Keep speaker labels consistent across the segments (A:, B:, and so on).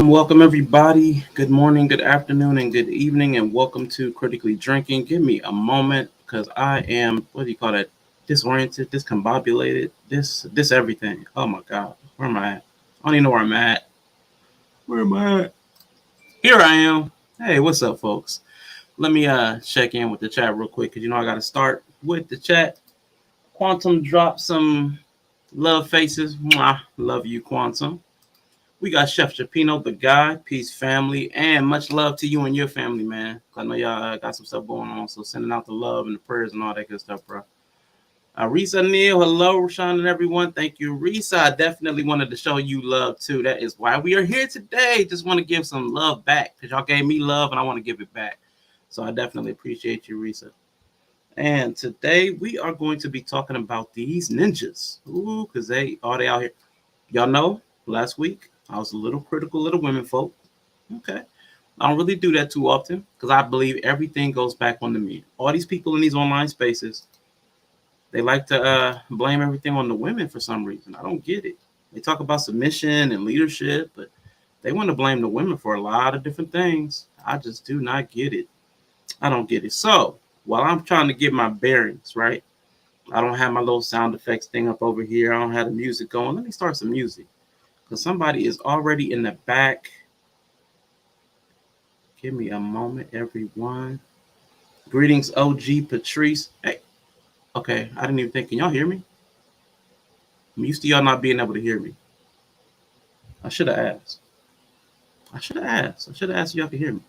A: Welcome everybody. Good morning, good afternoon, and good evening, and welcome to Critically Drinking. Give me a moment because I am, what do you call that? Disoriented, discombobulated, this everything. Oh my God, where am I at? I don't even know where I'm at. Where am I at? Here I am. Hey, what's up, folks? Let me check in with the chat real quick because I got to start with the chat. Quantum dropped some love faces. Mwah. Love you, Quantum. We got Chef Chapino, the guy, peace, family, and much love to you and your family, man. I know y'all got some stuff going on, so sending out the love and the prayers and all that good stuff, bro. Risa Neal, hello, Rashawn and everyone. Thank you, Risa. I definitely wanted to show you love, too. That is why we are here today. Just want to give some love back because y'all gave me love, and I want to give it back. So I definitely appreciate you, Risa. And today we are going to be talking about these ninjas. Ooh, because they out here. Y'all know, last week, I was a little critical of the women folk. Okay. I don't really do that too often because I believe everything goes back on the men. All these people in these online spaces, they like to blame everything on the women for some reason. I don't get it. They talk about submission and leadership, but they want to blame the women for a lot of different things. I just do not get it. I don't get it. So while I'm trying to get my bearings, right? I don't have my little sound effects thing up over here. I don't have the music going. Let me start some music. Because somebody is already in the back. Give me a moment, everyone. Greetings, OG Patrice. Hey, okay, I didn't even think. Can y'all hear me? I'm used to y'all not being able to hear me. I should have asked. I should have asked if y'all could hear me.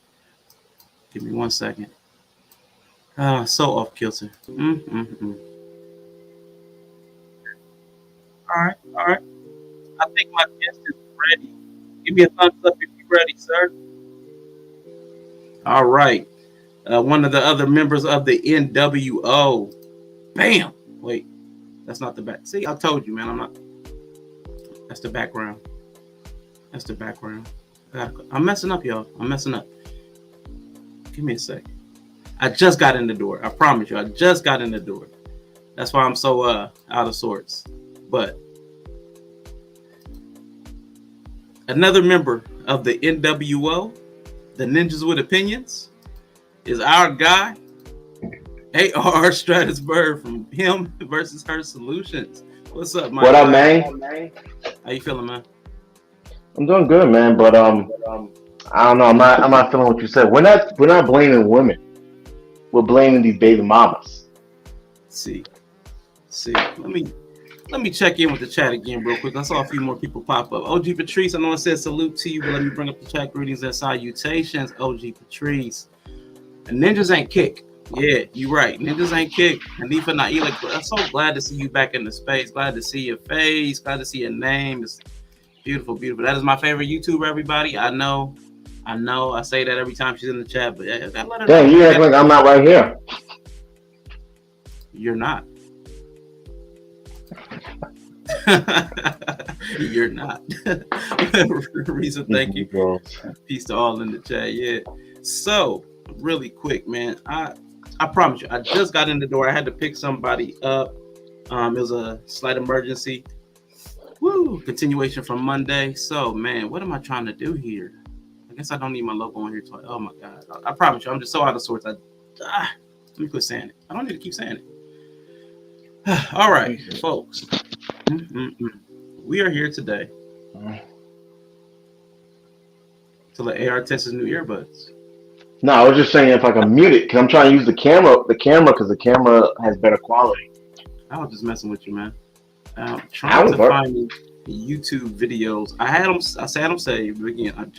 A: Give me 1 second. So off kilter. All right. I think my guest is ready. Give me a thumbs up if you're ready, sir. All right. One of the other members of the NWO. Bam. Wait, that's not the back. See, I told you, man. I'm not. That's the background. I'm messing up, y'all. I'm messing up. Give me a sec. I just got in the door. I promise you. I just got in the door. That's why I'm so out of sorts. But another member of the NWO, the Ninjas with Opinions, is our guy, A.R. Stratusburg from Him versus Her Solutions. What's up, Mike?
B: What up, man?
A: How you feeling, man?
B: I'm doing good, man. But I don't know. I'm not feeling what you said. We're not blaming women. We're blaming these baby mamas.
A: See. Let me check in with the chat again real quick. I saw a few more people pop up. OG Patrice, I know it says salute to you, but let me bring up the chat. Greetings and salutations, OG Patrice. And ninjas ain't kick. Yeah, you're right. Ninjas ain't kick. Hanifa Naila, I'm so glad to see you back in the space. Glad to see your face. Glad to see your name. It's beautiful. That is my favorite YouTuber, everybody. I know. I say that every time she's in the chat, but I gotta let her know.
B: Damn, you act like I'm not right here.
A: You're not. You're not. Reason, thank you. Peace to all in the chat. Yeah. So really quick, man. I promise you, I just got in the door. I had to pick somebody up. It was a slight emergency. Woo! Continuation from Monday. So man, what am I trying to do here? I guess I don't need my logo on here. Oh my God! I promise you, I'm just so out of sorts. Let me quit saying it. I don't need to keep saying it. All right, folks. We are here today to let AR test his new earbuds.
B: No, I was just saying if I can mute it, because I'm trying to use the camera because the camera has better quality.
A: I was just messing with you, man. Trying to find YouTube videos. I had them saved, but again, I'm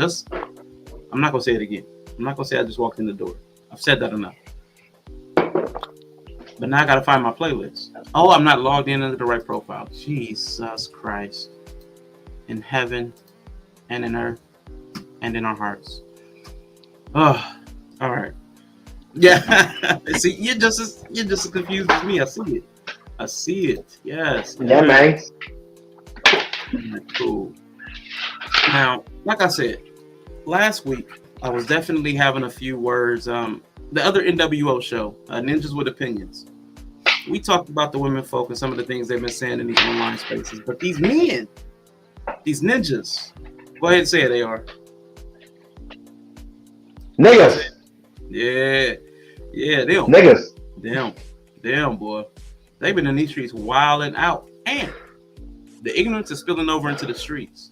A: not gonna say it again. I'm not gonna say I just walked in the door. I've said that enough. But now I gotta find my playlist. Oh, I'm not logged in under the right profile. Jesus Christ. In heaven and in earth and in our hearts. Oh, all right. Yeah. See, you're just as confused as me. I see it. I see it. Yes.
B: Yeah, man.
A: Cool. Now, like I said, last week I was definitely having a few words. The other NWO show, Ninjas with Opinions. We talked about the women folk and some of the things they've been saying in these online spaces. But these men, these ninjas, go ahead and say it, they are.
B: Niggas.
A: Yeah. Yeah, them.
B: Niggas.
A: Them, boy. They've been in these streets wilding out. And the ignorance is spilling over into the streets.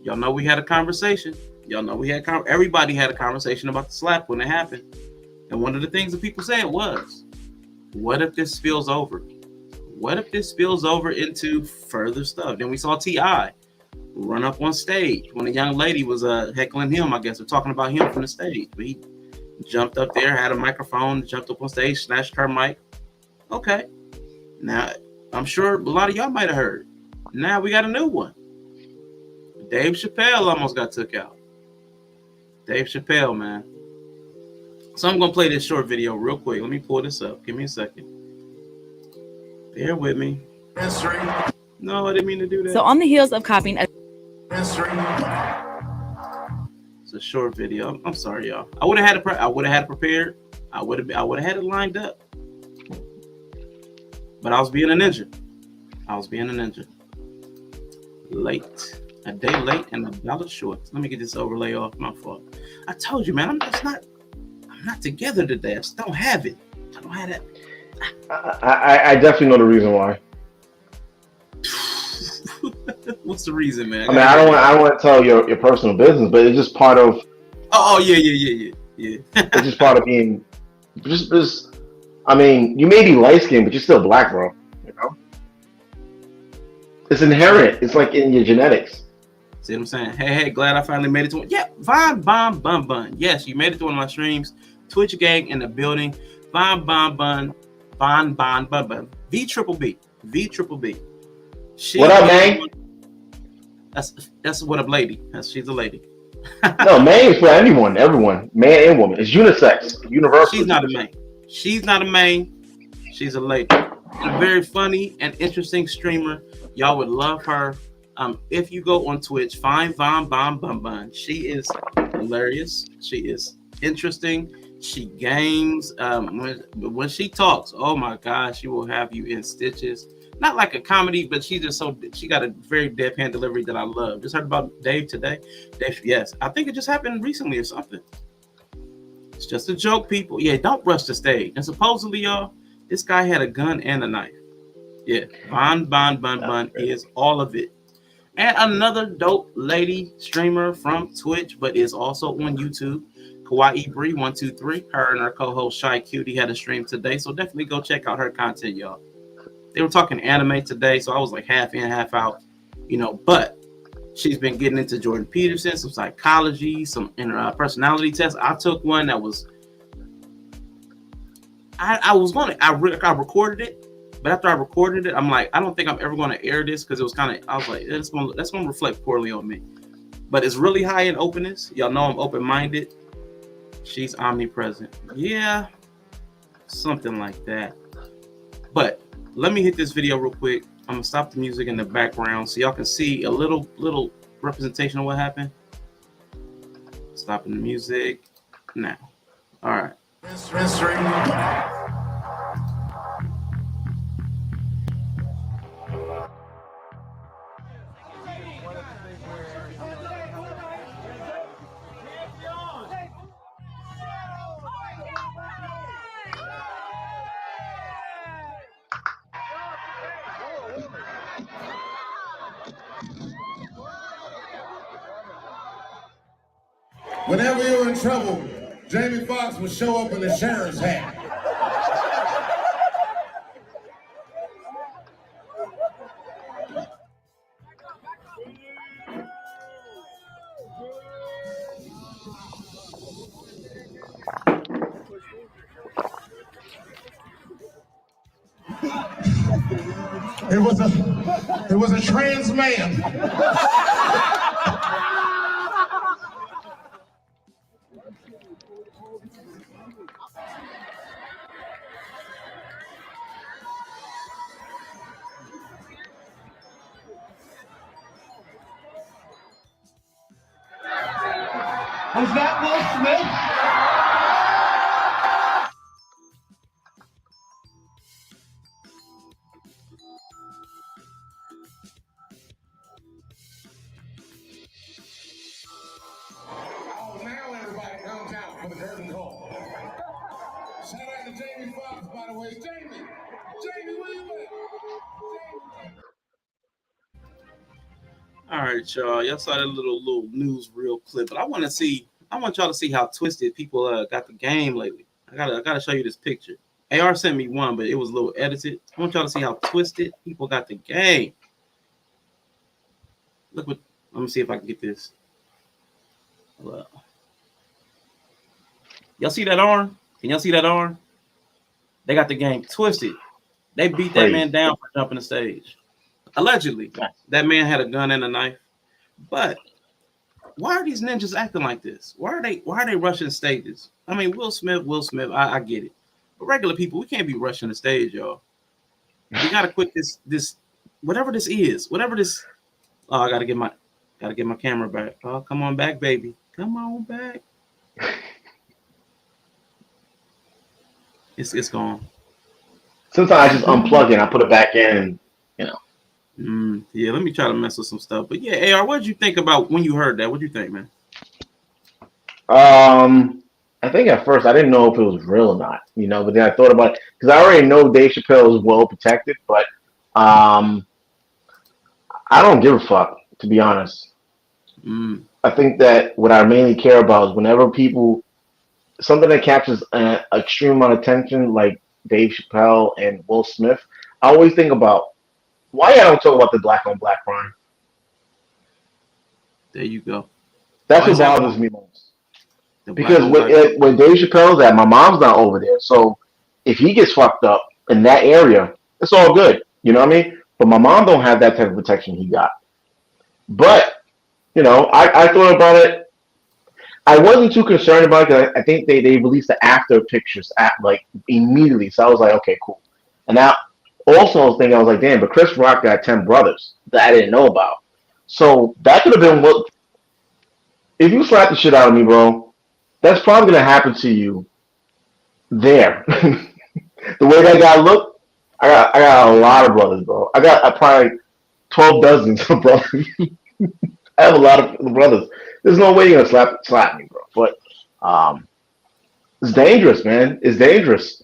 A: Y'all know we had a conversation. Everybody had a conversation about the slap when it happened. And one of the things that people said was, what if this spills over? What if this spills over into further stuff? Then we saw T.I. run up on stage when a young lady was heckling him, I guess, or talking about him from the stage. But he jumped up there, had a microphone, jumped up on stage, snatched her mic. Okay. Now, I'm sure a lot of y'all might have heard. Now we got a new one. Dave Chappelle almost got took out. Dave Chappelle, man. So I'm going to play this short video real quick. Let me pull this up. Give me a second. Bear with me.
C: History.
A: No, I didn't mean to do that.
C: So on the heels of copying a
A: history. It's a short video. I'm sorry, y'all. I would have had it prepared. I would have had it lined up. But I was being a ninja. Late. A day late and $1 short. Let me get this overlay off. My fault. I told you, man, I'm not together today. I just don't have it. I don't have that.
B: I definitely know the reason why.
A: What's the reason, man?
B: I mean, I don't want to tell your personal business, but it's just part of.
A: Oh yeah.
B: It's just part of being. Just. I mean, you may be light skinned, but you're still black, bro. You know. It's inherent. It's like in your genetics.
A: See what I'm saying? Hey, glad I finally made it to one. Yeah, Von Bon Bun Bun. Yes, you made it to one of my streams. Twitch gang in the building. Von Bon Bun. Bon Bon Bun Bun. V triple B.
B: What up, man?
A: That's what a lady. She's a lady.
B: No, man is for anyone, everyone, man and woman. It's unisex, universal.
A: She's not a man. She's a lady. A very funny and interesting streamer. Y'all would love her. If you go on Twitch, find Von Bon Bun Bun. She is hilarious. She is interesting. She games. When she talks, oh my gosh, she will have you in stitches. Not like a comedy, but she got a very deadpan delivery that I love. Just heard about Dave today. Dave, yes, I think it just happened recently or something. It's just a joke, people. Yeah, don't rush the stage. And supposedly, y'all, this guy had a gun and a knife. Yeah, Bon Bon Bun Bun is all of it. And another dope lady streamer from Twitch, but is also on YouTube, Kawaii Bree 123. Her and her co-host Shy Cutie had a stream today, so definitely go check out her content, y'all. They were talking anime today, so I was like half in, half out, but she's been getting into Jordan Peterson, some psychology, some personality tests. I took one that was, I recorded it, but after I recorded it, I'm like, I don't think I'm ever going to air this because it was I was like, that's going to reflect poorly on me. But it's really high in openness. Y'all know I'm open-minded. She's omnipresent. Yeah, something like that. But let me hit this video real quick. I'm gonna stop the music in the background so y'all can see a little representation of what happened. Stopping the music now. All right.
D: Whenever you're in trouble, Jamie Foxx will show up in a sheriff's hat. It was a trans man. Was that Will Smith? Oh, now everybody comes out for the curtain call. Shout out to Jamie Foxx, by the way. Jamie, where you at?
A: All right, y'all. Y'all saw that little news real clip, but I want y'all to see how twisted people got the game lately. I gotta show you this picture. AR sent me one, but it was a little edited. I want y'all to see how twisted people got the game. Look what. Let me see if I can get this. Well, y'all see that arm? Can y'all see that arm? They got the game twisted. They beat that man down for jumping the stage. Allegedly, that man had a gun and a knife. But why are these ninjas acting like this? Why are they rushing stages? I mean, Will Smith, I get it. But regular people, we can't be rushing the stage, y'all. We gotta quit this whatever this is, whatever this. Oh, I gotta get my camera back. Oh, come on back, baby. Come on back. It's gone.
B: Sometimes I just unplug it and I put it back in, you know.
A: Yeah, let me try to mess with some stuff. But yeah, AR, what did you think about when you heard that? What did you think, man?
B: I think at first I didn't know if it was real or not, you know, but then I thought about it because I already know Dave Chappelle is well protected, but I don't give a fuck, to be honest. I think that what I mainly care about is whenever something that captures an extreme amount of attention, like Dave Chappelle and Will Smith, I always think about why I don't talk about the black on black crime.
A: There you go.
B: That's what bothers me most. Because when Dave Chappelle's at, my mom's not over there. So if he gets fucked up in that area, it's all good. You know what I mean? But my mom don't have that type of protection he got. But, you know, I thought about it. I wasn't too concerned about it because I think they released the after pictures like immediately. So I was like, okay, cool. And now also I was thinking, I was like, damn, but Chris Rock got 10 brothers that I didn't know about. So that could have been what, if you slap the shit out of me, bro, that's probably going to happen to you there. The way that guy looked, I got a lot of brothers, bro. I got probably 12 dozens of brothers. I have a lot of brothers. There's no way you're going to slap me, bro. But it's dangerous, man. It's dangerous.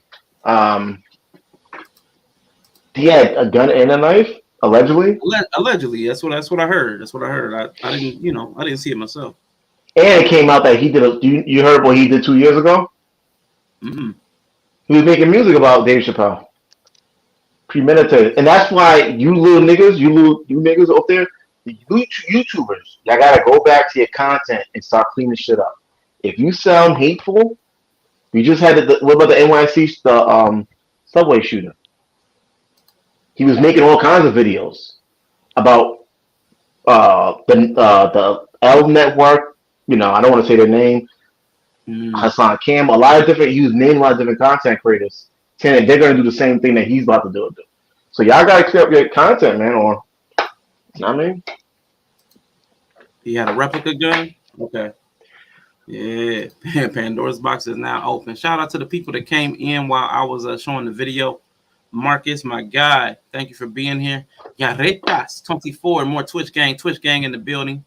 B: He had a gun and a knife, allegedly.
A: Allegedly, that's what I heard. That's what I heard. I didn't see it myself.
B: And it came out that he did you heard what he did 2 years ago?
A: Mm-hmm.
B: He was making music about Dave Chappelle. Premeditated. And that's why you little niggas, you niggas out there, the YouTubers, y'all gotta go back to your content and start cleaning shit up. If you sound hateful, we just had what about the NYC subway shooter? He was making all kinds of videos about the L Network. You know, I don't want to say their name. Hassan Cam, he was naming a lot of different content creators, saying that they're going to do the same thing that he's about to do. So y'all got to clear up your content, man. Or, you know what I mean?
A: He had a replica gun. Okay. Yeah, Pandora's box is now open. Shout out to the people that came in while I was showing the video. Marcus, my guy, thank you for being here. Yaretas 24, more Twitch gang in the building.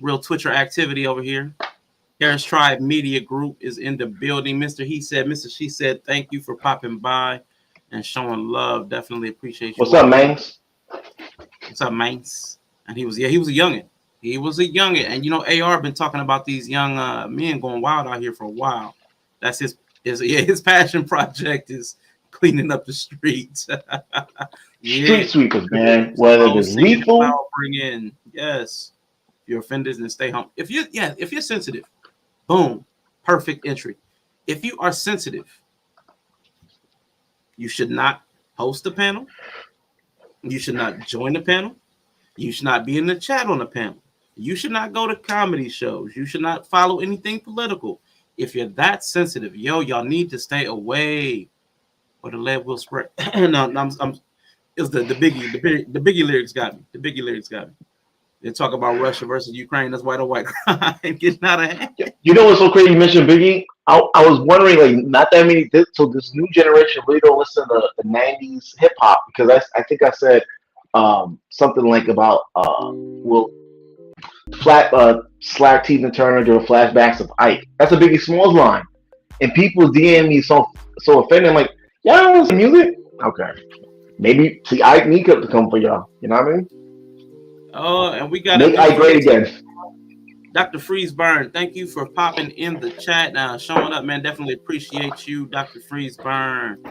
A: Real Twitcher activity over here. Harris Tribe Media Group is in the building. Mr. She said, thank you for popping by and showing love. Definitely appreciate you.
B: What's up, Mangs?
A: What's up, Mangs? And he was a youngin'. He was a youngin'. And you know, AR been talking about these young men going wild out here for a while. That's his passion project is cleaning up the streets.
B: Street sweepers, man. Whether it's lethal,
A: bring in your offenders and stay home. If you're sensitive, boom, perfect entry. If you are sensitive, you should not host the panel. You should not join the panel. You should not be in the chat on the panel. You should not go to comedy shows. You should not follow anything political. If you're that sensitive, y'all need to stay away, or the lead will spread. No, it's the Biggie lyrics got me. The Biggie lyrics got me. They talk about Russia versus Ukraine. That's white on white crime getting out of hand.
B: You know what's so crazy? You mentioned Biggie. I was wondering, like, not that many. So this new generation really don't listen to the '90s hip hop, because I think I said something like about Slack Tina Turner doing flashbacks of Ike. That's a Biggie Smalls line, and people DM me so offended. I'm like, y'all don't listen to music? Okay, maybe see Ike need to come for y'all. You know what I mean?
A: Oh, and we got
B: make Ike great again.
A: Dr. Freeze Burn, thank you for popping in the chat now, showing up, man. Definitely appreciate you, Dr. Freeze Burn.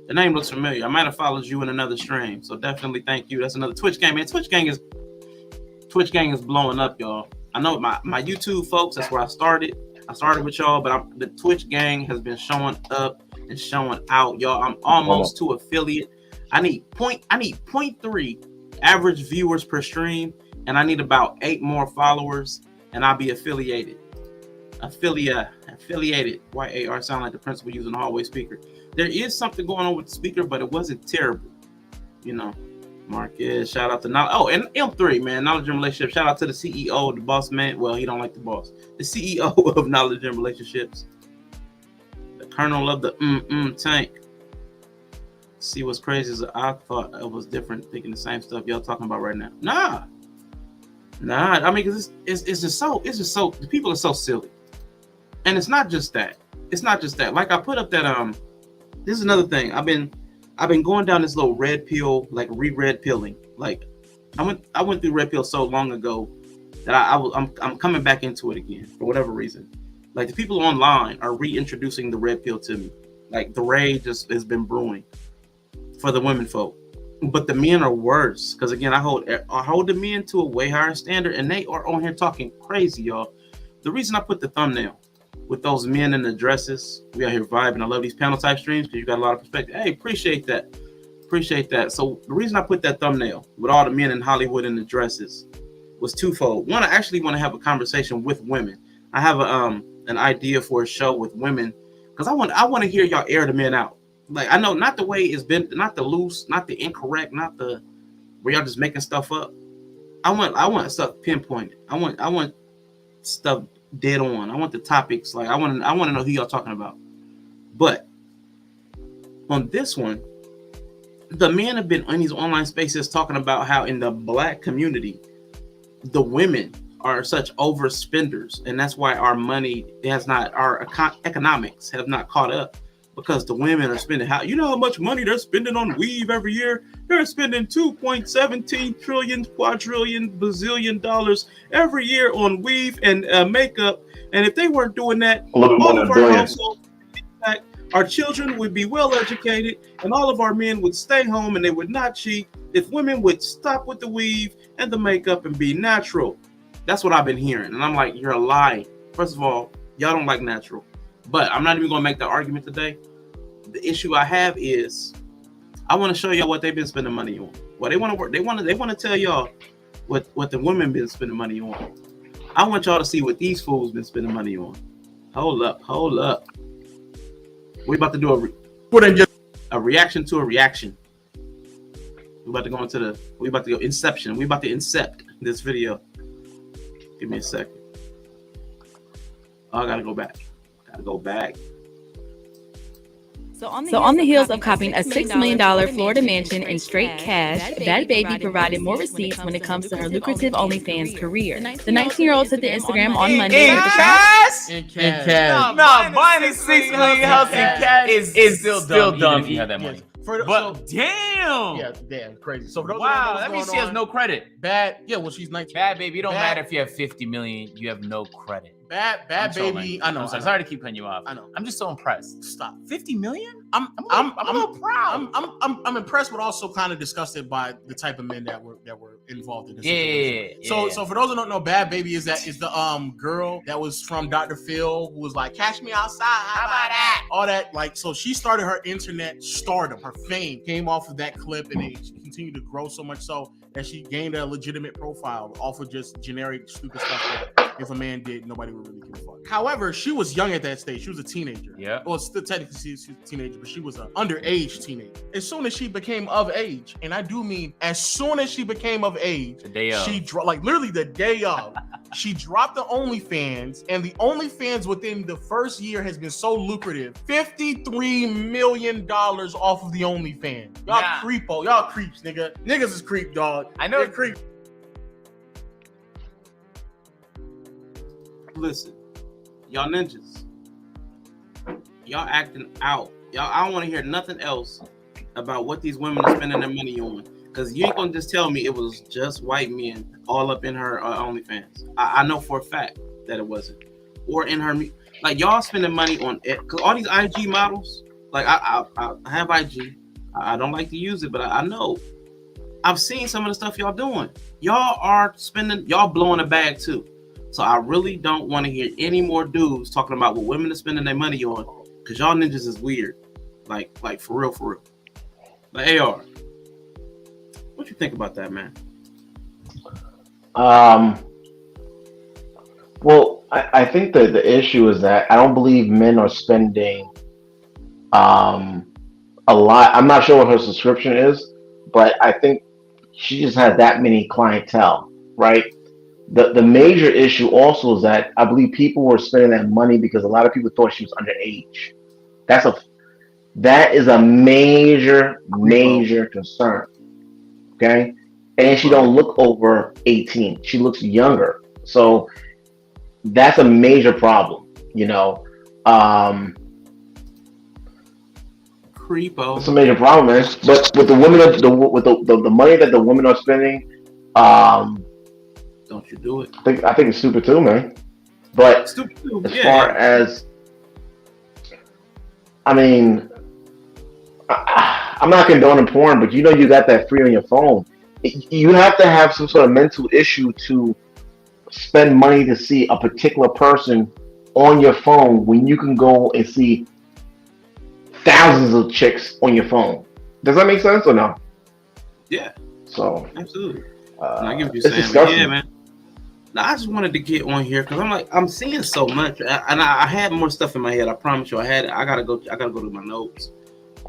A: The name looks familiar. I might have followed you in another stream, so definitely thank you. That's another Twitch gang, man. Twitch gang is blowing up, y'all. I know my YouTube folks. That's where I started. I started with y'all, but the Twitch gang has been showing up and showing out, y'all. I'm almost to affiliate. I need 0.3 average viewers per stream, and I need about 8 more followers, and I'll be affiliated. Affiliated. YAR sound like the principal using the hallway speaker. There is something going on with the speaker, but it wasn't terrible. You know, Marcus, shout out to and M3, man, Knowledge and Relationships. Shout out to the CEO, the boss man. Well, he don't like the boss. The CEO of Knowledge and Relationships. The colonel of the tank. See what's crazy is I thought it was different, thinking the same stuff y'all talking about right now. Nah. I mean, cause it's just so the people are so silly, and it's not just that. Like I put up that this is another thing. I've been going down this little red pill, like red pilling. Like I went through red pill so long ago that I'm coming back into it again for whatever reason. Like the people online are reintroducing the red pill to me. Like the rage just has been brewing for the women folk. But the men are worse, because again, I hold the men to a way higher standard, and they are on here talking crazy, y'all. The reason I put the thumbnail with those men in the dresses, we out here vibing. I love these panel type streams because you got a lot of perspective. Hey, appreciate that. So the reason I put that thumbnail with all the men in Hollywood in the dresses was twofold. One, I actually want to have a conversation with women. I have an idea for a show with women, because I want to hear y'all air the men out. Like, I know not the way it's been, not the loose, not the incorrect, not the where y'all just making stuff up. I want stuff pinpointed. I want stuff dead on. I want the topics. Like I want to know who y'all talking about. But on this one, the men have been in these online spaces talking about how in the Black community, the women are such overspenders, and that's why our money our economics have not caught up. Because the women are spending you know how much money they're spending on weave every year? They're spending $2.17 trillion, quadrillion, bazillion dollars every year on weave and makeup. And if they weren't doing that, all of our households, our children would be well educated, and all of our men would stay home and they would not cheat if women would stop with the weave and the makeup and be natural. That's what I've been hearing. And I'm like, you're a lie. First of all, y'all don't like natural. But I'm not even going to make the argument today. The issue I have is I want to show y'all what they've been spending money on. Well, they want to work. They want to tell y'all what the women been spending money on. I want y'all to see what these fools been spending money on. Hold up. We about to do a reaction to a reaction. We about to go inception. We about to incept this video. Give me a second. Oh, I gotta go back.
C: So on the heels of copying a $6 million Florida mansion in straight cash, Bad Baby provided more receipts when it comes to her lucrative OnlyFans career. The 19-year-old took to Instagram on Monday.
E: In cash? No, buying a $6 million house in cash is still dumb if you have that money. Damn!
F: Yeah, damn, crazy. So
E: wow, that means she has no credit.
F: Bad, yeah. Well, she's 19.
E: Bad Baby, it don't matter if you have 50 million, you have no credit.
F: Bad Baby. I know.
E: I'm sorry to keep cutting you off.
F: I know.
E: I'm just so impressed.
F: Stop.
E: 50 million?
F: I'm
E: a little proud.
F: I'm impressed, but also kind of disgusted by the type of men that were involved in this situation.
E: Yeah.
F: So for those who don't know, Bad Baby is the girl that was from Dr. Phil, who was like, "Catch me outside." How about that? All that, like, so she started her internet stardom. Her fame came off of that clip, and it continued to grow so much so that she gained a legitimate profile off of just generic stupid stuff that if a man did, nobody would really give a fuck. However, she was young at that stage. She was a teenager.
E: Yeah.
F: Well, still technically she's a teenager, but she was an underage teenager. As soon as she became of age, and I do mean as soon as she became of age,
E: the day of.
F: She dropped, literally the day of, she dropped the OnlyFans, and the OnlyFans within the first year has been so lucrative. $53 million off of the OnlyFans. Y'all creepo. Y'all creeps, nigga. Niggas is creep, dog.
E: I know.
F: They're creep.
A: Listen, y'all ninjas, y'all acting out. Y'all, I don't want to hear nothing else about what these women are spending their money on. Because you ain't gonna just tell me it was just white men all up in her OnlyFans. I know for a fact that it wasn't. Or in her, like, y'all spending money on it. Because all these IG models, like, I have IG. I don't like to use it, but I know. I've seen some of the stuff y'all doing. Y'all are spending, y'all blowing a bag too. So I really don't want to hear any more dudes talking about what women are spending their money on. Because y'all ninjas is weird. Like for real, for real. Like, AR. What you think about that, man?
B: Well, I think that the issue is that I don't believe men are spending a lot. I'm not sure what her subscription is, but I think she just has that many clientele, right? The major issue also is that I believe people were spending that money because a lot of people thought she was underage. That is a major concern. Okay, and she don't look over 18. She looks younger, so that's a major problem.
A: Creepo.
B: It's a major problem, man. But with the women, the money that the women are spending,
A: don't you do it?
B: I think it's stupid too, man. But
A: stupid too.
B: As far as, I mean, I'm not condoning porn, but you got that free on your phone. You have to have some sort of mental issue to spend money to see a particular person on your phone when you can go and see thousands of chicks on your phone. Does that make sense or no?
A: Yeah.
B: So
A: absolutely. I get what you're
B: it's
A: saying.
B: disgusting.
A: Yeah, man. Now, I just wanted to get on here because I'm seeing so much, and I had more stuff in my head. I promise you, I gotta go to my notes.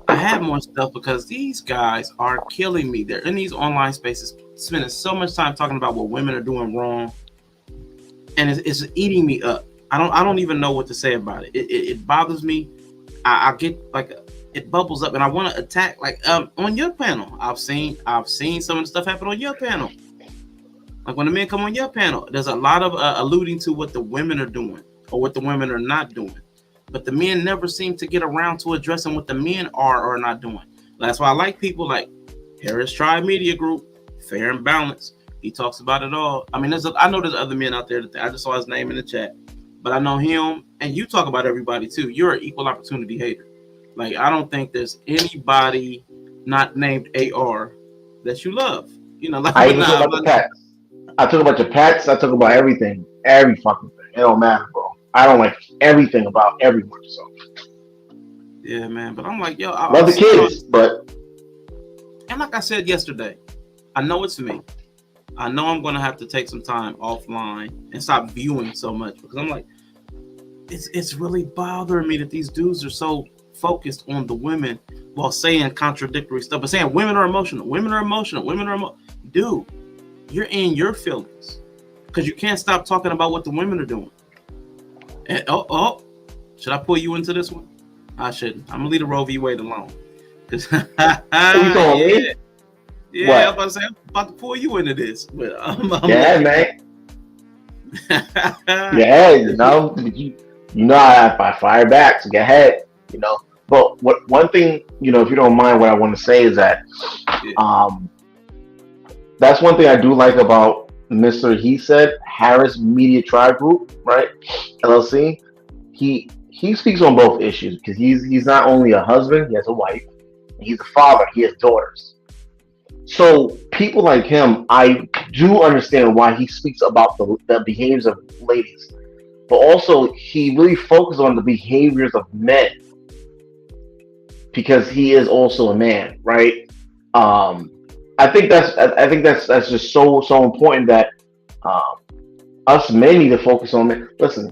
A: I have more stuff because these guys are killing me. They're in these online spaces, spending so much time talking about what women are doing wrong, and it's eating me up. I don't even know what to say about it. It bothers me. I get like it bubbles up, and I want to attack. Like on your panel, I've seen some of the stuff happen on your panel. Like when the men come on your panel, there's a lot of alluding to what the women are doing or what the women are not doing. But the men never seem to get around to addressing what the men are or not doing. That's why I like people like Harris Tribe Media Group, Fair and Balanced. He talks about it all. I mean, I know there's other men out there that I just saw his name in the chat, but I know him, and you talk about everybody too. You're an equal opportunity hater. Like, I don't think there's anybody not named AR that you love. Like
B: I even talk about the pets. I talk about your pets. I talk about everything, every fucking thing. It don't matter, bro. I don't like everything about everyone. So
A: yeah, man. But I'm like, yo,
B: love the kids, but
A: and like I said yesterday, I know it's me. I know I'm gonna have to take some time offline and stop viewing so much because I'm like, it's really bothering me that these dudes are so focused on the women while saying contradictory stuff, but saying women are emotional. Dude, you're in your feelings because you can't stop talking about what the women are doing. And should I pull you into this one? I shouldn't. I'm gonna leave the Roe v. Wade alone. Cause
B: you told me?
A: Yeah, I'm about to pull you into this. But
B: yeah, man. Yeah, I fire back. So go ahead. But one thing, if you don't mind, what I want to say is that, that's one thing I do like about Mr. He said Harris Media Tribe Group, right? LLC. He speaks on both issues because he's not only a husband, he has a wife, and he's a father, he has daughters. So people like him, I do understand why he speaks about the behaviors of ladies, but also he really focuses on the behaviors of men because he is also a man, right? Um, I think that's just so important that um, us men need to focus on men. Listen,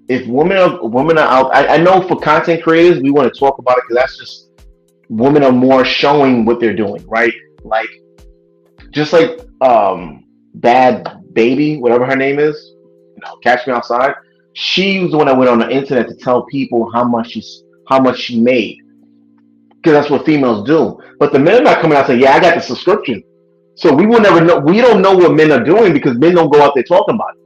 B: if women are out, I know for content creators we want to talk about it because that's just women are more showing what they're doing, right? Like just like Bad Baby, whatever her name is, Catch Me Outside. She was the one that went on the internet to tell people how much she made because that's what females do. But the men are not coming out saying, "Yeah, I got the subscription." So we will never know. We don't know what men are doing because men don't go out there talking about it.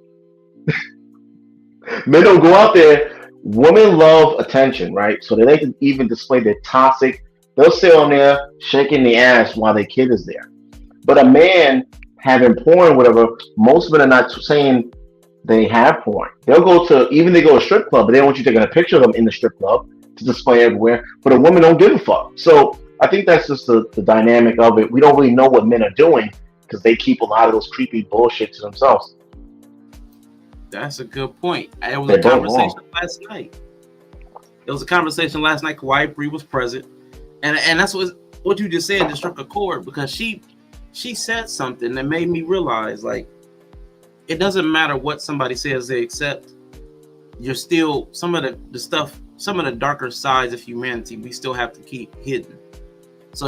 B: Men don't go out there. Women love attention, right? So they like to even display their toxic. They'll sit on there shaking the ass while their kid is there. But a man having porn, whatever, most men are not saying they have porn. They go to a strip club, but they don't want you taking a picture of them in the strip club to display everywhere. But a woman don't give a fuck. So I think that's just the dynamic of it. We don't really know what men are doing because they keep a lot of those creepy bullshit to themselves.
A: That's a good point. It was
B: They're
A: a
B: both
A: conversation
B: wrong.
A: last night. It was a conversation last night. Kawhi Bree was present, and that's what you just said just struck a chord because she said something that made me realize like it doesn't matter what somebody says they accept. You're still some of the stuff, some of the darker sides of humanity we still have to keep hidden. So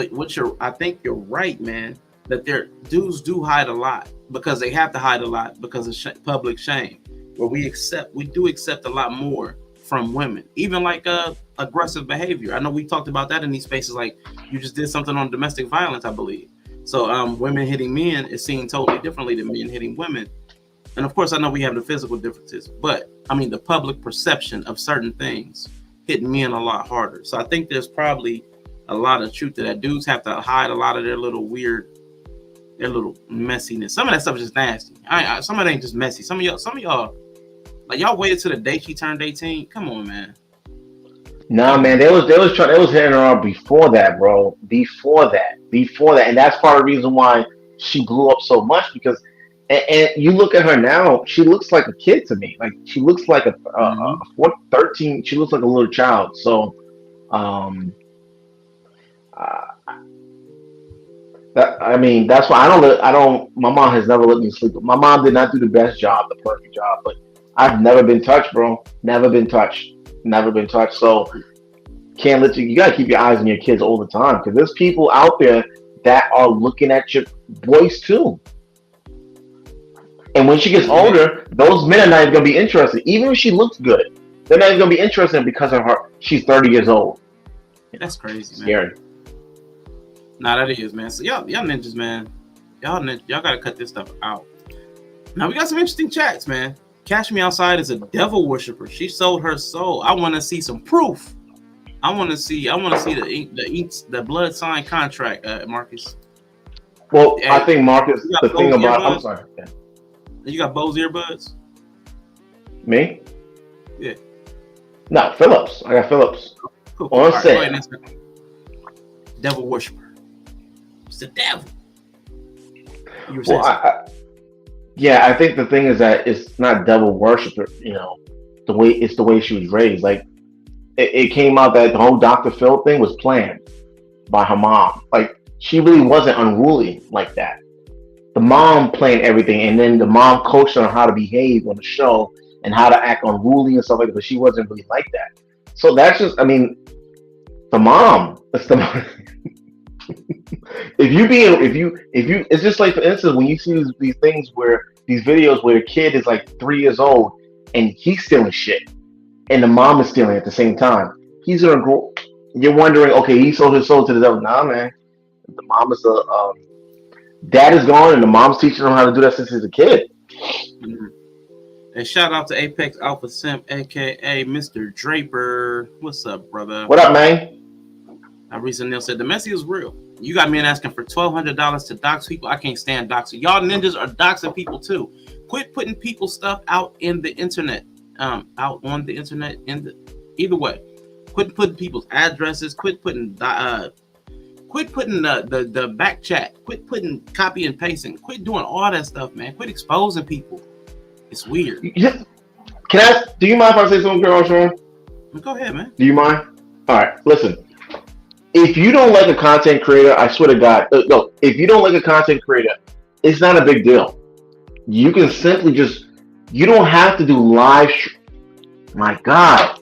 A: I think you're right, man, that their dudes do hide a lot because they have to hide a lot because of public shame. Where we do accept a lot more from women, even like aggressive behavior. I know we talked about that in these spaces. Like you just did something on domestic violence, I believe. So women hitting men is seen totally differently than men hitting women. And of course, I know we have the physical differences, but I mean the public perception of certain things hit men a lot harder. So I think there's probably a lot of truth to that. Dudes have to hide a lot of their little messiness. Some of that stuff is just nasty. Some of it ain't just messy. Some of y'all, like y'all waited till the day she turned 18. Come on, man.
B: Nah, man, they was hitting her up before that, bro. Before that, and that's part of the reason why she blew up so much because, and you look at her now, she looks like a kid to me. Like she looks like
A: Mm-hmm.
B: 13. She looks like a little child. So, um, uh, I mean, that's why I don't. My mom has never let me sleep. My mom did not do the best job, the perfect job, but I've never been touched, bro. Never been touched. Never been touched. So can't let you gotta keep your eyes on your kids all the time because there's people out there that are looking at your boys too. And when she gets
A: Yeah,
B: older, those men are not even gonna be interested. Even if she looks good, they're not even gonna be interested because of her. She's 30 years old.
A: that's crazy, man.
B: Scary.
A: Nah, that is, man. So y'all ninjas, man. Y'all gotta cut this stuff out. Now we got some interesting chats, man. Cash Me Outside is a devil worshiper. She sold her soul. I want to see some proof. I want to see the blood sign contract, Marcus.
B: Well,
A: Hey,
B: I think Marcus.
A: you got
B: The thing
A: Bose
B: about I'm
A: earbuds?
B: sorry, yeah.
A: You got Bose earbuds?
B: Me?
A: Yeah.
B: No, Phillips. I got Phillips
A: Cool.
B: on
A: All right, go
B: sale.
A: ahead and answer. Devil worshiper. It's the devil. You were saying
B: Well,
A: something.
B: yeah, I think the thing is that it's not devil worshiper. The way she was raised. Like it came out that the whole Dr. Phil thing was planned by her mom. Like she really wasn't unruly like that. The mom planned everything, and then the mom coached her on how to behave on the show and how to act unruly and stuff like that. But she wasn't really like that. So that's just, I mean, the mom. It's the if you it's just like for instance when you see these things where these videos where the kid is like 3 years old and he's stealing shit and the mom is stealing at the same time. He's gonna grow. You're wondering, okay, he sold his soul to the devil. Nah, man. The mom is dad is gone and the mom's teaching him how to do that since he's a kid.
A: Mhm. And shout out to Apex Alpha Simp, aka Mr. Draper. What's up, brother?
B: What up, man?
A: Recently said the messy is real. You got men asking for $1,200 to dox people. I can't stand doxing. Y'all ninjas are doxing people too. Quit putting people's stuff out in the internet. Out on the internet. Either way, quit putting people's addresses. Quit putting the back chat. Quit putting copy and pasting. Quit doing all that stuff, man. Quit exposing people. It's weird.
B: Yeah. Do you mind if I say something, girl, Sean?
A: Go ahead, man.
B: Do you mind? All right, listen. If you don't like a content creator, I swear to God, no. If you don't like a content creator, it's not a big deal. You can simply you don't have to do live. My God,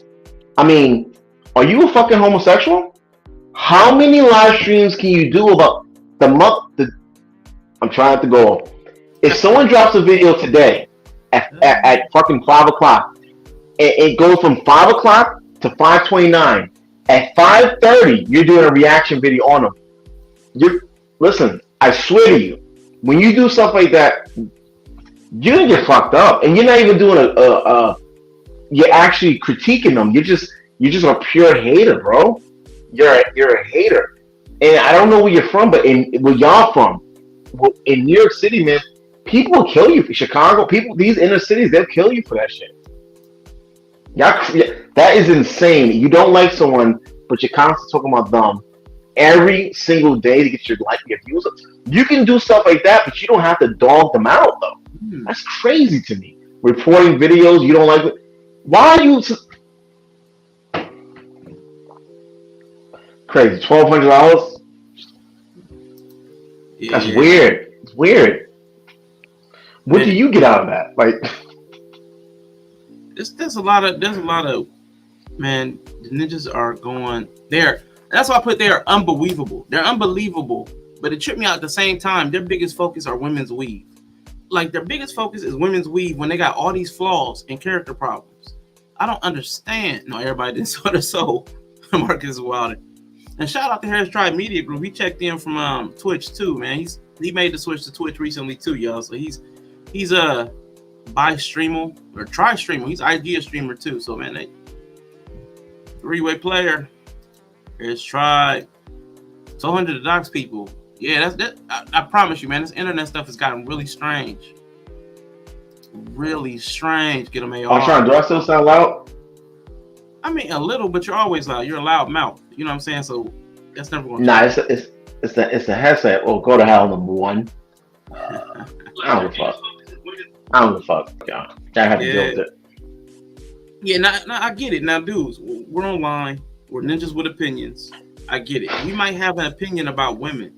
B: I mean, are you a fucking homosexual? How many live streams can you do about the month? I'm trying to go. If someone drops a video today at fucking 5 o'clock, it goes from 5 o'clock to 5:29. At 5:30, you're doing a reaction video on them. Listen, I swear to you, when you do stuff like that, you're gonna get fucked up, and you're not even doing you're actually critiquing them. You're just a pure hater, bro. You're a hater, and I don't know where you're from, but where y'all from, in New York City, man, people will kill you. Chicago, these inner cities, they'll kill you for that shit. That is insane. You don't like someone, but you're constantly talking about them every single day to get your views up. You can do stuff like that, but you don't have to dog them out, though. That's crazy to me. Reporting videos you don't like. Why are you crazy? $1,200? Yeah. That's weird. It's weird. What do you get out of that? Like,
A: there's a lot of man. The ninjas are going there. That's why I put they are unbelievable. They're unbelievable, but it tripped me out at the same time. Their biggest focus are women's weave. Like, their biggest focus is women's weave when they got all these flaws and character problems. I don't understand. No, everybody didn't sort of so Marcus Wilder. And shout out to Harris Tribe Media Group. He checked in from Twitch too, man. He made the switch to Twitch recently too, y'all. So he's a bi-streamer or tri-streamer. He's IG streamer too. So man, three-way player. Harris Tribe. 200 to dox people. Yeah, I promise you, man. This internet stuff has gotten really strange. Really strange. Get them AR.
B: I'm trying. Do I still sound loud?
A: I mean, a little, but you're always loud. You're a loud mouth. You know what I'm saying? So that's never going to
B: change. It's the headset. Well, go to hell, number one. I don't give a fuck. Yeah. I have to deal with it.
A: Yeah, now I get it. Now, dudes, we're online. We're ninjas with opinions. I get it. We might have an opinion about women,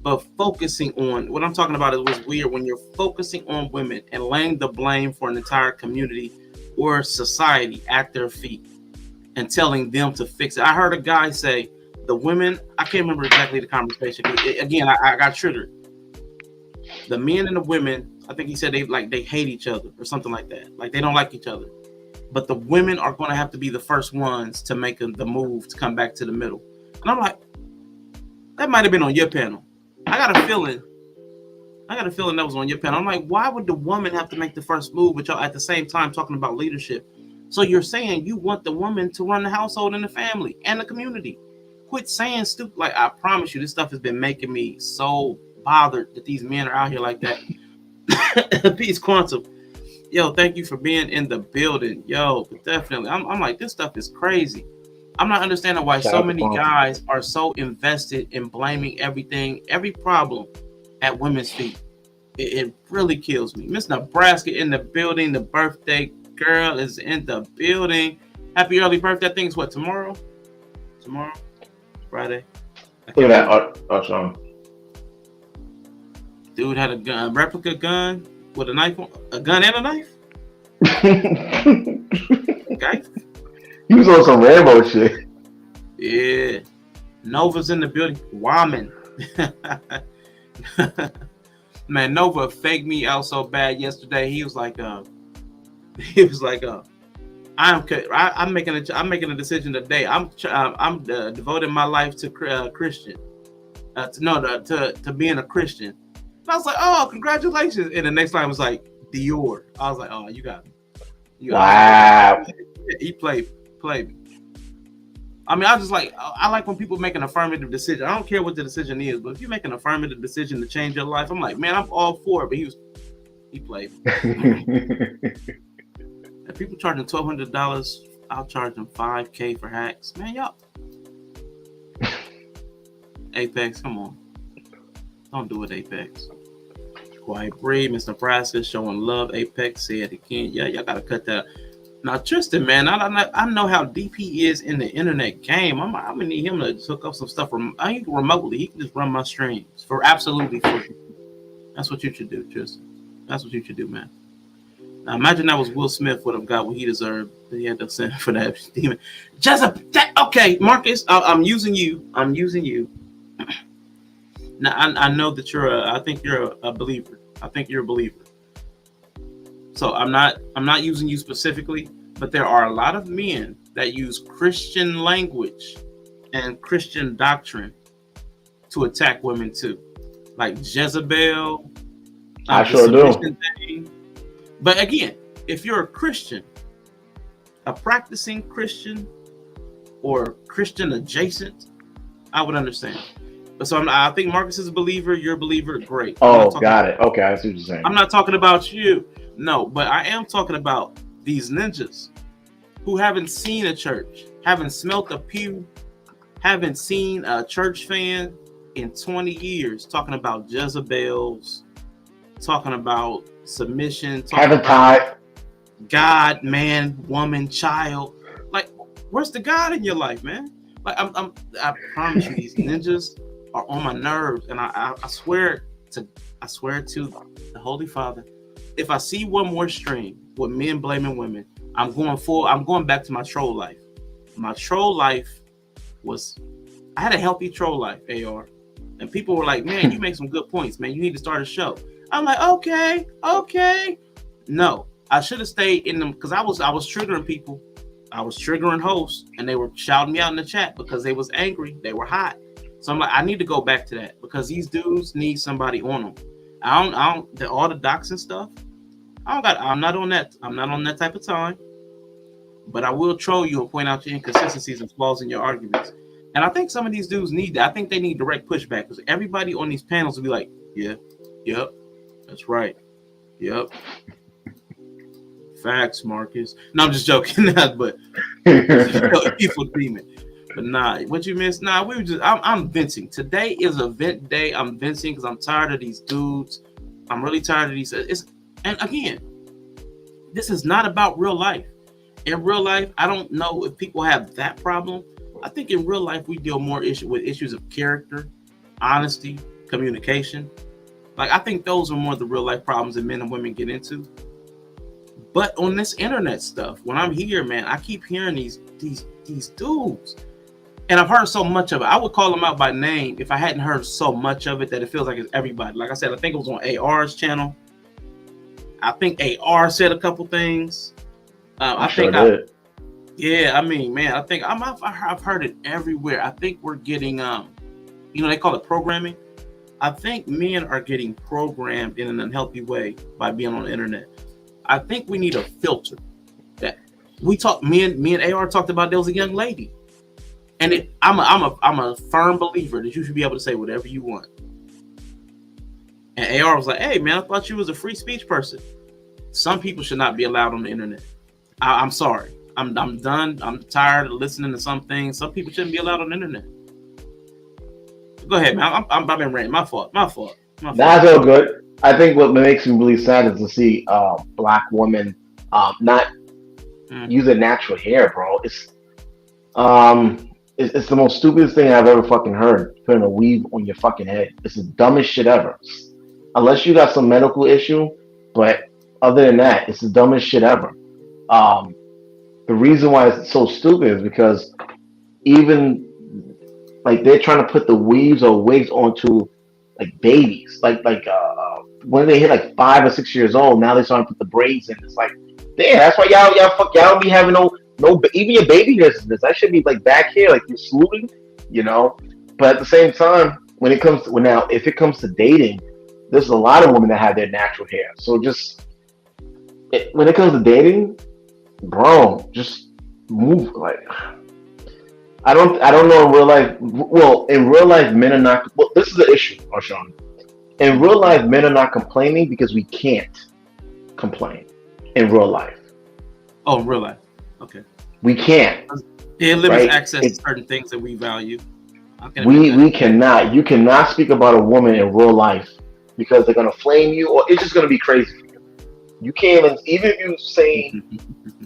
A: but focusing on what I'm talking about is what's weird when you're focusing on women and laying the blame for an entire community or society at their feet and telling them to fix it. I heard a guy say the women, I can't remember exactly the conversation. Again, I got triggered. The men and the women, I think he said they hate each other or something like that. Like they don't like each other. But the women are going to have to be the first ones to make the move to come back to the middle. And I'm like, that might have been on your panel. I got a feeling that was on your panel. I'm like, why would the woman have to make the first move, but y'all at the same time talking about leadership? So you're saying you want the woman to run the household and the family and the community. Quit saying stupid. Like, I promise you, this stuff has been making me so bothered that these men are out here like that. Peace, Quantum. Yo, thank you for being in the building. Yo, but definitely. I'm like, this stuff is crazy. I'm not understanding why so many guys are so invested in blaming everything, every problem at women's feet. It really kills me. Miss Nebraska in the building. The birthday girl is in the building. Happy early birthday. I think it's what, tomorrow? Tomorrow? Friday?
B: Look at that, Sean.
A: Dude had a replica gun with a knife on, a gun and a knife? Okay.
B: He was on some Rambo shit.
A: Yeah. Nova's in the building. Woman. Man, Nova faked me out so bad yesterday. He was like, I'm making a decision today. I'm devoting my life to Christian. To being a Christian. And I was like, oh, congratulations. And the next line was like, Dior. I was like, oh, you got me.
B: Wow.
A: He played me. I mean, I like when people make an affirmative decision. I don't care what the decision is, but if you make an affirmative decision to change your life, I'm like, man, I'm all for it. But he played. If people charging $1,200, I'll charge them $5,000 for hacks. Man, y'all. Apex, come on. Don't do it, Apex. Quiet Bree, Mr. Nebraska, showing love. Apex said again. Yeah, y'all gotta cut that. Now, Tristan, man, I know how deep he is in the internet game. I'm gonna need him to hook up some stuff remotely. He can just run my streams for absolutely free. That's what you should do, Tristan. That's what you should do, man. Now, imagine that was Will Smith would have got what he deserved. He had to send for that demon. Okay, Marcus, I'm using you. Now, I know that I think you're a believer. I think you're a believer. So I'm not using you specifically, but there are a lot of men that use Christian language and Christian doctrine to attack women too, like Jezebel.
B: I sure do.
A: Thing. But again, if you're a Christian, a practicing Christian or Christian adjacent, I would understand. But so I think Marcus is a believer. You're a believer. Great.
B: Oh, got it. Okay, I see what you're saying.
A: I'm not talking about you. No, but I am talking about these ninjas who haven't seen a church, haven't smelt a pew, haven't seen a church fan in 20 years, talking about Jezebels, talking about submission, talking about God, man, woman, child. Like, where's the God in your life, man? Like, I promise you, these ninjas are on my nerves, and I swear to the Holy Father, if I see one more stream with men blaming women, I'm going back to my troll life. My troll life I had a healthy troll life, AR. And people were like, man, you make some good points, man. You need to start a show. I'm like, okay. No, I should have stayed in them because I was triggering people. I was triggering hosts, and they were shouting me out in the chat because they was angry. They were hot. So I'm like, I need to go back to that because these dudes need somebody on them. I don't all the docs and stuff. I'm not on that. I'm not on that type of time. But I will troll you and point out your inconsistencies and flaws in your arguments. And I think some of these dudes need that. I think they need direct pushback because everybody on these panels will be like, yeah, yep, that's right, yep. Facts, Marcus. No, I'm just joking. But people demon. But nah, what you missed? Nah, we were just. I'm venting. Today is a vent day. I'm venting because I'm tired of these dudes. I'm really tired of these. And again, this is not about real life. In real life, I don't know if people have that problem. I think in real life we deal more with issues of character, honesty, communication. Like I think those are more the real life problems that men and women get into. But on this internet stuff, when I'm here, man, I keep hearing these dudes. And I've heard so much of it. I would call them out by name if I hadn't heard so much of it that it feels like it's everybody. Like I said, I think it was on AR's channel. I think AR said a couple things. I mean, man, I think I've heard it everywhere. I think we're getting, they call it programming. I think men are getting programmed in an unhealthy way by being on the internet. I think we need a filter. That me and AR talked about. There was a young lady, and I'm a firm believer that you should be able to say whatever you want. And AR was like, "Hey, man, I thought you was a free speech person. Some people should not be allowed on the internet. I'm sorry. I'm done. I'm tired of listening to some things. Some people shouldn't be allowed on the internet." Go ahead, man. I've been ranting. My fault. That's
B: all good. I think what makes me really sad is to see black women not use their natural hair, bro. It's the most stupidest thing I've ever fucking heard. Putting a weave on your fucking head. It's the dumbest shit ever. Unless you got some medical issue, but other than that, it's the dumbest shit ever. The reason why it's so stupid is because even like they're trying to put the weaves or wigs onto like babies, like when they hit like 5 or 6 years old, now they're starting to put the braids in. It's like, damn, that's why y'all don't be having no even your baby hairs. That should be like back here, like you're saluting, But at the same time, if it comes to dating, there's a lot of women that have their natural hair. So when it comes to dating, bro, just move. Like, I don't know in real life. Well, in real life, men are not. Well, this is the issue, Arshawn. In real life, men are not complaining because we can't complain in real life.
A: Oh, in real life. Okay.
B: We can't.
A: It limits
B: right?
A: access to certain things that we value.
B: We cannot. You cannot speak about a woman in real life because they're gonna flame you, or it's just gonna be crazy for you. You can't even if you say,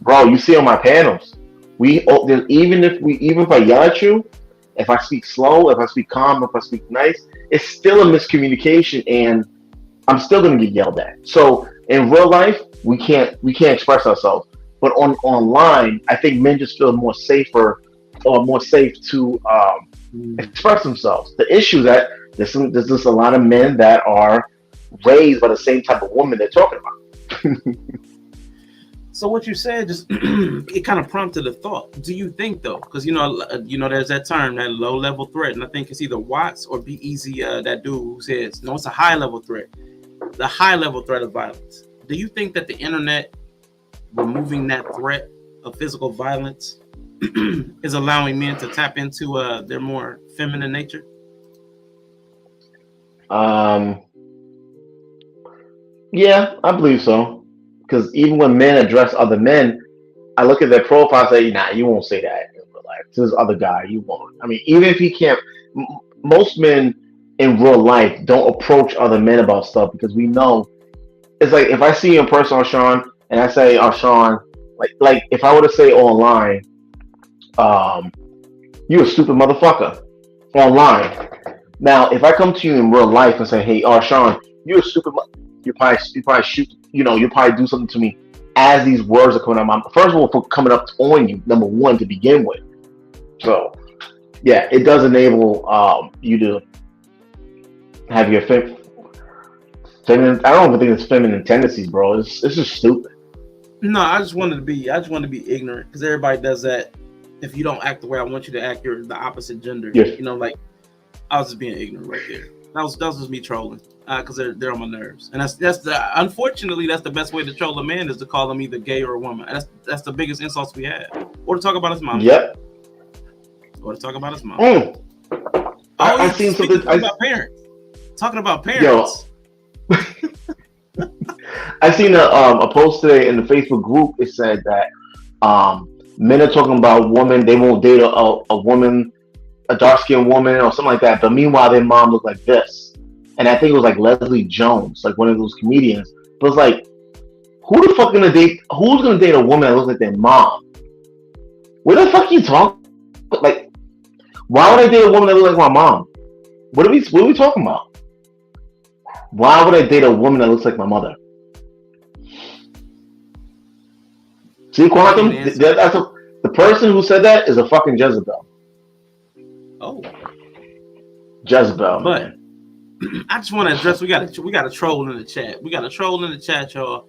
B: bro, you see on my panels, even if I yell at you, if I speak slow, if I speak calm, if I speak nice, it's still a miscommunication, and I'm still gonna get yelled at. So in real life, we can't express ourselves, but online, I think men just feel more safer or more safe to express themselves. The issue is that there's just a lot of men that are raised by the same type of woman they're talking about.
A: So what you said just it kind of prompted a thought. Do you think though, because there's that term, that low level threat, and I think it's either Watts or Be Easy, that dude who says no, it's a high level threat, the high level threat of violence. Do you think that the internet removing that threat of physical violence is allowing men to tap into their more feminine nature?
B: Yeah, I believe so. Because even when men address other men, I look at their profile and say, nah, you won't say that in real life. To this other guy, you won't. I mean, even if he can't, most men in real life don't approach other men about stuff because we know it's like if I see you in person, Sean, and I say, oh, Sean, like if I were to say online, you a stupid motherfucker online. Now, if I come to you in real life and say, hey, oh, Sean, you a stupid, you probably shoot, you probably do something to me as these words are coming out of my mouth. First of all, for coming up on you, number one, to begin with. So, yeah, it does enable you to have your feminine. I don't even think it's feminine tendencies, bro. It's just stupid.
A: No, I just wanted to be ignorant because everybody does that. If you don't act the way I want you to act, you're the opposite gender.
B: Yes.
A: Like I was just being ignorant right there. That was just me trolling because they're on my nerves, and unfortunately that's the best way to troll a man is to call him either gay or a woman. And that's the biggest insults we have, or to talk about his mom.
B: Yep.
A: Or to talk about his mom.
B: I seen something
A: about parents. Talking about parents.
B: Yo. I seen a post today in the Facebook group. It said that men are talking about women. They won't date a woman, a dark-skinned woman or something like that. But meanwhile, their mom looked like this. And I think it was like Leslie Jones, like one of those comedians. But it's like, who's gonna date a woman that looks like their mom? What the fuck are you talking? Like, why would I date a woman that looks like my mom? What are we talking about? Why would I date a woman that looks like my mother? See, Quantum, the person who said that is a fucking Jezebel.
A: Oh,
B: Jezebel.
A: But
B: man.
A: I just want to address. We got a troll in the chat. We got a troll in the chat, y'all.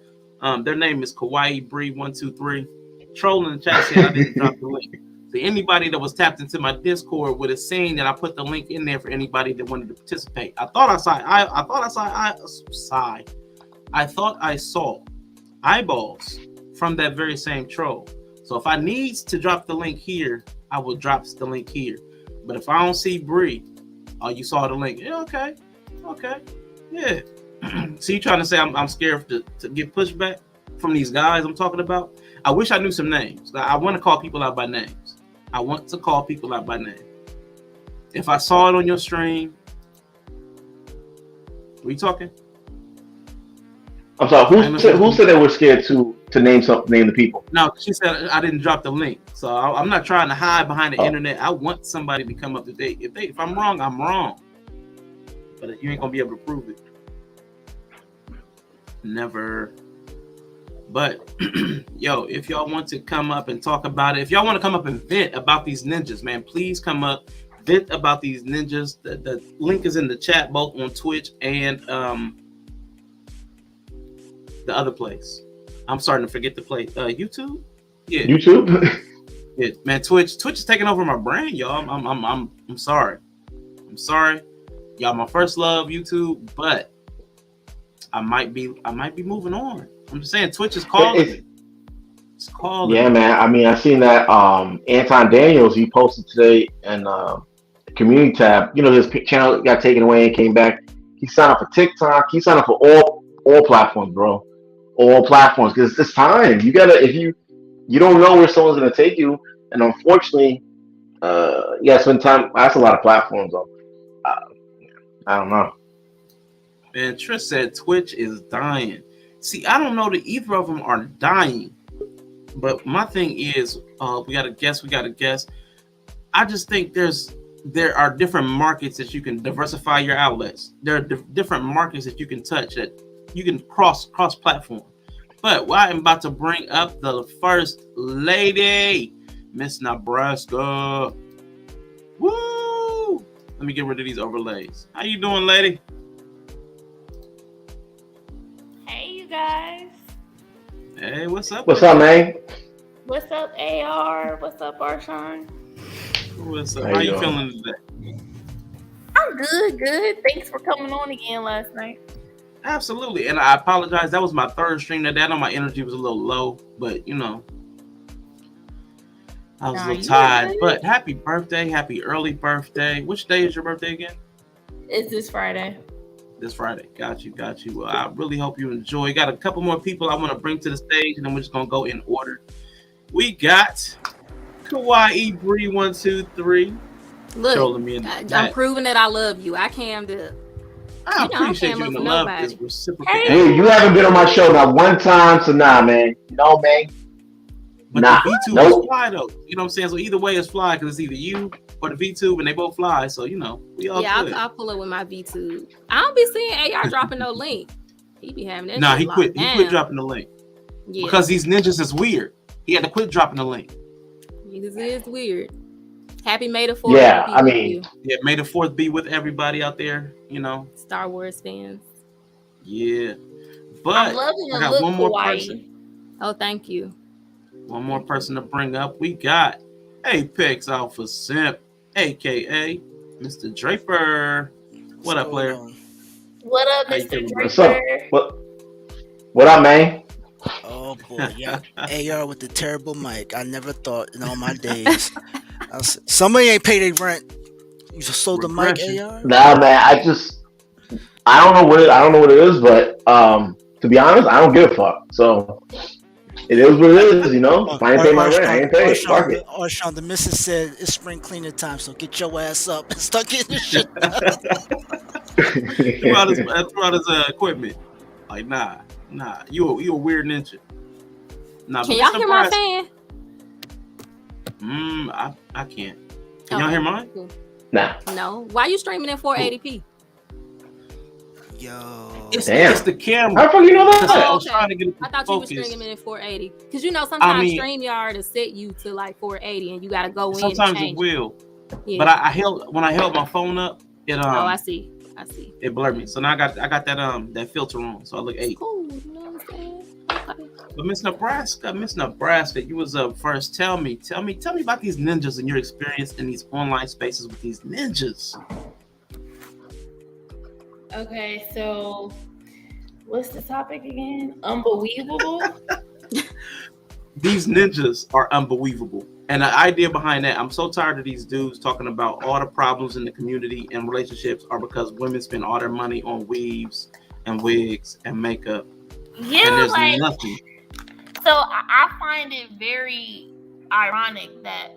A: Their name is Kawaii Bree 123. Troll in the chat said I didn't drop the link. So anybody that was tapped into my Discord would have seen that I put the link in there for anybody that wanted to participate. I thought I saw eyeballs from that very same troll. So if I need to drop the link here, I will drop the link here. But if I don't see Bree, oh, you saw the link. Yeah, okay, yeah. So you trying to say I'm scared to get pushback from these guys I'm talking about? I wish I knew some names. I want to call people out by names. If I saw it on your stream, we talking?
B: I'm sorry. Who said they were scared to name the people?
A: No, she said I didn't drop the link. So I'm not trying to hide behind the internet. I want somebody to come up to date. If I'm wrong, I'm wrong. But you ain't gonna be able to prove it. Never. But yo, if y'all want to come up and talk about it, if y'all want to come up and vent about these ninjas, man, please come up, vent about these ninjas. The link is in the chat, both on Twitch and the other place. I'm starting to forget the place. YouTube? Yeah.
B: YouTube?
A: Yeah, man, Twitch is taking over my brain, y'all. I'm sorry. I'm sorry. Y'all my first love, YouTube, but I might be moving on. I'm just saying Twitch is calling me. It's calling
B: Yeah,
A: me.
B: man. I mean, I seen that Anton Daniels he posted today and community tab. You know, his channel got taken away and came back. He signed up for TikTok. He signed up for all platforms, bro. All platforms because it's time. You gotta if you don't know where someone's gonna take you, and unfortunately, you gotta spend time. That's a lot of platforms, though. Uh, I don't know.
A: And Trish said Twitch is dying. See, I don't know that either of them are dying. But my thing is, we got to guess. We got to guess. I just think there are different markets that you can diversify your outlets. There are different markets that you can touch that you can cross platform. But I'm about to bring up the first lady, Miss Nebraska. Woo! Let me get rid of these overlays. How you doing, lady?
G: Hey, you guys.
A: Hey, what's up?
B: What's up, man?
G: What's up, AR? What's up, Arshawn?
A: What's up? How you feeling today?
G: I'm good. Thanks for coming on again last night.
A: Absolutely. And I apologize. That was my third stream that day. I know my energy was a little low, but you know, I was a little tired. But happy birthday. Happy early birthday. Which day is your birthday again?
G: It's this Friday.
A: This Friday. Got you. Well, I really hope you enjoy. Got a couple more people I want to bring to the stage, and then we're just going to go in order. We got Kawaii Bree 123.
H: Look, I'm proving that I love you. I cammed up.
A: I appreciate you. The love is reciprocal.
B: Hey, you haven't been on my show not one time, so nah, man. No, man.
A: But the V2 is fly though. You know what I'm saying? So either way it's fly because it's either you or the V2 and they both fly. So you know, we all good.
H: I'll pull up with my V2. I don't be seeing AR dropping no link. He be having that.
A: Nah, he quit dropping the link. Yeah. Because these ninjas is weird. He had to quit dropping the link.
H: This is weird. Happy May the 4th.
B: Yeah, I mean,
A: yeah, May the 4th be with everybody out there, you know.
H: Star Wars fans.
A: Yeah. But
G: I'm loving
A: I got one more person.
H: Oh, thank you.
A: One more person to bring up. We got Apex Alpha Simp, aka Mr. Draper. What up, player?
G: What up, Mr. Draper?
B: What's up? What up, man?
I: Oh boy, yeah. AR with the terrible mic. I never thought in all my days. Somebody ain't paid their rent. You just sold the mic, AR?
B: Nah, man. I don't know what it is, but to be honest, I don't give a fuck. So it is what it is, you know. If I ain't pay my rent, I ain't pay. Fuck it.
I: Sean, the missus said it's spring cleaning time, so get your ass up and start getting this shit done.
A: throughout his equipment. Like, nah, you a weird ninja. Nah,
H: can y'all hear my fan?
A: I can't. Can y'all hear mine?
H: Cool.
B: Nah.
H: No. Why you streaming in 480p?
I: Yo.
A: It's the camera.
B: How the fuck you know that?
H: Oh,
A: I was trying to get
H: I thought you were streaming in 480. Because you know sometimes StreamYard will set you to like 480 and you gotta go in.
A: Sometimes it will. Yeah. But when I held my phone up, it
H: I see.
A: It blurred me. So now I got that filter on, so I look 8.
H: Cool. You know what I'm saying? Okay.
A: But Miss Nebraska, you was up first. Tell me about these ninjas and your experience in these online spaces with these ninjas.
G: Okay, so what's the topic again? Unbelievable?
A: These ninjas are unbelievable. And the idea behind that, I'm so tired of these dudes talking about all the problems in the community and relationships are because women spend all their money on weaves and wigs and makeup.
G: Yeah,
A: and there's
G: like
A: nothing.
G: So I find it very ironic that,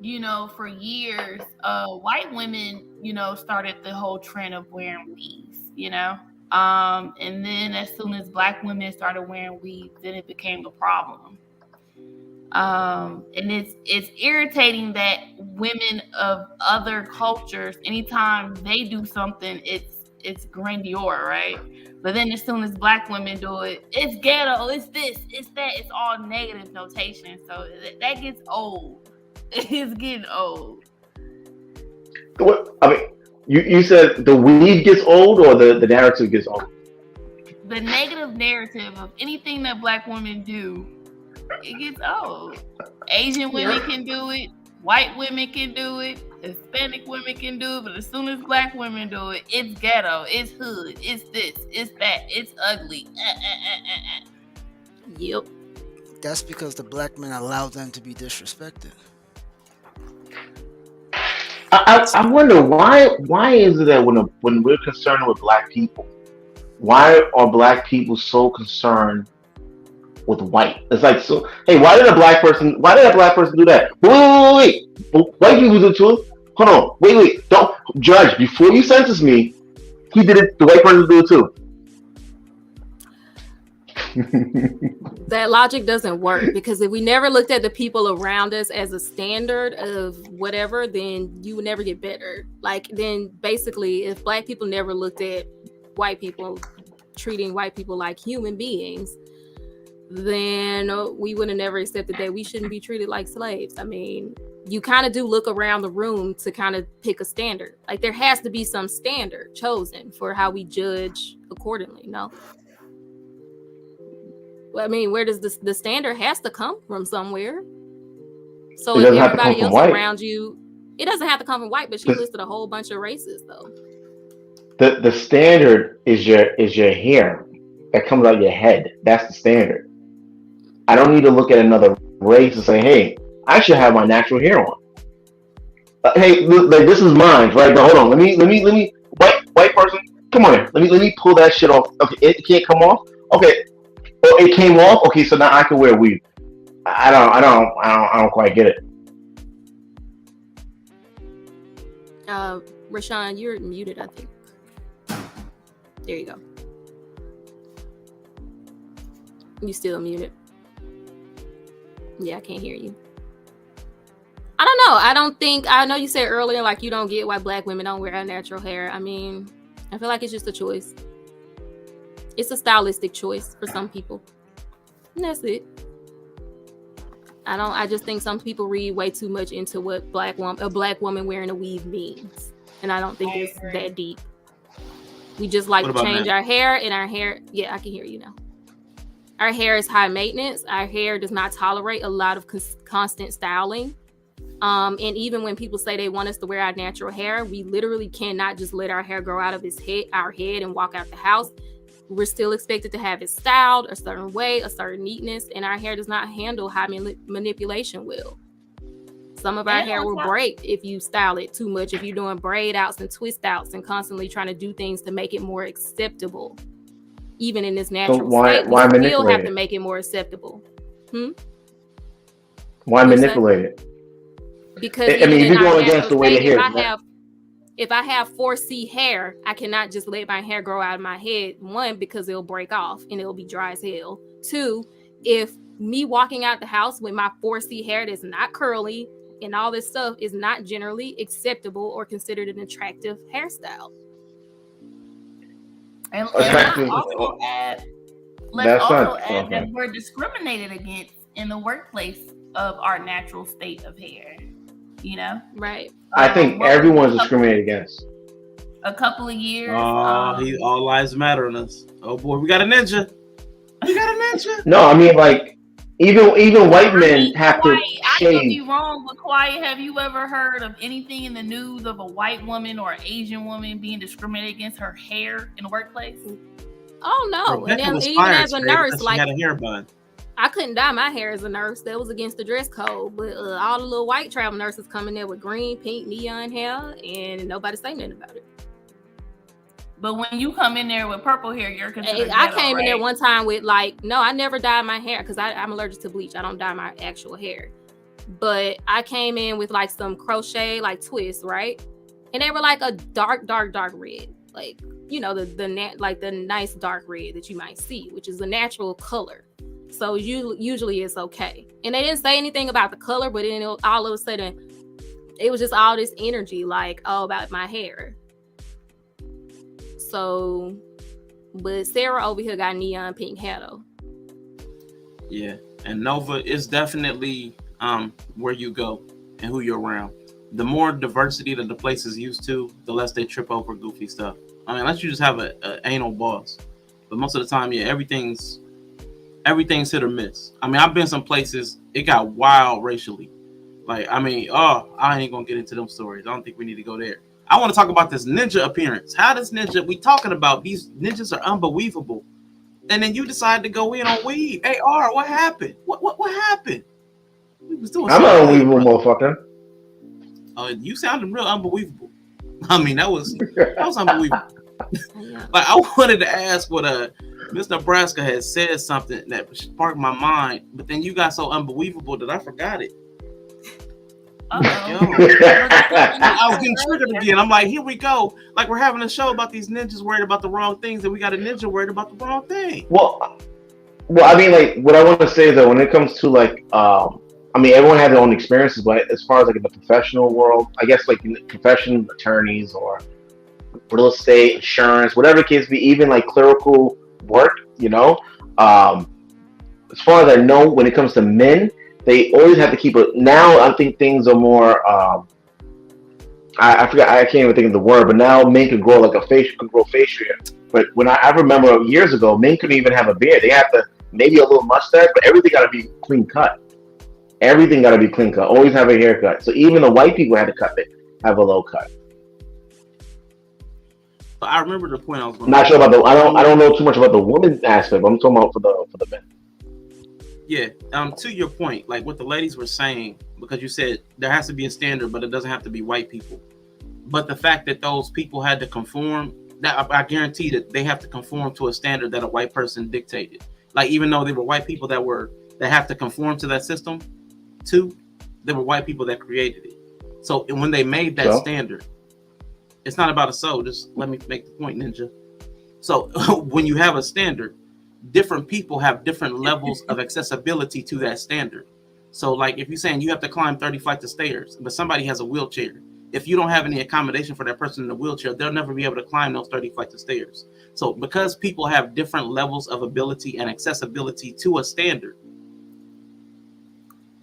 G: you know, for years, white women, you know, started the whole trend of wearing weaves, you know, and then as soon as black women started wearing weaves, then it became a problem. And it's irritating that women of other cultures, anytime they do something, it's grandeur, right? But then as soon as black women do it, it's ghetto, it's this, it's that, it's all negative notation. So that gets old. It's getting old.
B: What I mean, you said the weed gets old or the narrative gets old?
G: The negative narrative of anything that black women do, it gets old. Asian women can do it, white women can do it, Hispanic women can do it, but as soon as black women do it, it's ghetto, it's hood, it's this, it's that, it's ugly.
H: Yep.
I: That's because the black men allow them to be disrespected.
B: I wonder why is it that when we're concerned with black people, why are black people so concerned with white? It's like, so hey, why did a black person do that? Wait. White people do it too. Hold on, wait, don't judge before you sentence me. He did it. The white person do it too.
H: That logic doesn't work, because if we never looked at the people around us as a standard of whatever, then you would never get better. Like, then basically, if black people never looked at white people, treating white people like human beings, then we would have never accepted that we shouldn't be treated like slaves. I mean, you kind of do look around the room to kind of pick a standard. Like, there has to be some standard chosen for how we judge accordingly. No. I mean, where does the standard has to come from somewhere? So if everybody else around you, it doesn't have to come from white, but she listed a whole bunch of races though.
B: The standard is your hair that comes out your head. That's the standard. I don't need to look at another race and say, hey, I should have my natural hair on. Hey, like, this is mine, right? But hold on, let me white person, come on here. Let me pull that shit off. Okay, it can't come off. Okay. Oh, it came off. Okay, so now I can wear weave. I don't quite get it.
H: Rashawn, you're muted, I think. There you go. You still muted. Yeah, I can't hear you. I don't know. I know you said earlier, like, you don't get why black women don't wear our natural hair. I mean, I feel like it's just a choice. It's a stylistic choice for some people. And that's it. I just think some people read way too much into what a black woman wearing a weave means. And I don't think it's that deep. We just like to change our hair, and our hair, yeah, I can hear you now. Our hair is high maintenance. Our hair does not tolerate a lot of constant styling. And even when people say they want us to wear our natural hair, we literally cannot just let our hair grow out of our head and walk out the house. We're still expected to have it styled a certain way, a certain neatness, and our hair does not handle high manipulation well. Some of our hair will break if you style it too much, if you're doing braid outs and twist outs and constantly trying to do things to make it more acceptable. Even in this natural state, we still have to make it more acceptable.
B: Why manipulate it?
H: Because if you're going against the way the hair if I have 4C hair, I cannot just let my hair grow out of my head. One, because it'll break off and it'll be dry as hell. Two, if me walking out the house with my 4C hair that's not curly and all this stuff is not generally acceptable or considered an attractive hairstyle.
G: And let's also add that we're discriminated against in the workplace of our natural state of hair. You know,
H: right?
B: I think everyone's discriminated against.
G: A couple of years.
A: All lives matter on us. Oh boy, we got a ninja.
B: No, I mean, like, even white men have to shave.
G: I could be wrong, but Quiet, have you ever heard of anything in the news of a white woman or Asian woman being discriminated against her hair in the workplace?
H: Oh no! And then, even as a nurse, like,
A: had a hair bun.
H: I couldn't dye my hair as a nurse. That was against the dress code. But all the little white travel nurses come in there with green, pink, neon hair, and nobody say nothing about it.
G: But when you come in there with purple hair, you're considered
H: I came in there one time with, like, no, I never dyed my hair because I'm allergic to bleach. I don't dye my actual hair. But I came in with, like, some crochet, like, twists, right? And they were like a dark red. Like, you know, the nice dark red that you might see, which is a natural color. So usually it's okay. And they didn't say anything about the color, but then all of a sudden, it was just all this energy, like, about my hair. So, but Sarah over here got neon pink hair though.
A: Yeah, and Nova is definitely where you go and who you're around. The more diversity that the place is used to, the less they trip over goofy stuff. I mean, unless you just have a anal boss. But most of the time, yeah, everything's hit or miss. I mean, I've been some places, it got wild racially. Like, I mean, I ain't gonna get into them stories. I don't think we need to go there. I want to talk about this ninja appearance. How does ninja, we talking about these ninjas are unbelievable. And then you decided to go in on weed. Hey, R, what happened? What happened? We was doing
B: I'm an unbelievable motherfucker.
A: You sounded real unbelievable. I mean, that was unbelievable. Like, I wanted to ask what Miss Nebraska had said something that sparked my mind, but then you got so unbelievable that I forgot it. I was getting triggered again. I'm like, here we go. Like, we're having a show about these ninjas worried about the wrong things, and we got a ninja worried about the wrong thing.
B: Well, I mean, like, what I want to say is that when it comes to like, I mean, everyone has their own experiences, but as far as like in the professional world, I guess like professional attorneys or real estate, insurance, whatever it case be, even like clerical work, you know, as far as I know, when it comes to men, they always have to keep it. Now I think things are more. I forgot. I can't even think of the word. But now men can grow like can grow facial hair. But when I remember years ago, men couldn't even have a beard. They have to maybe a little mustache, but everything got to be clean cut. Everything got to be clean cut. Always have a haircut. So even the white people had to have a low cut.
A: But I remember the point I was going.
B: Not sure about the. I don't know too much about the women's aspect. But I'm talking about for the men.
A: Yeah. To your point, like what the ladies were saying, because you said there has to be a standard, but it doesn't have to be white people. But the fact that those people had to conform, that I guarantee that they have to conform to a standard that a white person dictated. Like, even though they were white people that have to conform to that system, too, they were white people that created it. So when they made that standard, it's not about a soul. Just let me make the point, Ninja. So when you have a standard, different people have different levels of accessibility to that standard. So like if you're saying you have to climb 30 flights of stairs, but somebody has a wheelchair, if you don't have any accommodation for that person in the wheelchair, they'll never be able to climb those 30 flights of stairs. So because people have different levels of ability and accessibility to a standard,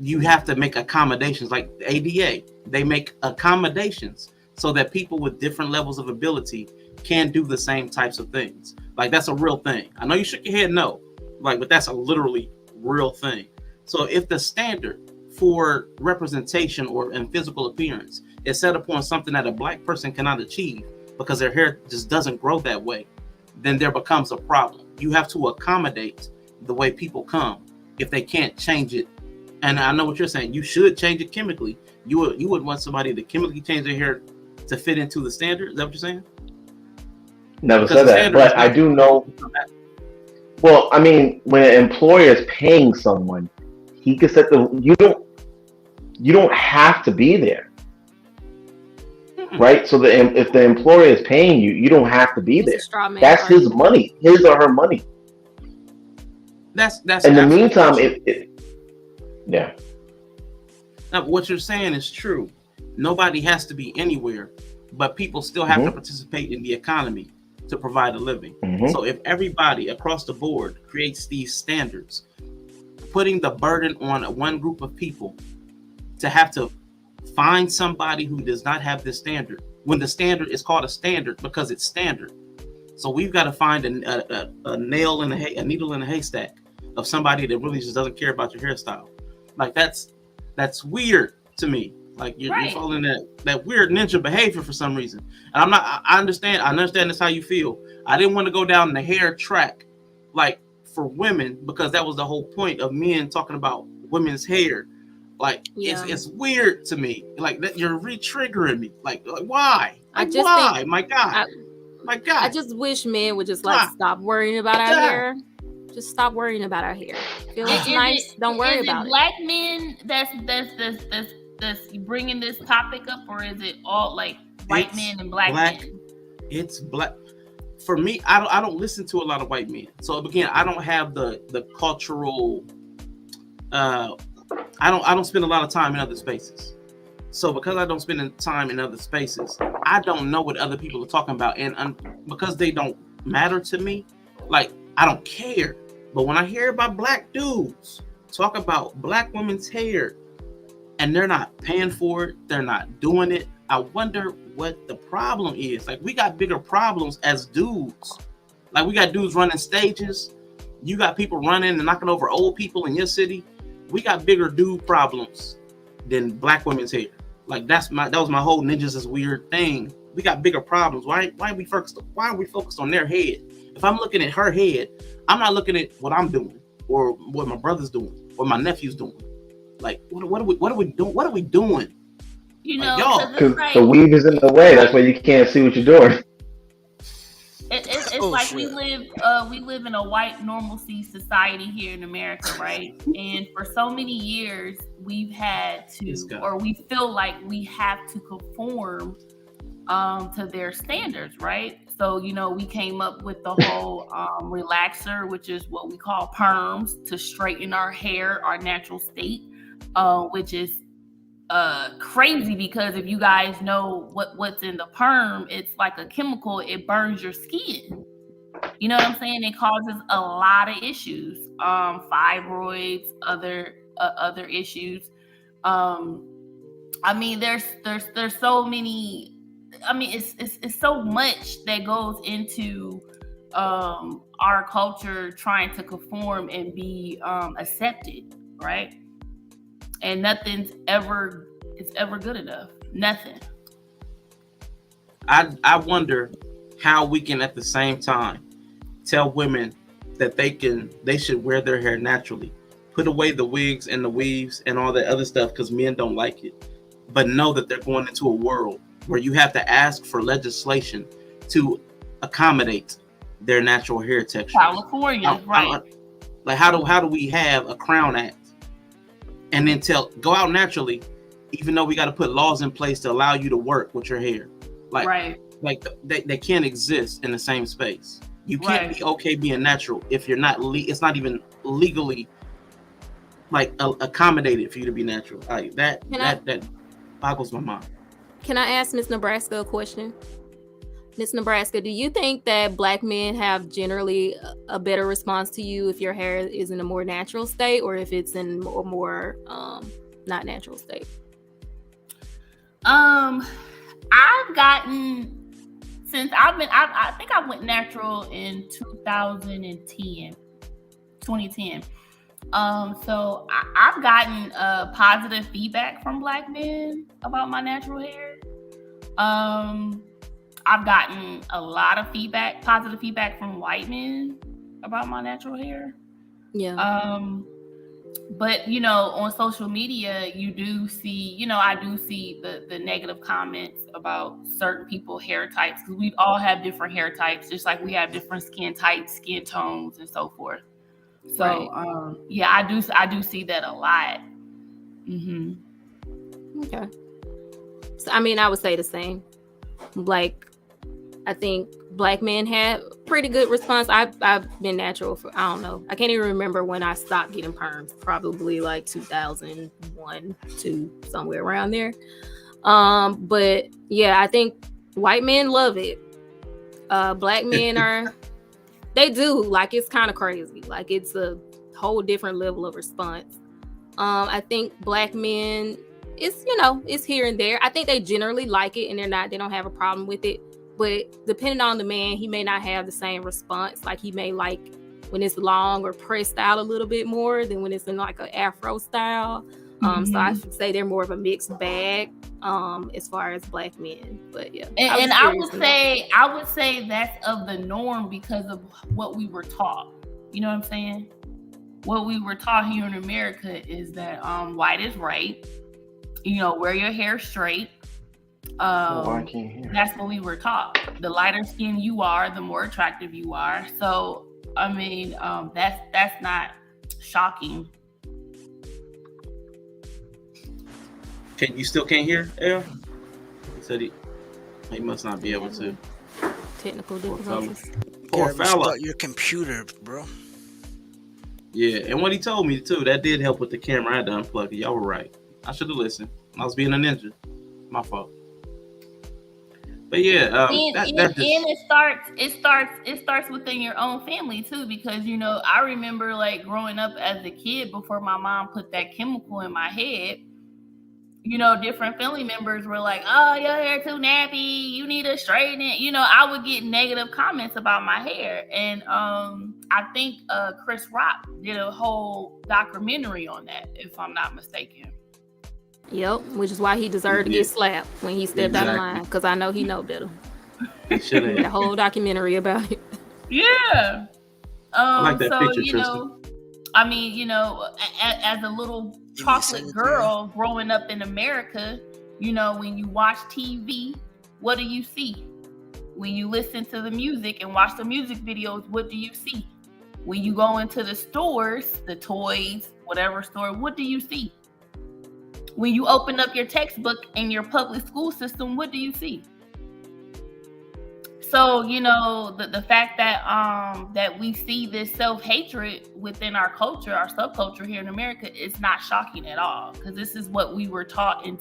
A: you have to make accommodations. Like the ADA, they make accommodations so that people with different levels of ability can do the same types of things. Like, that's a real thing. I know you shook your head no, like, but that's a literally real thing. So if the standard for representation or in physical appearance is set upon something that a black person cannot achieve because their hair just doesn't grow that way, then there becomes a problem. You have to accommodate the way people come if they can't change it. And I know what you're saying. You should change it chemically. You would want somebody to chemically change their hair to fit into the standard. Is that what you're saying?
B: Never said that, but I do know. Well, I mean, when an employer is paying someone, he can set the. You don't have to be there, right? So if the employer is paying you, you don't have to be there. That's his money, his or her money.
A: That's.
B: In the meantime, yeah.
A: Now, what you're saying is true. Nobody has to be anywhere, but people still have to participate in the economy to provide a living. So if everybody across the board creates these standards, putting the burden on one group of people to have to find somebody who does not have this standard, when the standard is called a standard because it's standard. So we've got to find a nail in a needle in a haystack of somebody that really just doesn't care about your hairstyle. Like that's weird to me. Like you're following that weird ninja behavior for some reason. And I understand that's how you feel. I didn't want to go down the hair track, like for women, because that was the whole point of men talking about women's hair. Like it's weird to me. Like that you're re-triggering me. Like why? Why? My God.
H: I just wish men would just stop worrying about our hair. Just stop worrying about our hair. Feel it's nice. Don't worry about it.
G: Black men that's bringing this topic up, or is it all like white men and black men?
A: It's black. For me, I don't listen to a lot of white men. So again, I don't have the cultural. I don't spend a lot of time in other spaces. So because I don't spend time in other spaces, I don't know what other people are talking about, and because they don't matter to me, like I don't care. But when I hear about black dudes talk about black women's hair, and they're not paying for it, they're not doing it, I wonder what the problem is. Like, we got bigger problems as dudes. Like, we got dudes running stages. You got people running and knocking over old people in your city. We got bigger dude problems than black women's hair. Like, that was my whole ninjas is weird thing we got bigger problems. Why are we focused on their head? If I'm looking at her head, I'm not looking at what I'm doing or what my brother's doing or my nephew's doing. Like, what are we doing? What are we doing?
G: You
A: like,
G: know,
A: y'all,
B: because
G: like,
B: the weave is in the way. That's why you can't see what you're doing.
G: It's like we live in a white normalcy society here in America, right? And for so many years, we've had to, or we feel like we have to conform to their standards, right? So, you know, we came up with the whole relaxer, which is what we call perms, to straighten our hair, our natural state, which is crazy because if you guys know what's in the perm, it's like a chemical. It burns your skin. You know what I'm saying? It causes a lot of issues, fibroids, other issues. I mean, there's so many. I mean, it's so much that goes into our culture trying to conform and be accepted, right? And nothing's ever good enough. Nothing.
A: I wonder how we can at the same time tell women that they should wear their hair naturally, put away the wigs and the weaves and all that other stuff because men don't like it, but know that they're going into a world where you have to ask for legislation to accommodate their natural hair texture.
G: California, right?
A: Like how do we have a Crown Act and then go out naturally, even though we got to put laws in place to allow you to work with your hair? Like,
G: right.
A: Like they can't exist in the same space. You can't be okay being natural if you're not. It's not even legally like accommodated for you to be natural. Like that boggles my mind.
H: Can I ask Miss Nebraska a question? Miss Nebraska, do you think that Black men have generally a better response to you if your hair is in a more natural state or if it's in a more not natural state?
G: I've gotten, since I think I went natural in 2010. So I've gotten positive feedback from Black men about my natural hair. I've gotten a lot of positive feedback from white men about my natural hair.
H: Yeah.
G: But you know, on social media, you do see, you know, I do see the negative comments about certain people hair types, because we all have different hair types, just like we have different skin types, skin tones, and so forth. So yeah, I do see that a lot.
H: Okay. So I mean, I would say the same. Like, I think Black men have pretty good response. I've been natural for, I don't know, I can't even remember when I stopped getting perms. Probably like 2001, 2, somewhere around there. But yeah, I think white men love it. Black men they do. Like, it's kind of crazy. Like, it's a whole different level of response. I think Black men, it's here and there. I think they generally like it and they don't have a problem with it. But depending on the man, he may not have the same response. Like, he may like when it's long or pressed out a little bit more than when it's in like an afro style. So I should say they're more of a mixed bag as far as Black men. But yeah.
G: And I would say that's of the norm because of what we were taught. You know what I'm saying? What we were taught here in America is that white is right. You know, wear your hair straight.
B: I can't hear.
G: That's what we were taught. The lighter skin you are, the more attractive you are. So I mean, that's not shocking.
A: You still can't hear, El? He said he must not be able to.
H: Technical difficulties.
A: Poor fella.
I: Start your computer, bro.
A: Yeah, and what he told me too, that did help with the camera. I had to unplug it. Y'all were right. I should have listened. I was being a ninja. My fault. But yeah,
G: it starts within your own family too, because you know, I remember like growing up as a kid before my mom put that chemical in my head. You know, different family members were like, "Oh, your hair too nappy. You need to straighten it." You know, I would get negative comments about my hair, and I think Chris Rock did a whole documentary on that, if I'm not mistaken.
H: Yep, which is why he deserved to get slapped when he stepped out of line. Because I know he know better.
A: He should have.
H: The whole documentary about it.
G: Yeah.
A: I like that
G: So
A: picture,
G: you
A: Tristan.
G: know, I mean, you know, as a little chocolate girl growing up in America, you know, when you watch TV, what do you see? When you listen to the music and watch the music videos, what do you see? When you go into the stores, the toys, whatever store, what do you see? When you open up your textbook in your public school system, what do you see? So, you know, the fact that that we see this self-hatred within our culture, our subculture here in America, is not shocking at all, because this is what we were taught in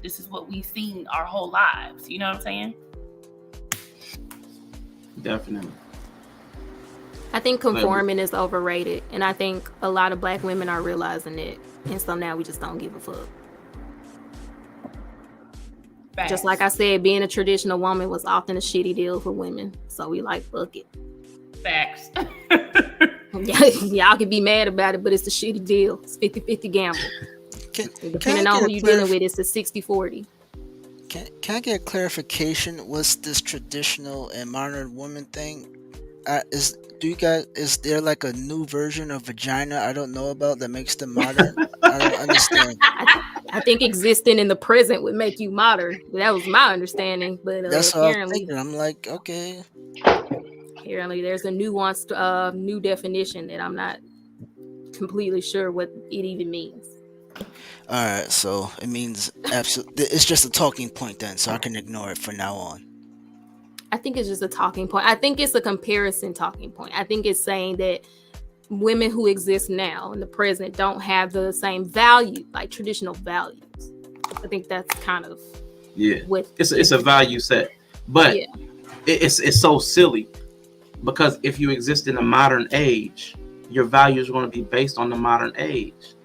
G: this is what we've seen our whole lives. You know what I'm saying?
A: Definitely.
H: I think conforming is overrated, and I think a lot of Black women are realizing it, and so now we just don't give a fuck. Facts. Just like I said, being a traditional woman was often a shitty deal for women, so we like, fuck it.
G: Facts.
H: Y'all can be mad about it, but it's a shitty deal. It's 50-50 gamble. Depending on who you're dealing with, it's a 60-40.
I: Can I get a clarification? What's this traditional and modern woman thing? Is there like a new version of vagina I don't know about that makes them modern? I don't understand.
H: I think existing in the present would make you modern. That was my understanding, but
I: that's
H: apparently,
I: what I'm like, okay.
H: Apparently, there's a nuanced, new definition that I'm not completely sure what it even means.
I: All right, so it means absolutely. It's just a talking point then, so I can ignore it from now on.
H: I think it's just a talking point. I think it's a comparison talking point. I think it's saying that women who exist now in the present don't have the same value, like traditional values. I think that's kind of what
A: it's a value set, but it's so silly, because if you exist in a modern age, your values are going to be based on the modern age.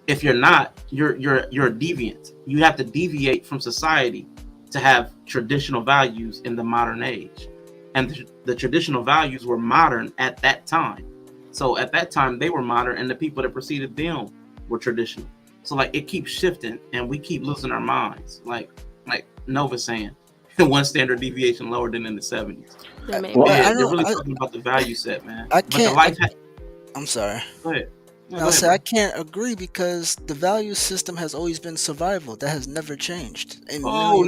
A: If you're not, you're a deviant. You have to deviate from society to have traditional values in the modern age, and the traditional values were modern at that time. So at that time they were modern, and the people that preceded them were traditional. So like it keeps shifting, and we keep losing our minds. Like Nova saying, one standard deviation lower than in the 70s. They're really talking about the value set, man.
I: I'm sorry.
A: Go ahead.
I: I can't agree, because the value system has always been survival. That has never changed.
A: No,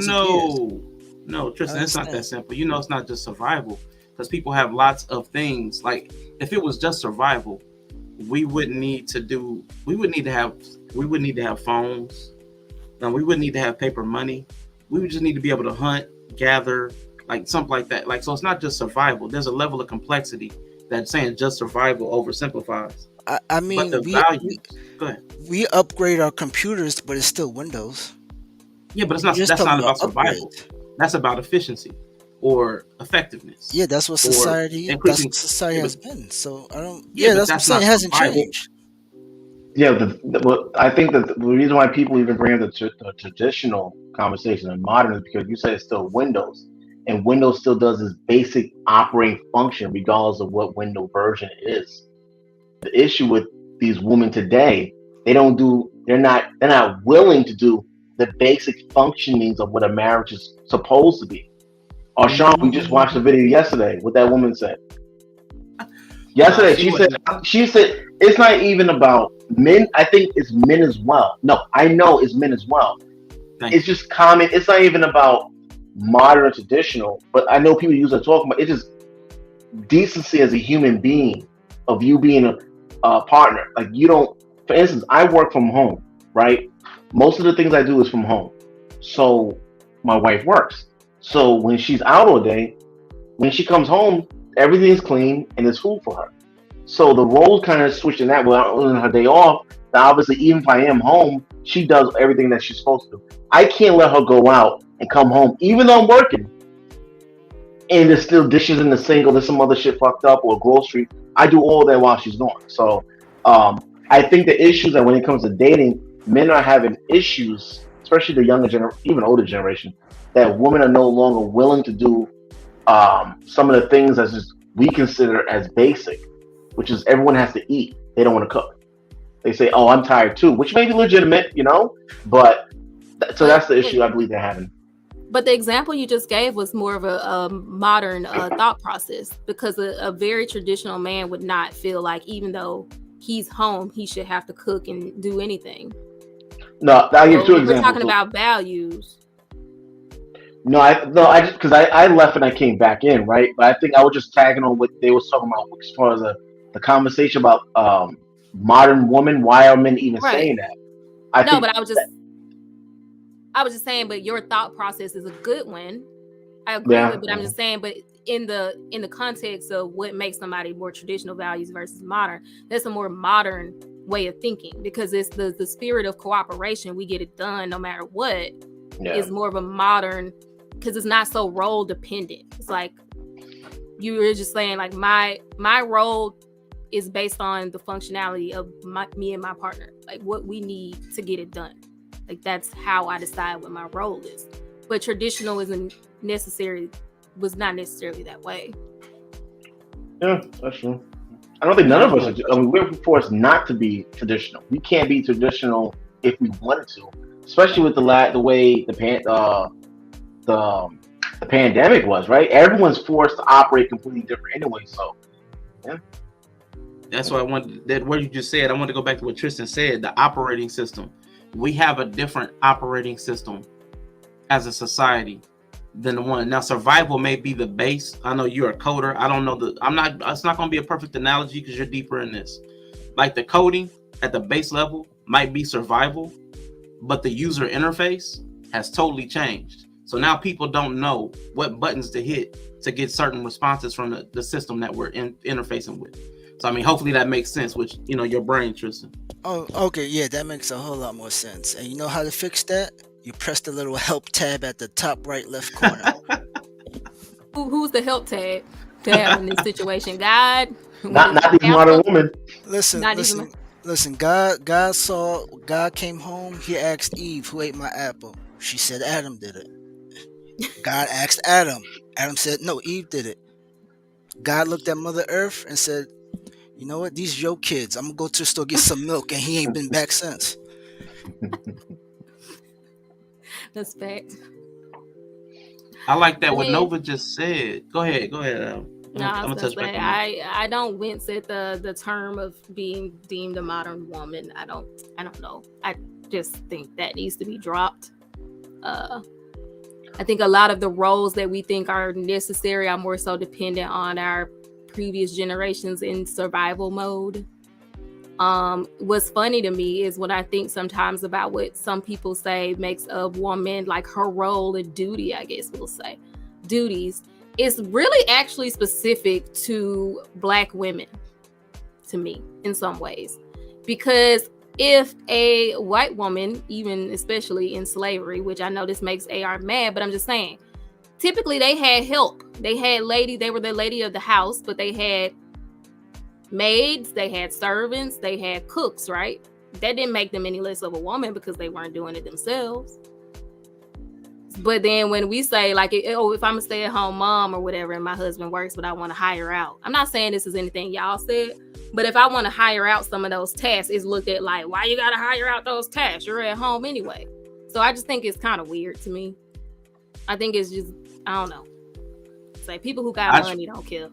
A: Tristan, it's not that simple. You know, it's not just survival, because people have lots of things. Like if it was just survival, we wouldn't need to have phones. No, we wouldn't need to have paper money. We would just need to be able to hunt, gather, like something like that. Like, so it's not just survival. There's a level of complexity that saying just survival oversimplifies.
I: I mean, we upgrade our computers, but it's still Windows.
A: Yeah, but that's not about survival. That's about efficiency or effectiveness.
I: Yeah, that's what society has been. So I don't. Yeah, that's what I'm saying. It hasn't changed.
B: Yeah, I think that the reason why people even bring up the traditional conversation and modern is because you say it's still Windows, and Windows still does its basic operating function regardless of what Windows version it is. The issue with these women today, they're not willing to do the basic functionings of what a marriage is supposed to be. Sean, we just watched a video yesterday. What that woman said. Yesterday, she said it's not even about men. I think it's men as well. No, I know it's men as well. It's just common. It's not even about modern or traditional, but I know people use it talking about. It's just decency as a human being, of you being a partner. Like, you don't. For instance, I work from home, right? Most of the things I do is from home. So my wife works. So when she's out all day, when she comes home, everything's clean and there's food for her. So the roles kind of switch in that way. On her day off, now obviously, even if I am home, she does everything that she's supposed to do. I can't let her go out and come home, even though I'm working, and there's still dishes in the sink, or there's some other shit fucked up, or grocery. I do all that while she's gone. So I think the issues that when it comes to dating, men are having issues, especially the younger generation, even older generation, that women are no longer willing to do some of the things that we consider as basic, which is everyone has to eat. They don't want to cook. they say, "Oh, I'm tired too," which may be legitimate, but that's the issue I believe they're having.
H: But the example you just gave was more of a modern thought process, because a very traditional man would not feel like, even though he's home, he should have to cook and do anything.
B: No, I'll give two examples.
H: We're talking about values.
B: No, I just because I left and I came back in, right? But I think I was just tagging on what they was talking about as far as the conversation about modern woman. Why are men even saying that?
H: I was just saying, but your thought process is a good one. I agree with, but I'm just saying, but in the context of what makes somebody more traditional values versus modern, that's a more modern way of thinking, because it's the spirit of cooperation. We get it done no matter what. Is more of a modern, because it's not so role dependent. It's like you were just saying, like my role is based on the functionality of me and my partner, like what we need to get it done. Like that's how I decide what my role is. But traditional was not necessarily that way.
B: Yeah, that's true. I don't think none of us are. I mean, we're forced not to be traditional. We can't be traditional if we wanted to, especially with the way the pandemic was, right? Everyone's forced to operate completely different anyway. So, yeah.
A: That's why I wanted that. What you just said, I want to go back to what Tristan said. The operating system. We have a different operating system as a society than the one. Now, survival may be the base. I know you're a coder. I don't know it's not going to be a perfect analogy because you're deeper in this. Like the coding at the base level might be survival, but the user interface has totally changed. So now people don't know what buttons to hit to get certain responses from the system that we're interfacing with. So, I mean, hopefully that makes sense with, your brain, Tristan.
I: Oh, okay. Yeah, that makes a whole lot more sense. And you know how to fix that? You press the little help tab at the top right left corner.
H: Who's the help tab in this situation? God?
B: Not the modern woman.
I: Listen. God came home. He asked Eve, who ate my apple? She said Adam did it. God asked Adam. Adam said, no, Eve did it. God looked at Mother Earth and said, you know what? These your kids. I'm going to go to the store, get some milk, and he ain't been back since.
H: That's fact.
A: I like that what Nova just said. Go ahead.
H: I'm gonna touch back on that. I don't wince at the term of being deemed a modern woman. I don't know. I just think that needs to be dropped. I think a lot of the roles that we think are necessary are more so dependent on our previous generations in survival mode. What's funny to me is when I think sometimes about what some people say makes a woman, like her role and duty, I guess we'll say, duties, is really actually specific to Black women, to me, in some ways. Because if a white woman, even especially in slavery, which I know this makes AR mad, but I'm just saying, typically they had help. They were the lady of the house, but they had maids, they had servants, they had cooks, right? That didn't make them any less of a woman because they weren't doing it themselves. But then when we say, like, if I'm a stay-at-home mom or whatever, and my husband works, but I want to hire out. I'm not saying this is anything y'all said, but if I want to hire out some of those tasks, it's looked at like, why you got to hire out those tasks? You're at home anyway. So I just think it's kind of weird to me. I think it's just, I don't know. It's like people who got money don't care.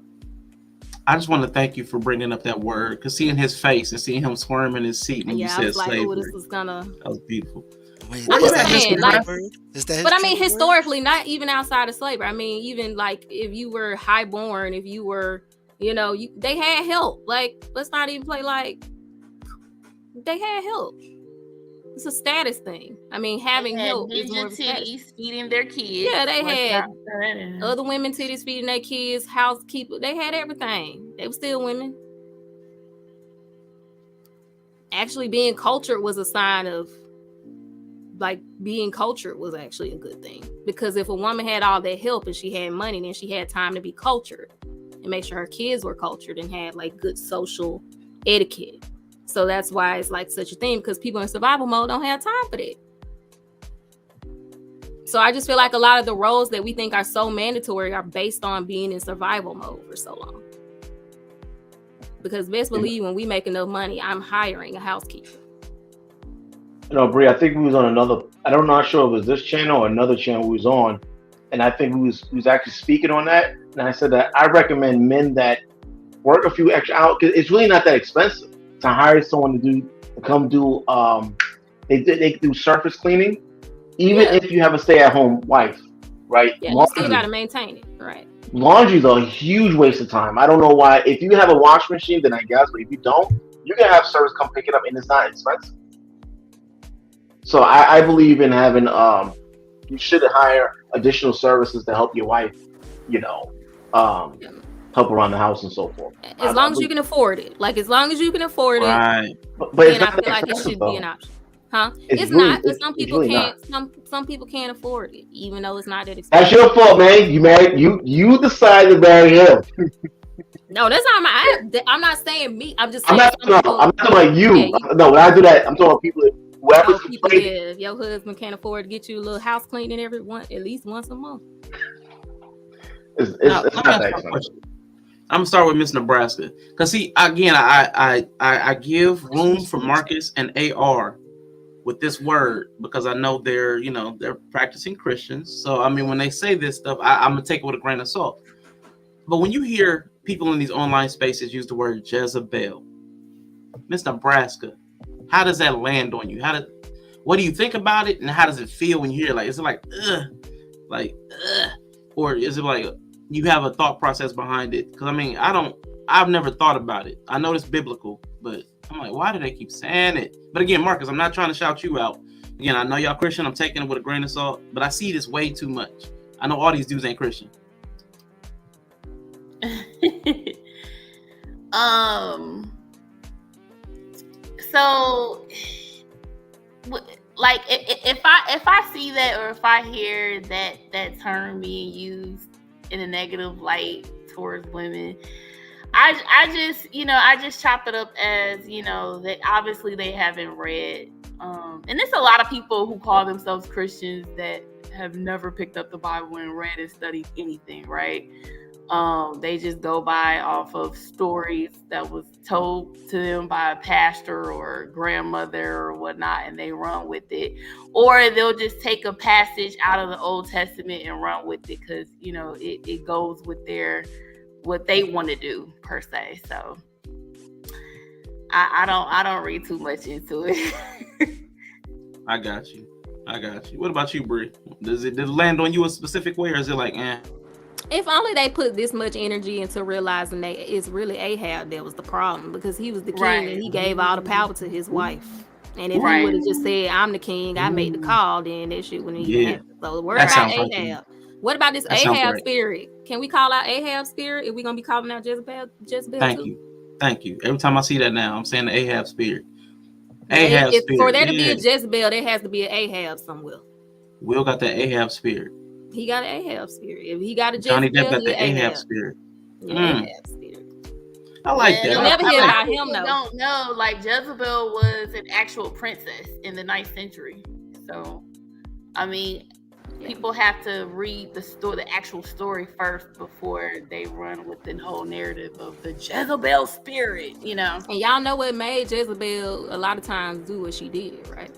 A: I just want to thank you for bringing up that word, because seeing his face and seeing him squirm in his seat when you said slavery, that was beautiful.
I: Wait,
H: I'm just saying,
I: but
H: I mean, historically, not even outside of slavery. I mean, even like if you were highborn, if you were, they had help. Like, let's not even play like they had help. It's a status thing. I mean, having help is more of a status.
G: Feeding their kids.
H: Yeah, they had other women titties feeding their kids, housekeeper. They had everything. They were still women. Actually, being cultured was a sign of, like, being cultured was actually a good thing. Because if a woman had all that help and she had money, then she had time to be cultured and make sure her kids were cultured and had like good social etiquette. So that's why it's like such a thing, because people in survival mode don't have time for that. So I just feel like a lot of the roles that we think are so mandatory are based on being in survival mode for so long. Because best believe when we make enough money, I'm hiring a housekeeper.
B: No, Brie, I think we was on another. I'm not sure if it was this channel or another channel we was on, and I think we was actually speaking on that. And I said that I recommend men that work a few extra hours because it's really not that expensive to hire someone to come do. They do surface cleaning, even if you have a stay-at-home wife, right?
H: Yeah, you still got to maintain it, right?
B: Laundry's a huge waste of time. I don't know why. If you have a wash machine, then I guess, but if you don't, you can have service come pick it up, and it's not expensive. So I believe in having you should hire additional services to help your wife, help around the house and so forth.
H: As long as you can afford it. Like as long as you can afford it,
B: but
H: then I feel like it should be an option. Huh? It's really, not because some people can't. Some people can't afford it, even though it's not that expensive.
B: That's your fault, man. You married you decided to marry him.
H: No, that's not my. I'm not saying me. I'm just saying.
B: I'm not talking about you. Yeah, no, when I do that, I'm talking about people.
H: If your husband can't afford to get you a little house cleaning at least once a month.
B: It's not that expensive.
A: I'm gonna start with Miss Nebraska because see, again, I give room for Marcus and AR with this word because I know they're practicing Christians. So I mean, when they say this stuff, I'm gonna take it with a grain of salt. But when you hear people in these online spaces use the word Jezebel, Miss Nebraska, how does that land on you? What do you think about it, and how does it feel when you hear it? Like, is it like or is it like you have a thought process behind it? Because I mean, I've never thought about it. I know it's biblical, but I'm like, why do they keep saying it? But again, Marcus, I'm not trying to shout you out. Again, I know y'all Christian. I'm taking it with a grain of salt, but I see this way too much. I know all these dudes ain't Christian.
G: So, like, if I see that or if I hear that term being used in a negative light towards women, I just chop it up as that obviously they haven't read, and there's a lot of people who call themselves Christians that have never picked up the Bible and read and studied anything, right? They just go by off of stories that was told to them by a pastor or grandmother or whatnot, and they run with it. Or they'll just take a passage out of the Old Testament and run with it because it goes with what they want to do per se. So I don't read too much into it.
A: I got you. What about you, Brie? Does it land on you a specific way, or is it like, eh?
H: If only they put this much energy into realizing that it's really Ahab that was the problem, because he was the king and he gave all the power to his wife. And if he would have just said, "I'm the king, I made the call," then that shit wouldn't even happen. So worry about Ahab. What about this Ahab spirit? Can we call out Ahab spirit? If we're gonna be calling out Jezebel
A: Thank you. Every time I see that now, I'm saying the Ahab spirit.
H: For there to be a Jezebel, there has to be an Ahab somewhere.
A: Will got that Ahab spirit.
H: He got an Ahab spirit. If he got a Jezebel,
A: Johnny Depp got the Ahab spirit.
H: Ahab spirit.
A: I like that.
H: You never hear about him though.
G: Don't know. Like Jezebel was an actual princess in the 9th century. So, I mean, people have to read the actual story first before they run with the whole narrative of the Jezebel spirit. And
H: y'all know what made Jezebel a lot of times do what she did, right?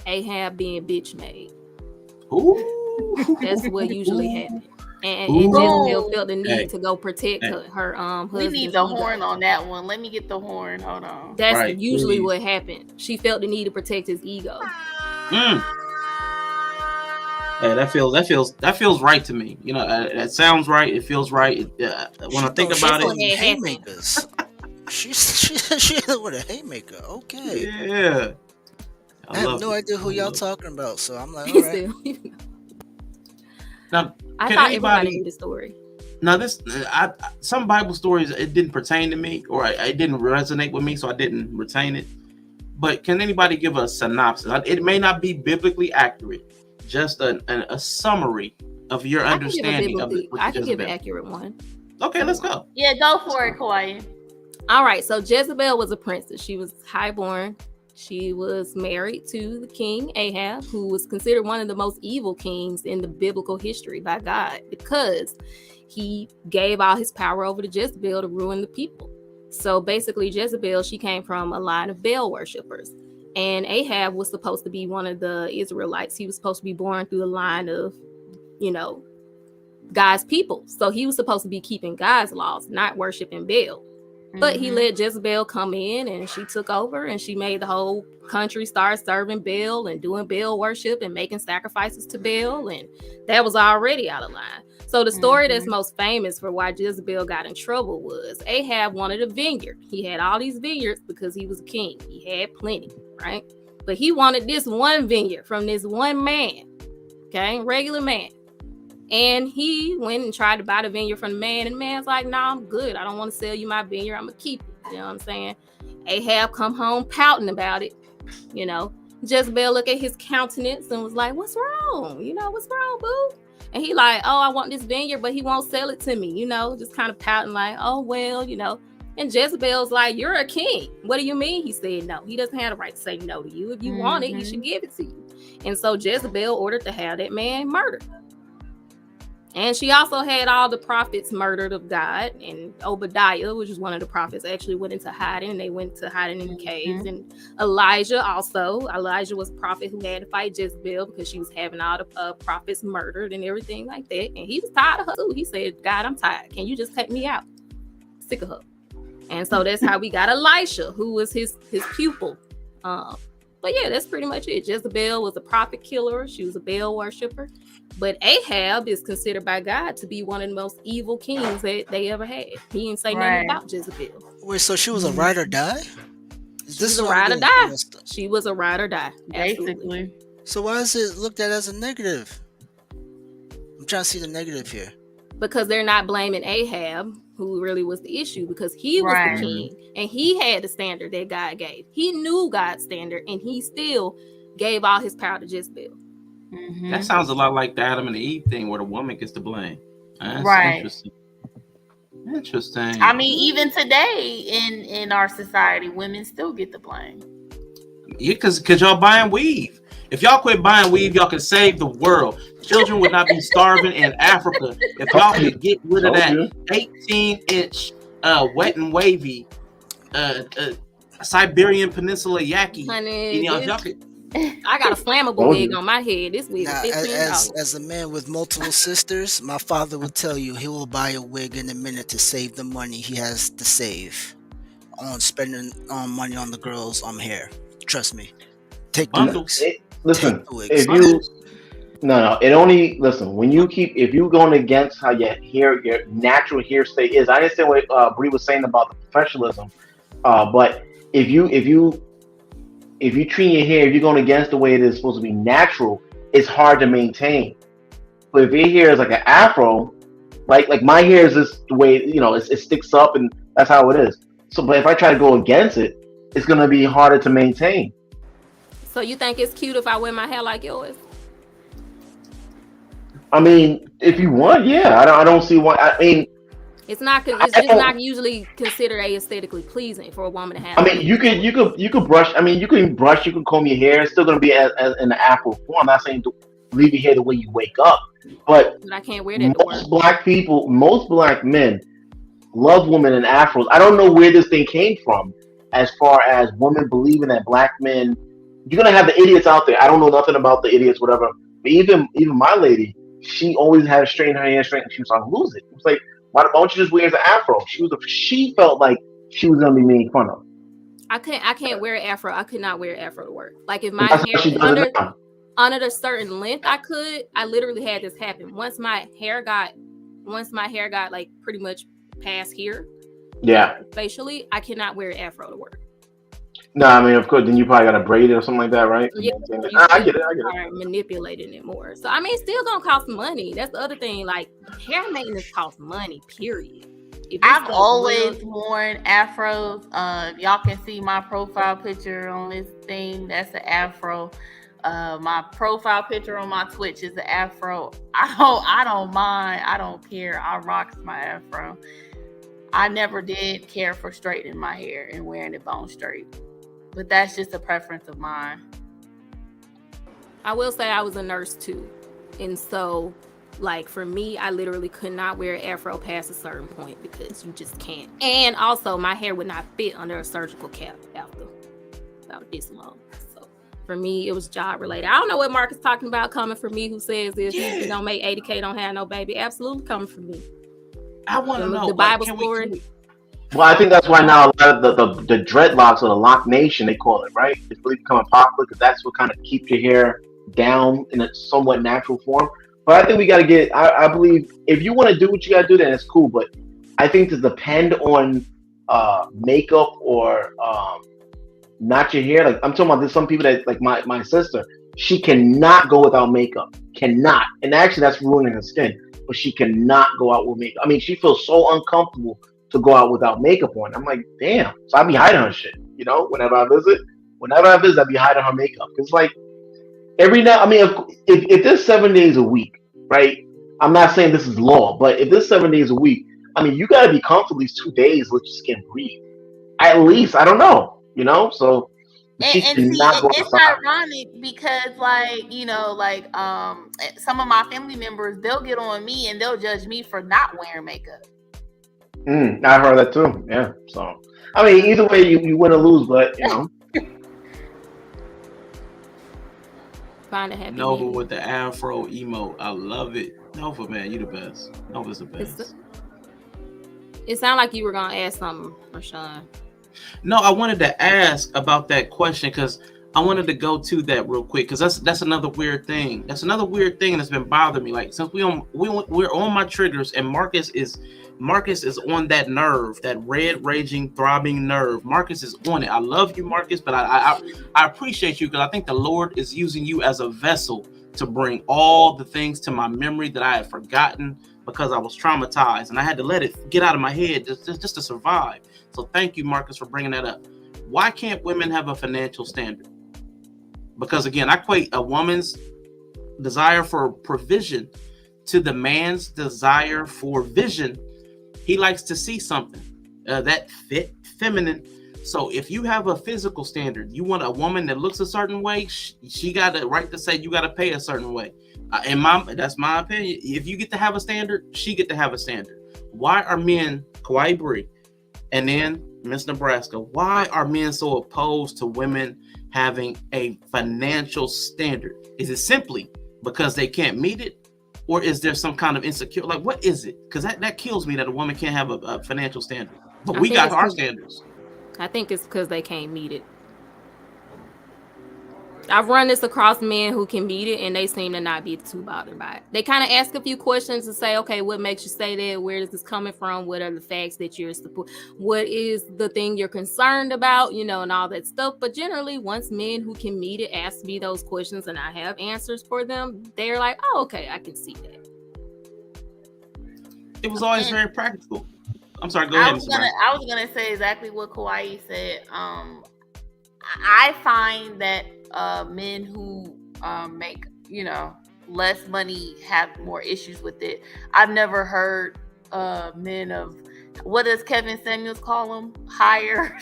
H: Ahab being bitch made.
A: Ooh.
H: That's what usually happens. And Jezebel felt the need to go protect her husband.
G: We need the horn on that one. Let me get the horn. Hold on.
H: That's usually what happened. She felt the need to protect his ego.
A: Hey, that feels right to me. That sounds right. It feels right. When I think about it,
I: haymakers. She hit with a haymaker. Okay.
A: Yeah.
I: I have no idea who y'all talking about, so I'm like, all right.
A: Now,
H: I thought everybody knew the story.
A: Now, some Bible stories, it didn't pertain to me, or it didn't resonate with me, so I didn't retain it. But can anybody give a synopsis? It may not be biblically accurate, just a summary of your understanding of it.
H: I can give an accurate one.
A: Okay, let's go.
G: Yeah, go for it, Kauai.
H: All right, so Jezebel was a princess. She was highborn. She was married to the king Ahab, who was considered one of the most evil kings in the biblical history by God, because he gave all his power over to Jezebel to ruin the people. So basically, Jezebel, she came from a line of Baal worshippers. And Ahab was supposed to be one of the Israelites. He was supposed to be born through a line of, God's people. So he was supposed to be keeping God's laws, not worshiping Baal. But he let Jezebel come in, and she took over, and she made the whole country start serving Baal and doing Baal worship and making sacrifices to Baal. And that was already out of line. So the story that's most famous for why Jezebel got in trouble was Ahab wanted a vineyard. He had all these vineyards because he was a king. He had plenty, right? But he wanted this one vineyard from this one man, okay? Regular man. And he went and tried to buy the vineyard from the man. And the man's like, nah, I'm good. I don't want to sell you my vineyard. I'm going to keep it. You know what I'm saying? Ahab come home pouting about it. Jezebel looked at his countenance and was like, what's wrong? What's wrong, boo? And he like, oh, I want this vineyard, but he won't sell it to me. Just kind of pouting like, oh, well, And Jezebel's like, you're a king. What do you mean? He said, no, he doesn't have the right to say no to you. If you want it, he should give it to you. And so Jezebel ordered to have that man murdered. And she also had all the prophets murdered of God. And Obadiah, which is one of the prophets, actually went into hiding. They went to hiding in the caves. And Elijah was a prophet who had to fight Jezebel because she was having all the prophets murdered and everything like that. And he was tired of her too. He said, God, I'm tired. Can you just take me out? Sick of her. And so that's how we got Elisha, who was his pupil. But yeah, that's pretty much it. Jezebel was a prophet killer. She was a Baal worshiper. But Ahab is considered by God to be one of the most evil kings that they ever had. He didn't say nothing about Jezebel.
I: Wait, so she was a ride or die?
H: She was a ride or die. She was a ride or die.
J: Basically.
I: So why is it looked at as a negative? I'm trying to see the negative here.
H: Because they're not blaming Ahab, who really was the issue, because he was the king and he had the standard that God gave. He knew God's standard and he still gave all his power to Jezebel.
A: That sounds a lot like the Adam and Eve thing where the woman gets the blame. That's interesting.
J: I mean, even today in our society, women still get the blame.
A: Yeah, because y'all buying weave. If y'all quit buying weave, y'all can save the world. Children would not be starving in Africa if y'all could get rid of that 18-inch wet and wavy Siberian Peninsula yaki.
H: Honey,
A: if y'all could.
H: I got a flammable wig on my head. This wig is $15.
I: As a man with multiple sisters, my father would tell you he will buy a wig in a minute to save the money he has to save on spending money on the girls' hair. Trust me. Take the wigs.
B: Listen, if you it only when if you're going against how your natural hair state is. I understand what Bree was saying about the professionalism, but if you treat your hair, if you're going against the way it is supposed to be natural, it's hard to maintain. But if your hair is like an afro, like my hair is just the way it sticks up and that's how it is. So, but if I try to go against it, it's going to be harder to maintain.
H: So you think it's cute if I wear my hair like yours?
B: I mean, if you want, yeah. I don't see why. I mean,
H: it's not. It's just not usually considered aesthetically pleasing for a woman to have.
B: I mean, you could brush. I mean, you can brush. You can comb your hair. It's still going to be as in the afro form. I'm not saying to leave your hair the way you wake up, but
H: I can't wear that.
B: Most black men love women in afros. I don't know where this thing came from, as far as women believing that black men. You're gonna have the idiots out there. I don't know nothing about the idiots, whatever. But even my lady, she always had to straighten her hair straight, and she was like, lose it. It was like, why don't you just wear it as an afro? She felt like she was gonna be made fun of.
H: I can't wear an afro. I could not wear an afro to work. Like if my hair under a certain length, I literally had this happen. Once my hair got like pretty much past here.
B: Yeah.
H: Facially, I cannot wear an afro to work.
B: No, I mean, of course, then you probably got to braid it or something like that, right?
H: Yeah,
B: I get it.
H: Manipulating it more. So, I mean, it's still going to cost money. That's the other thing. Like, hair maintenance costs money, period.
J: I've always worn afros. If y'all can see my profile picture on this thing, that's an afro. My profile picture on my Twitch is an afro. I don't mind. I don't care. I rock my afro. I never did care for straightening my hair and wearing it bone straight. But that's just a preference of mine.
H: I will say I was a nurse too. And so, like, for me, I literally could not wear an afro past a certain point because you just can't. And also, my hair would not fit under a surgical cap after about this long. So, for me, it was job related. I don't know what Mark is talking about coming for me, who says if you don't make 80K, don't have no baby. Absolutely coming for me.
A: I want to know
H: the Bible story.
B: Well, I think that's why now a lot of the dreadlocks or the lock nation, they call it, right? It's really becoming popular because that's what kind of keeps your hair down in a somewhat natural form. But I think we got to get, I believe, if you want to do what you got to do, then it's cool. But I think to depend on makeup or not your hair, like I'm talking about, there's some people that, like my sister, she cannot go without makeup. Cannot. And actually, that's ruining her skin. But she cannot go out with makeup. I mean, she feels so uncomfortable to go out without makeup on. I'm like, damn. So I be hiding her shit, you know, whenever I visit, I be hiding her makeup. It's like every now, I mean, if there's 7 days a week, right? I'm not saying this is law, but if there's 7 days a week, I mean, you got to be comfortable these 2 days let your skin breathe. At least, I don't know, you know? So she cannot go
J: it's
B: outside.
J: ironic because, like, you know, like some of my family members, they'll get on me and they'll judge me for not wearing makeup.
B: I heard that too. Yeah. So, I mean, either way, you win or lose, but you know.
H: Find a happy
A: Nova
H: medium.
A: with the afro emote. I love it. Nova, man, you the best. Nova's the best.
H: It sounded like you were gonna ask something, Rashawn.
A: No, I wanted to ask about that question because I wanted to go to that real quick because that's another weird thing. That's another weird thing that's been bothering me. Like since we're on my triggers, and Marcus is on that nerve, that red raging throbbing nerve. Marcus is on it. I love you, Marcus, but I appreciate you because I think the Lord is using you as a vessel to bring all the things to my memory that I had forgotten because I was traumatized and I had to let it get out of my head just to survive. So thank you, Marcus, for bringing that up. Why can't women have a financial standard? Because again, I equate a woman's desire for provision to the man's desire for vision. He likes to see something that fit feminine. So if you have a physical standard, you want a woman that looks a certain way, she got the right to say you got to pay a certain way. That's my opinion. If you get to have a standard, she get to have a standard. Why are men, Kauai Bree, and then Miss Nebraska, why are men so opposed to women having a financial standard? Is it simply because they can't meet it? Or is there some kind of insecure? Like, what is it? Because that kills me that a woman can't have a financial standard. But we got our standards.
H: I think it's because they can't meet it. I've run this across men who can meet it, and they seem to not be too bothered by it. They kind of ask a few questions and say, okay, what makes you say that? Where is this coming from? What are the facts that you're support? What is the thing you're concerned about? You know, and all that stuff. But generally, once men who can meet it ask me those questions and I have answers for them, they're like, oh, okay, I can see that.
A: It was always very practical. I'm sorry, go ahead.
J: I was gonna say exactly what Kauai said. I find that men who make, you know, less money have more issues with it. I've never heard men of, what does Kevin Samuels call them? Higher.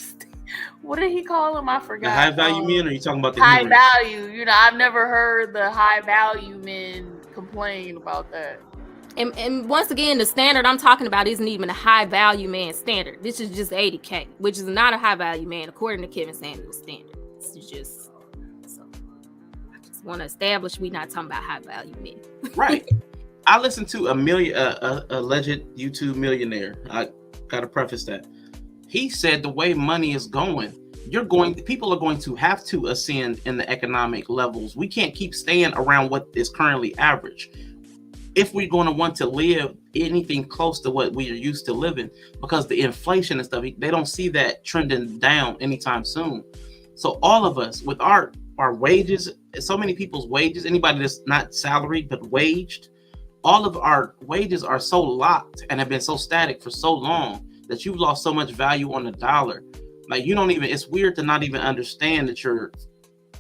J: What did he call them? I forgot.
A: The high value men, or are you talking about the
J: high
A: humans?
J: value? You know, I've never heard the high value men complain about that.
H: And once again, the standard I'm talking about isn't even a high value man standard. This is just 80K, which is not a high value man according to Kevin Samuels' standard. It's just, so I just want to establish we're not talking about high value men. Right.
A: I listened to a alleged YouTube millionaire. I gotta preface that. He said the way money is going, people are going to have to ascend in the economic levels. We can't keep staying around what is currently average if we're going to want to live anything close to what we are used to living, because the inflation and stuff, they don't see that trending down anytime soon. So all of us with our wages, so many people's wages, anybody that's not salaried but waged, all of our wages are so locked and have been so static for so long that you've lost so much value on the dollar. Like, you don't even, it's weird to not even understand that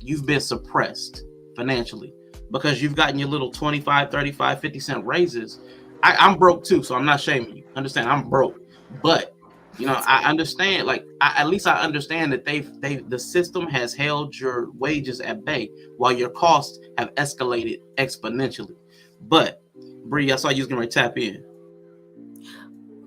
A: you've been suppressed financially because you've gotten your little 25, 35, 50 cent raises. I'm broke too, so I'm not shaming you. Understand, I'm broke. But I understand. Like, at least I understand that the system has held your wages at bay while your costs have escalated exponentially. But Bree, I saw you was gonna tap in.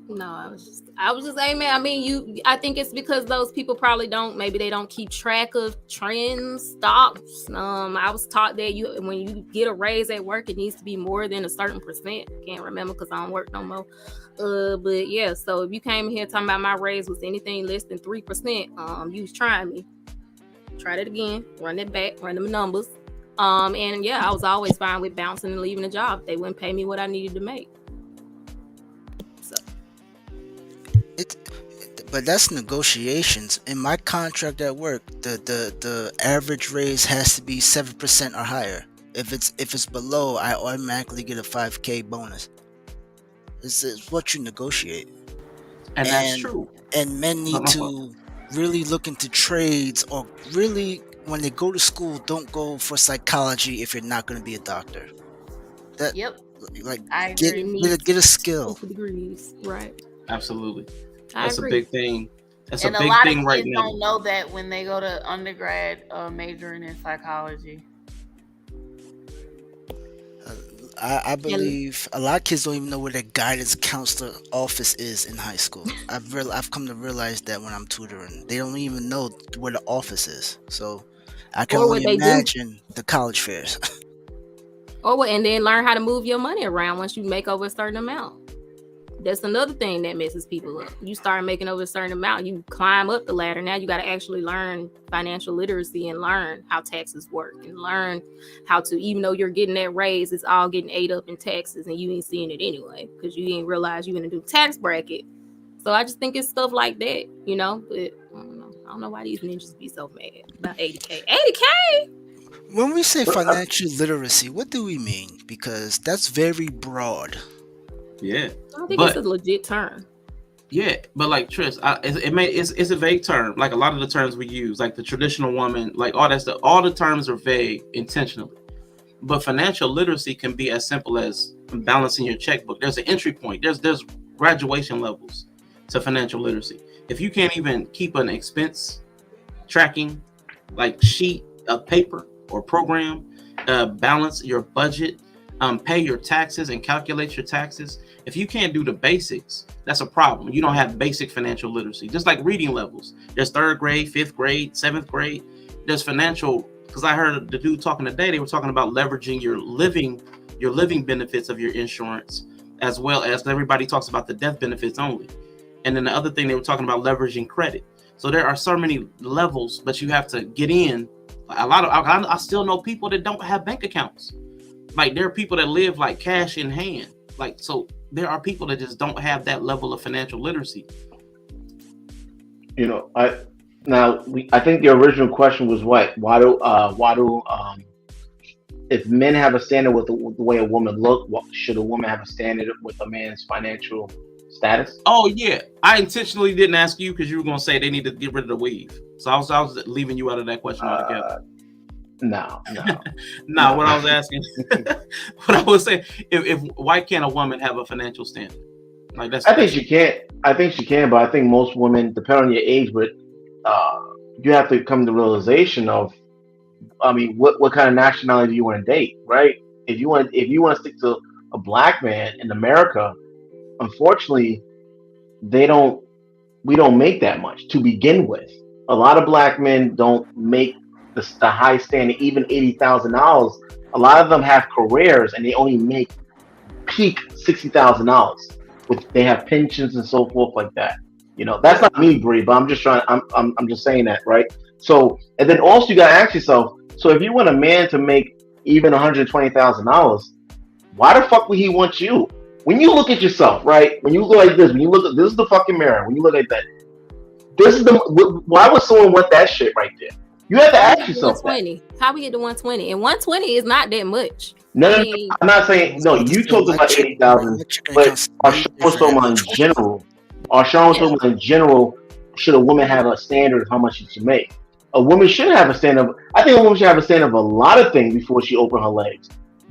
H: No, I was just saying, man. I mean, I think it's because those people probably maybe they don't keep track of trends, stocks. I was taught that when you get a raise at work, it needs to be more than a certain percent. Can't remember because I don't work no more. But yeah, so if you came here talking about my raise was anything less than 3%, you was trying me. Try it again, run it back, run them numbers. And yeah, I was always fine with bouncing and leaving a job. They wouldn't pay me what I needed to make.
I: But that's negotiations. In my contract at work, the average raise has to be 7% or higher. If it's below, I automatically get a 5K bonus. It's what you negotiate.
A: And that's true.
I: And men need to really look into trades, or really, when they go to school, don't go for psychology if you're not going to be a doctor. Like,
J: I
I: get a skill.
H: Degrees, right?
A: Absolutely. That's a big thing. That's
J: and
A: a big
J: lot
A: thing
J: of
A: right
J: kids
A: now.
J: don't know that when they go to undergrad majoring in psychology.
I: I believe a lot of kids don't even know where their guidance counselor office is in high school. I've come to realize that when I'm tutoring, they don't even know where the office is. So I can only imagine the college fairs.
H: And then learn how to move your money around once you make over a certain amount. That's another thing that messes people up. You start making over a certain amount, you climb up the ladder. Now you got to actually learn financial literacy and learn how taxes work and learn how to, even though you're getting that raise, it's all getting ate up in taxes and you ain't seeing it anyway because you ain't realize you're going to do tax bracket. So I just think it's stuff like that, but I don't know why these ninjas be so mad about 80K. 80K?
I: When we say financial literacy, what do we mean? Because that's very broad.
A: Yeah,
H: I think it's a legit term.
A: Yeah, but like Trish, it's a vague term. Like a lot of the terms we use, like the traditional woman, like all that stuff. All the terms are vague intentionally. But financial literacy can be as simple as balancing your checkbook. There's an entry point. There's graduation levels to financial literacy. If you can't even keep an expense tracking like sheet of paper or program, balance your budget, pay your taxes and calculate your taxes. If you can't do the basics, that's a problem. You don't have basic financial literacy. Just like reading levels. There's 3rd grade, 5th grade, 7th grade. There's financial, because I heard the dude talking today, they were talking about leveraging your living benefits of your insurance, as well as everybody talks about the death benefits only. And then the other thing they were talking about leveraging credit. So there are so many levels, but you have to get in. I still know people that don't have bank accounts. Like there are people that live like cash in hand. Like, so there are people that just don't have that level of financial literacy.
B: I think the original question was what? Why do if men have a standard with the way a woman look, should a woman have a standard with a man's financial status?
A: Oh yeah, I intentionally didn't ask you because you were gonna say they need to get rid of the weave. So I was leaving you out of that question altogether.
B: No.
A: What I was asking, what I was saying, if why can't a woman have a financial standard? Like
B: I think she can, but I think most women, depending on your age, but you have to come to the realization of, what kind of nationality do you want to date, right? If you want to stick to a black man in America, unfortunately, we don't make that much to begin with. A lot of black men don't make the high standard, even $80,000. A lot of them have careers and they only make peak $60,000. They have pensions and so forth like that. That's not me, Bree, but I'm just saying that, right? So, and then also you gotta ask yourself, so if you want a man to make even $120,000, why the fuck would he want you? When you look at yourself, right? When you look like this, this is the fucking mirror. When you look at that, why would someone want that shit right there? You have to ask yourself
H: 120. How we get to 120? And 120 is not that much.
B: No, I'm not saying no. You talked about 80,000, but our show was talking about in general. Our show was talking about in general. Should a woman have a standard of how much she should make? A woman should have a standard. I think a woman should have a standard of a lot of things before she opens her legs.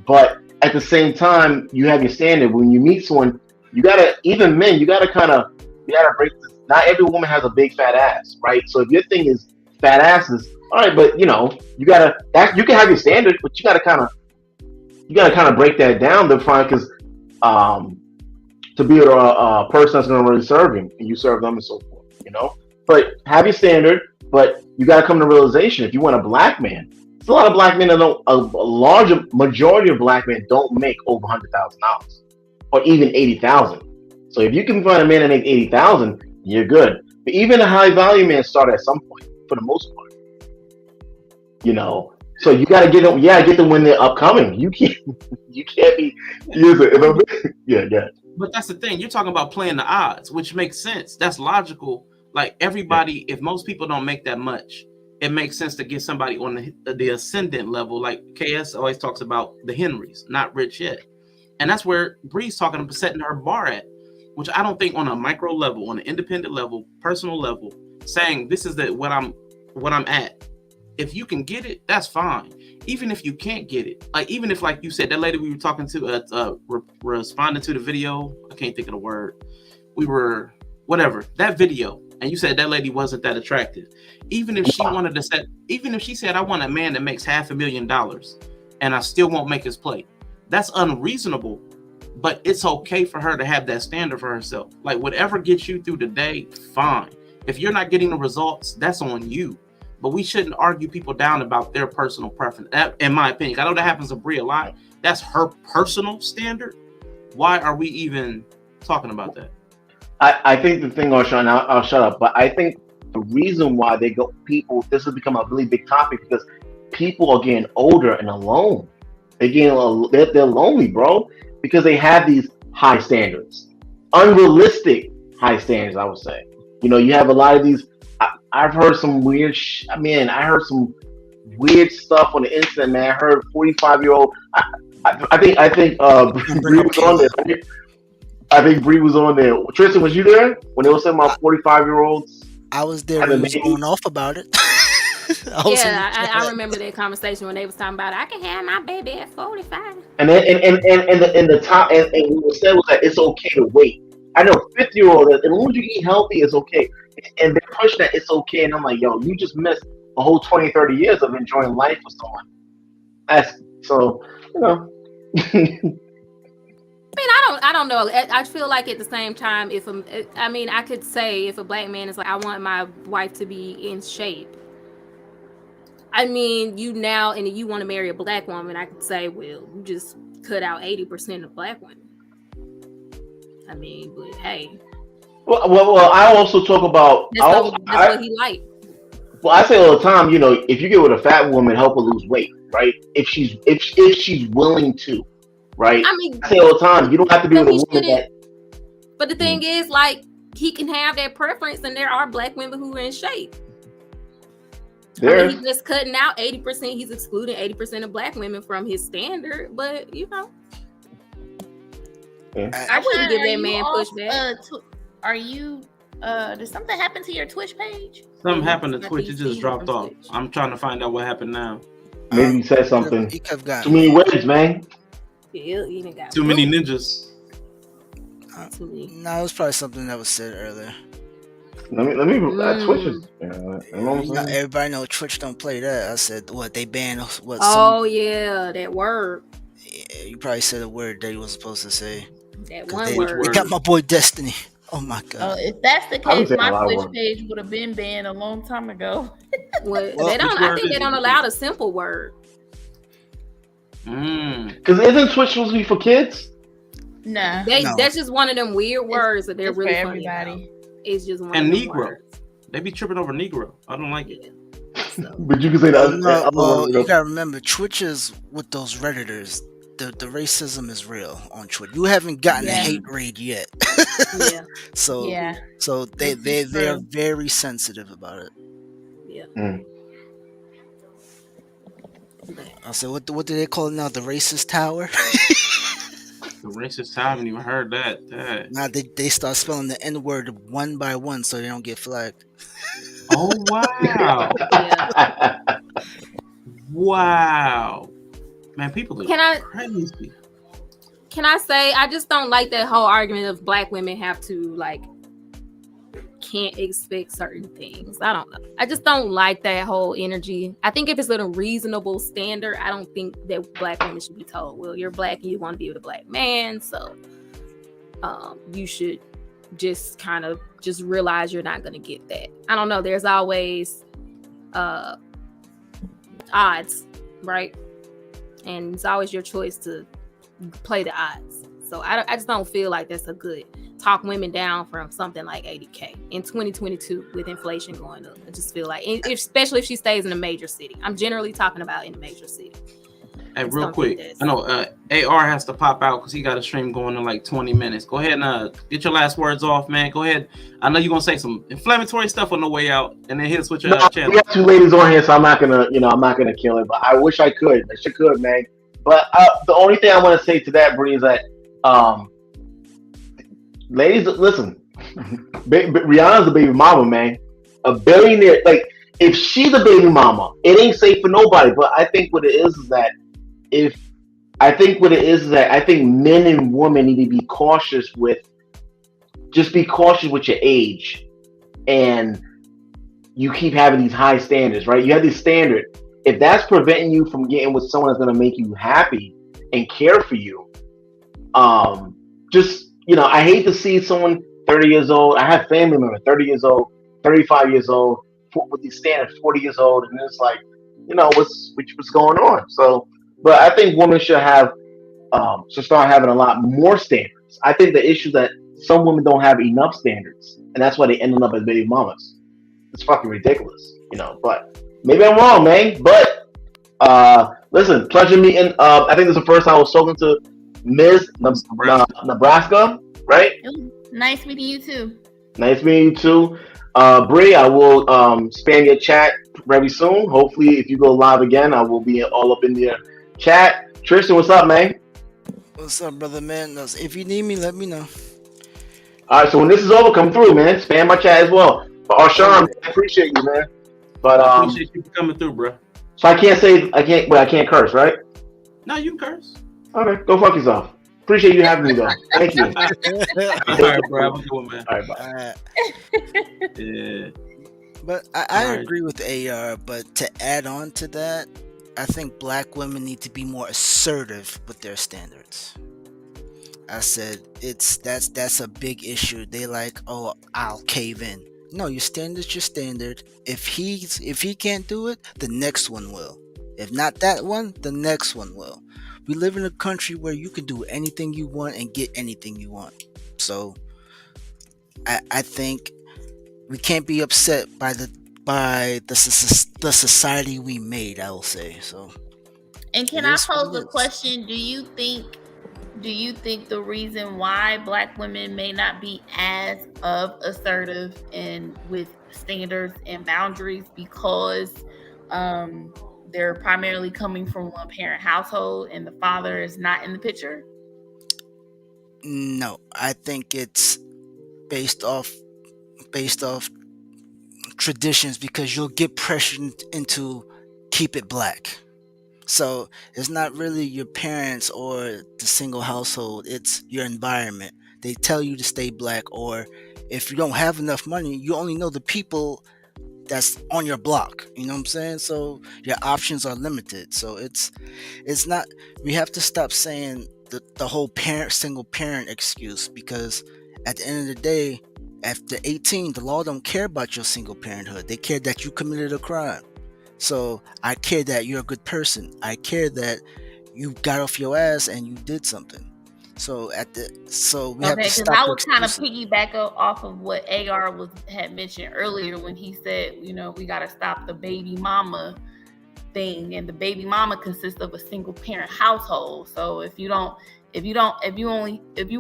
B: But at the same time, you have your standard. When you meet someone, you gotta, even men, you gotta break not every woman has a big fat ass, right? So if your thing is fat asses, all right, but you know, you gotta you can have your standard, but you gotta kind of break that down to find because to be a person that's gonna really serve you and you serve them and so forth, you know. But have your standard, but you gotta come to realization if you want a black man. There's a lot of black men that don't. A larger majority of black men don't make over $100,000 or even 80,000. So if you can find a man that makes 80,000, you're good. But even a high value man start at some point, for the most part. You know, so you gotta get them. Yeah, get them when they're upcoming. You can't be. Yeah.
A: But that's the thing. You're talking about playing the odds, which makes sense. That's logical. Like everybody, if most people don't make that much, it makes sense to get somebody on the ascendant level. Like KS always talks about the Henrys, not rich yet. And that's where Bree's talking about setting her bar at, which I don't think on a micro level, on an independent level, personal level, saying this is what I'm at. If you can get it, that's fine. Even if you can't get it, like even if, like you said, that lady we were talking to, responding to the video, I can't think of the word. We were whatever that video, and you said that lady wasn't that attractive. Even if she wanted to set, even if she said, I want a man that makes $500,000, and I still won't make his plate. That's unreasonable, but it's okay for her to have that standard for herself. Like whatever gets you through the day, fine. If you're not getting the results, that's on you. But we shouldn't argue people down about their personal preference. That, in my opinion, I know that happens to Brie a lot. That's her personal standard. Why are we even talking about that?
B: I think the thing, Sean, I'll shut up. But I think the reason why this has become a really big topic because people are getting older and alone. They're lonely, bro, because they have these high standards, unrealistic high standards. I would say, you know, you have a lot of these. I've heard some weird. I heard some weird stuff on the internet, man. I heard 45-year-old. I think Bree was on there. I think Bree was on there. Tristan, was you there when they were saying about 45-year-olds?
I: I was there when he was going off about it.
H: I remember that conversation when they was talking about I can have my baby at 45.
B: And then the top and what was said was that it's okay to wait. I know 50-year-old, as long as you eat healthy, it's okay. And they're pushing that it's okay. And I'm like, yo, you just missed a whole 20, 30 years of enjoying life with someone. That's so, you know.
H: I don't know. I feel like at the same time, I could say if a black man is like, I want my wife to be in shape. I mean, you want to marry a black woman, I could say, well, you just cut out 80% of black women. I mean, but hey.
B: Well, I also talk about
H: that's what he liked.
B: Well, I say all the time, you know, if you get with a fat woman, help her lose weight, right? If she's willing to, right? I mean, I say all the time, you don't have to be with a woman that.
H: But the thing is, like, he can have that preference, and there are black women who are in shape. He's just cutting out 80%. He's excluding 80% of black women from his standard. But you know, I wouldn't give that man pushback.
G: Are you? Did something happen to your Twitch page?
A: Something happened to Twitch. It just dropped off. I'm trying to find out what happened now.
B: Maybe he said something. Too many words, man.
A: Too many ninjas.
I: No, it was probably something that was said earlier.
B: Let me Twitch is.
I: Everybody know Twitch don't play that. I said what they banned. What?
H: Yeah, that word.
I: Yeah, you probably said a word that you wasn't supposed to say.
H: That one word.
I: They got my boy Destiny. Oh my god.
G: If that's the case, my Twitch page would have been banned a long time ago.
H: I think they don't allow the simple word.
B: Because isn't Twitch supposed to be for kids?
G: No.
H: That's just one of them weird words that they're really funny about. It's just one
A: and
H: of
A: Negro. Words. They be tripping over Negro. I don't like it.
B: So. But you can say that.
I: You gotta remember, Twitch is with those Redditors. The racism is real on Twitch. You haven't gotten a hate raid yet. So they're very sensitive about it.
H: Yeah.
I: I said, what do they call it now? The racist tower.
A: The racist tower. I haven't even heard that.
I: Now they start spelling the N-word one by one so they don't get flagged.
A: Oh wow! Wow. Man, people are crazy.
H: Can I say I just don't like that whole argument of black women have to like can't expect certain things. I don't know. I just don't like that whole energy. I think if it's at a reasonable standard, I don't think that black women should be told, well, you're black and you want to be with a black man, so you should just kind of just realize you're not going to get that. I don't know. There's always odds, right? And it's always your choice to play the odds. So I just don't feel like that's a good talk women down from something like 80K in 2022 with inflation going up. I just feel like, especially if she stays in a major city. I'm generally talking about in a major city.
A: Hey, real quick, I know AR has to pop out because he got a stream going in like 20 minutes. Go ahead and get your last words off, man. Go ahead. I know you're gonna say some inflammatory stuff on the way out, and then he'll switch your channel.
B: We got two ladies on here, so I'm not gonna kill it. But I wish I could. I should could, man. But the only thing I want to say to that, Bree, is that ladies, listen. Rihanna's the baby mama, man. A billionaire. Like, if she's a baby mama, it ain't safe for nobody. But I think what it is that I think men and women need to be cautious with. Just be cautious with your age, and you keep having these high standards, right? You have these standards. If that's preventing you from getting with someone that's going to make you happy and care for you, just, I hate to see someone 30 years old. I have family members 30 years old, 35 years old, with these standards 40 years old, and it's like, what's going on? So, but I think women should start having a lot more standards. I think the issue that some women don't have enough standards, and that's why they ended up as baby mamas. It's fucking ridiculous, But maybe I'm wrong, man. But listen, pleasure meeting. I think this is the first time I was talking to Ms. Nebraska, right?
G: Nice meeting you too.
B: Nice meeting you too. Bree, I will spam your chat very soon. Hopefully, if you go live again, I will be all up in your chat. Tristan, what's up, man?
I: What's up, brother, man? If you need me, let me know.
B: All right, so when this is over, come through, man. Spam my chat as well. But Arshawn, I appreciate you, man. But
A: I appreciate you coming through, bro.
B: So I can't curse, right?
A: No, you can curse.
B: Okay, go fuck yourself. Appreciate you having me, though. Thank you.
A: All right, bro. Have a good one, man.
B: All right, bye.
A: Yeah.
I: But I agree with AR, but to add on to that, I think black women need to be more assertive with their standards. I said that's a big issue. They like, oh, I'll cave in. No, your standard's your standard. If he can't do it, the next one will. If not that one, the next one will. We live in a country where you can do anything you want and get anything you want. So I think we can't be upset by the society we made, I will say. So.
G: And can I pose a question? Do you think the reason why black women may not be as assertive and with standards and boundaries because they're primarily coming from one parent household and the father is not in the picture?
I: No, I think it's based off traditions, because you'll get pressured into keep it black. So it's not really your parents or the single household, it's your environment. They tell you to stay black, or if you don't have enough money, you only know the people that's on your block. You know what I'm saying? So your options are limited. So it's not, we have to stop saying the whole single parent excuse, because at the end of the day, after 18, the law don't care about your single parenthood. They care that you committed a crime. So I care that you're a good person. I care that you got off your ass and you did something. So we have to stop.
G: I would kind of piggyback off of what AR had mentioned earlier when he said, we got to stop the baby mama thing, and the baby mama consists of a single parent household. So if you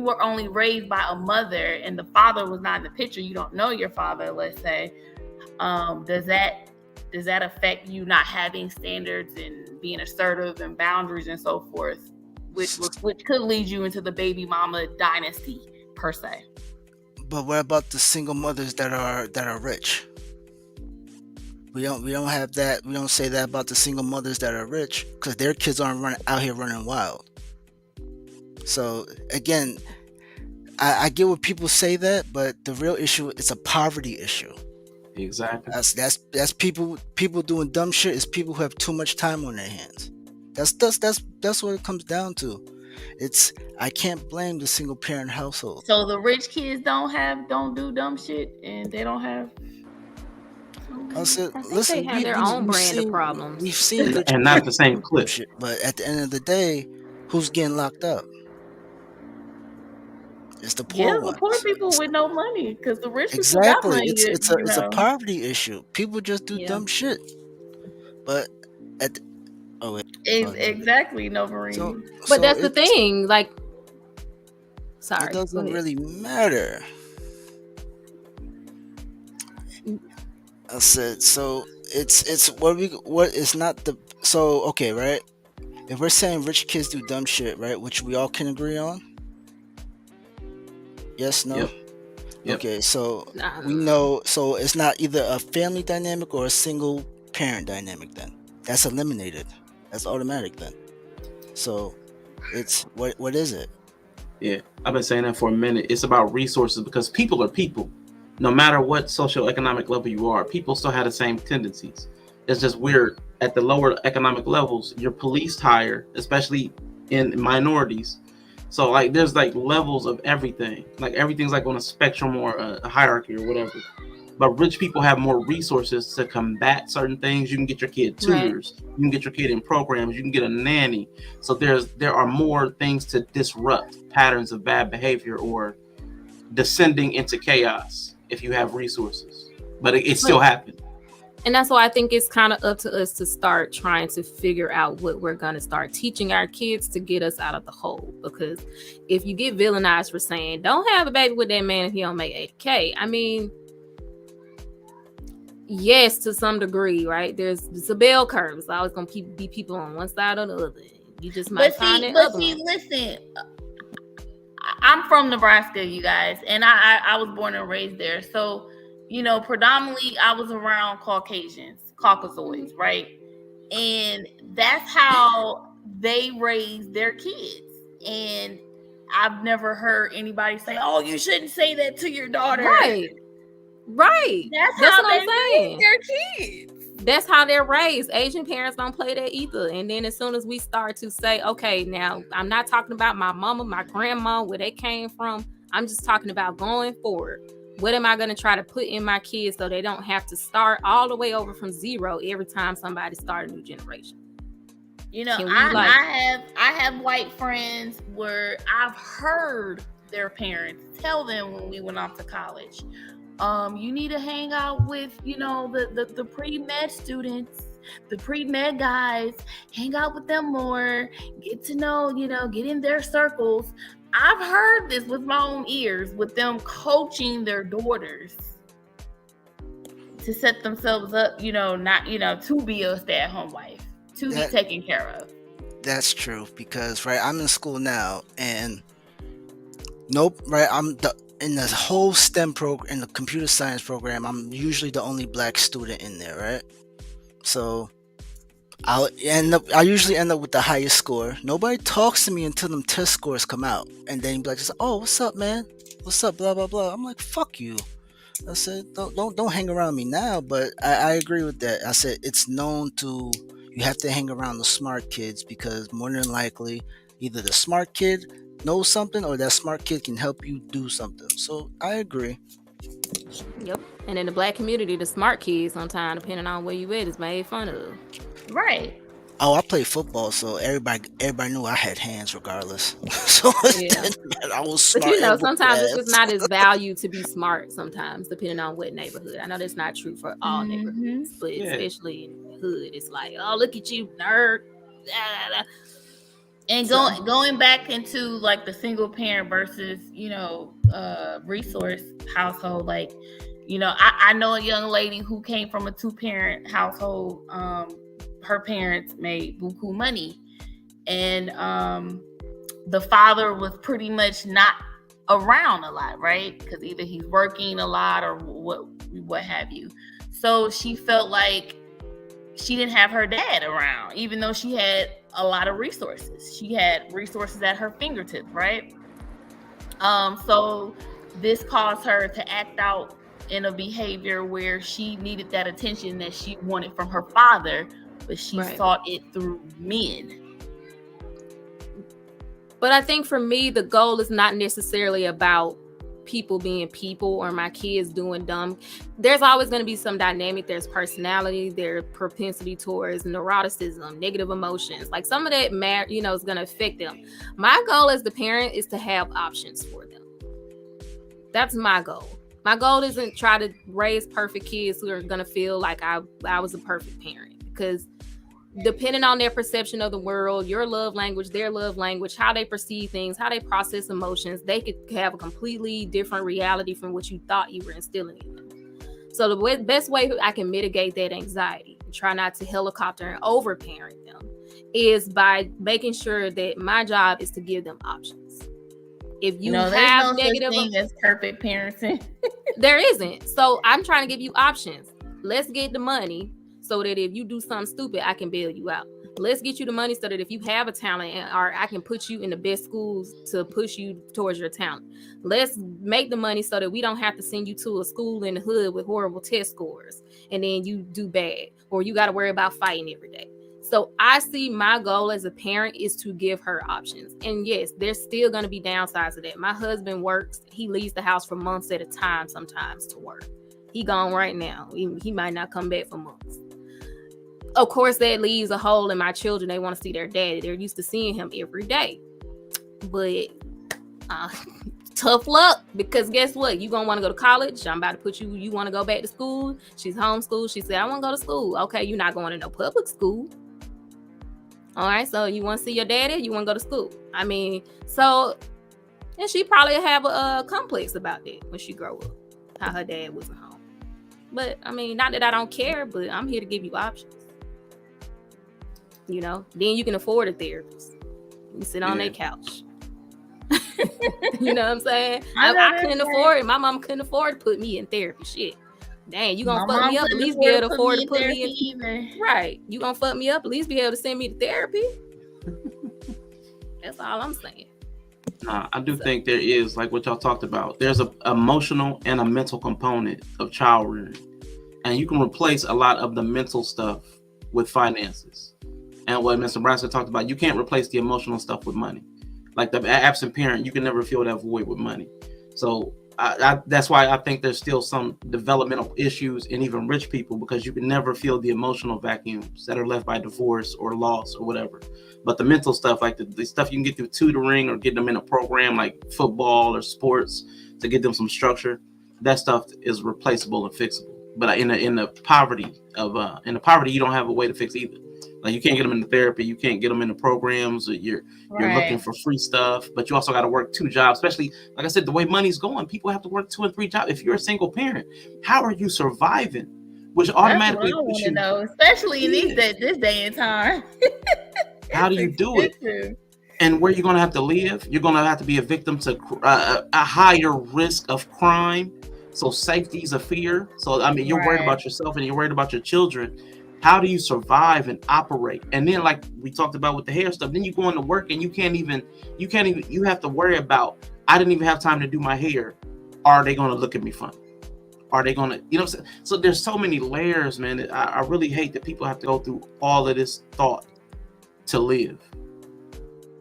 G: were only raised by a mother and the father was not in the picture, you don't know your father, let's say, does that affect you not having standards and being assertive and boundaries and so forth, which could lead you into the baby mama dynasty per se?
I: But what about the single mothers that are rich? We don't have that. We don't say that about the single mothers that are rich, because their kids aren't out here running wild. So again, I get what people say that, but the real issue is a poverty issue.
A: Exactly.
I: That's people doing dumb shit. Is people who have too much time on their hands. That's what it comes down to. I can't blame the single parent household.
J: So the rich kids don't do dumb shit, and they don't have.
I: I said,
H: I think
I: listen,
H: they have their own brand of problems.
I: We've seen rich
A: and not the same clip.
I: shit, but at the end of the day, who's getting locked up? It's the poor ones.
J: The poor people with no money, because the rich people got
I: Exactly.
J: money.
I: It's a poverty issue. People just do dumb shit. But
J: exactly, no, Marie.
H: But that's the thing. Like, sorry,
I: it doesn't really matter. I said, so it's what is not the so okay, right? If we're saying rich kids do dumb shit, right, which we all can agree on. Yes, no.
A: Yep.
I: Okay, so we know. So it's not either a family dynamic or a single parent dynamic. Then that's eliminated. That's automatic. Then, so it's what is it?
A: Yeah, I've been saying that for a minute. It's about resources, because people are people. No matter what socioeconomic level you are, people still have the same tendencies. It's just weird. At the lower economic levels, you're policed higher, especially in minorities. So like there's like levels of everything. Like everything's like on a spectrum or a hierarchy or whatever. But rich people have more resources to combat certain things. You can get your kid tutors. Right. You can get your kid in programs. You can get a nanny. So there are more things to disrupt patterns of bad behavior or descending into chaos if you have resources. But it still happens.
H: And that's why I think it's kind of up to us to start trying to figure out what we're going to start teaching our kids to get us out of the hole. Because if you get villainized for saying, don't have a baby with that man if he don't make 8K. I mean, yes, to some degree, right? There's a bell curve. It's always going to be people on one side or the other. You just might find it.
J: But listen, I'm from Nebraska, you guys, and I was born and raised there. So, you know, predominantly I was around Caucasians, Caucasoids, right? And that's how they raise their kids. And I've never heard anybody say, oh, you shouldn't say that to your daughter.
H: Right.
J: That's how
H: what I'm saying.
J: Raise their kids.
H: That's how they're raised. Asian parents don't play that either. And then as soon as we start to say, okay, now I'm not talking about my mama, my grandma, where they came from. I'm just talking about going forward. What am I going to try to put in my kids so they don't have to start all the way over from zero every time somebody starts a new generation?
J: You know, I have white friends where I've heard their parents tell them when we went off to college, you need to hang out with, you know, the pre-med students, the pre-med guys, hang out with them more, get to know, you know, get in their circles. I've heard this with my own ears, with them coaching their daughters to set themselves up, you know, not, you know, to be a stay-at-home wife, to be taken care of.
I: That's true, because I'm in school now, and in the whole STEM program, in the computer science program, I'm usually the only black student in there, right? So I usually end up with the highest score. Nobody talks to me until them test scores come out, and then be like, "Oh, what's up, man? What's up?" Blah blah blah. I'm like, "Fuck you." I said, "Don't hang around me now." But I agree with that. I said it's known to you have to hang around the smart kids, because more than likely, either the smart kid knows something or that smart kid can help you do something. So I agree.
H: Yep. And in the black community, the smart kids sometimes, depending on where you at, is made fun of.
J: Right.
I: Oh, I played football, so everybody knew I had hands regardless. So I was smart.
H: But you know, sometimes it's just not as valued to be smart sometimes, depending on what neighborhood. I know that's not true for all neighborhoods, but especially in the hood, it's like, oh, look at you, nerd.
J: And going back into like the single parent versus, you know, resource household, like, you know, I know a young lady who came from a 2-parent household. Her parents made buku money, and the father was pretty much not around a lot, right? Because either he's working a lot or what have you. So she felt like she didn't have her dad around, even though she had a lot of resources. She had resources at her fingertips, right?
G: So this caused her to act out in a behavior where she needed that attention that she wanted from her father, but she sought it through men.
H: But I think for me, the goal is not necessarily about people being people or my kids doing dumb. There's always going to be some dynamic. There's personality, there's propensity towards neuroticism, negative emotions. Like some of that, is going to affect them. My goal as the parent is to have options for them. That's my goal. My goal isn't try to raise perfect kids who are going to feel like I was a perfect parent, because depending on their perception of the world, your love language, their love language, how they perceive things, how they process emotions, they could have a completely different reality from what you thought you were instilling in them. So the best way I can mitigate that anxiety and try not to helicopter and overparent them is by making sure that my job is to give them options. If you have
G: there's no
H: negative
G: such thing as perfect parenting.
H: There isn't. So I'm trying to give you options. Let's get the money so that if you do something stupid, I can bail you out. Let's get you the money so that if you have a talent, or I can put you in the best schools to push you towards your talent. Let's make the money so that we don't have to send you to a school in the hood with horrible test scores and then you do bad, or you got to worry about fighting every day. So I see my goal as a parent is to give her options. And yes, there's still going to be downsides of that. My husband works. He leaves the house for months at a time sometimes to work. He gone right now. He might not come back for months. Of course, that leaves a hole in my children. They want to see their daddy. They're used to seeing him every day. But tough luck, because guess what? You going to want to go to college. I'm about to put you want to go back to school. She's homeschooled. She said, I want to go to school. Okay, you're not going to no public school. All right, so you want to see your daddy? You want to go to school? I mean, so, and she probably have a complex about that when she grow up, how her dad wasn't home. But, I mean, not that I don't care, but I'm here to give you options. Then you can afford a therapist. You sit on their couch. You know what I'm saying? I couldn't afford it. My mom couldn't afford to put me in therapy. Shit. Dang, you gonna fuck me up, at least be able to afford to put me in
G: either.
H: Right. You gonna fuck me up, at least be able to send me to therapy. That's all I'm saying.
A: I do think there is, like what y'all talked about, there's an emotional and a mental component of child rearing. And you can replace a lot of the mental stuff with finances. And what Mr. Brasker talked about, you can't replace the emotional stuff with money. Like the absent parent, you can never fill that void with money. So that's why I think there's still some developmental issues in even rich people, because you can never fill the emotional vacuums that are left by divorce or loss or whatever. But the mental stuff, like the stuff you can get through tutoring or get them in a program like football or sports to get them some structure, that stuff is replaceable and fixable. But in the poverty, you don't have a way to fix either. Like you can't get them into therapy, you can't get them into programs. You're looking for free stuff, but you also got to work 2 jobs. Especially, like I said, the way money's going, people have to work 2 and 3 jobs. If you're a single parent, how are you surviving? Which automatically,
G: that's what I want to know, especially in this day and time.
A: How do you do it? And where you're going to have to live? You're going to have to be a victim to a higher risk of crime. So safety is a fear. So I mean, you're worried about yourself and you're worried about your children. How do you survive and operate? And then, like we talked about with the hair stuff, then you go into work and you have to worry about, I didn't even have time to do my hair. Are they going to look at me funny? Are they going to, so there's so many layers, man. I really hate that people have to go through all of this thought to live.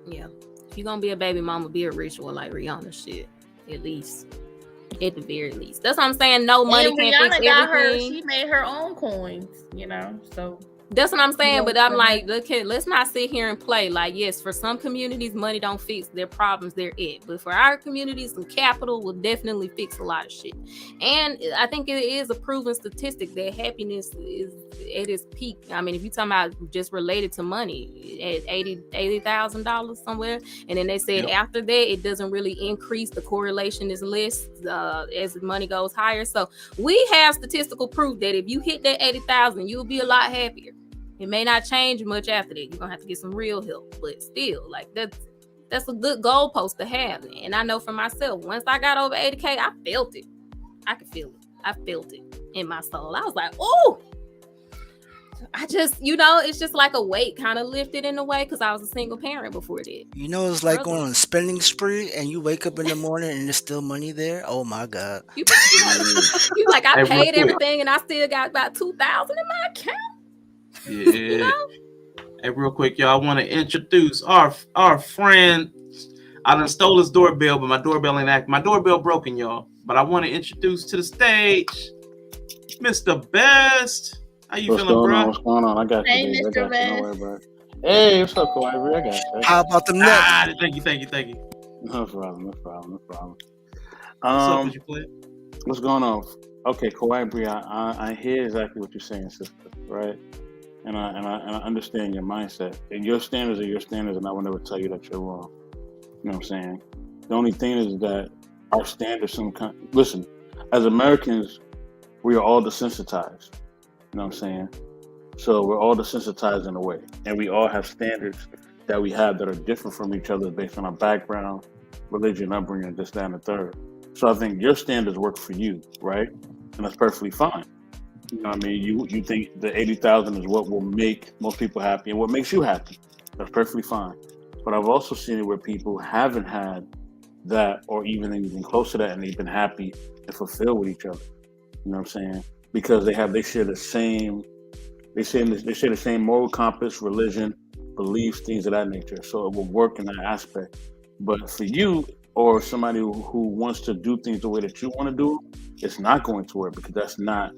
H: Yeah. If you're going to be a baby mama, be a rich one like Rihanna shit, at least. At the very least. That's what I'm saying. No money can't fix everything.
G: She made her own coins, so
H: that's what I'm saying. But I'm like, let's not sit here and play. Like, yes, for some communities, money don't fix their problems, they're it. But for our communities, some capital will definitely fix a lot of shit. And I think it is a proven statistic that happiness is at its peak. I mean, if you're talking about just related to money, at $80,000 somewhere, and then they said after that, it doesn't really increase. The correlation is less as money goes higher. So we have statistical proof that if you hit that 80,000, you'll be a lot happier. It may not change much after that. You're gonna have to get some real help, but still, like that's a good goalpost to have. And I know for myself, once I got over 80K, I felt it. I could feel it. I felt it in my soul. I was like, oh, I just, it's just like a weight kind of lifted in a way because I was a single parent before that.
I: It's like going on a spending spree and you wake up in the morning and there's still money there. Oh my God.
H: You like, I paid everything and I still got about $2,000 in my account.
A: Yeah. Hey, real quick, y'all, I want to introduce our friend. I done stole his doorbell, but my doorbell ain't acting. My doorbell broken, y'all. But I want to introduce to the stage Mr. Best. How you feeling, bro?
K: What's going on? I got you, baby. I got you. Don't worry about it. Hey, what's up, Kawhi? I got you.
I: How about them nuts?
A: Thank you.
K: No problem.
A: What's up with you, play?
K: What's going on? Okay, Kawhi Bree, I hear exactly what you're saying, sister, right? And I understand your mindset. And your standards are your standards, and I will never tell you that you're wrong. You know what I'm saying? The only thing is that our standards listen, as Americans, we are all desensitized. You know what I'm saying? So we're all desensitized in a way. And we all have standards that we have that are different from each other based on our background, religion, upbringing, this, that, and the third. So I think your standards work for you, right? And that's perfectly fine. You know what I mean? You think the 80,000 is what will make most people happy and what makes you happy. That's perfectly fine. But I've also seen it where people haven't had that or even anything close to that and they've been happy and fulfilled with each other. You know what I'm saying? Because they share the same moral compass, religion, beliefs, things of that nature. So it will work in that aspect. But for you or somebody who wants to do things the way that you want to do, it's not going to work because that's not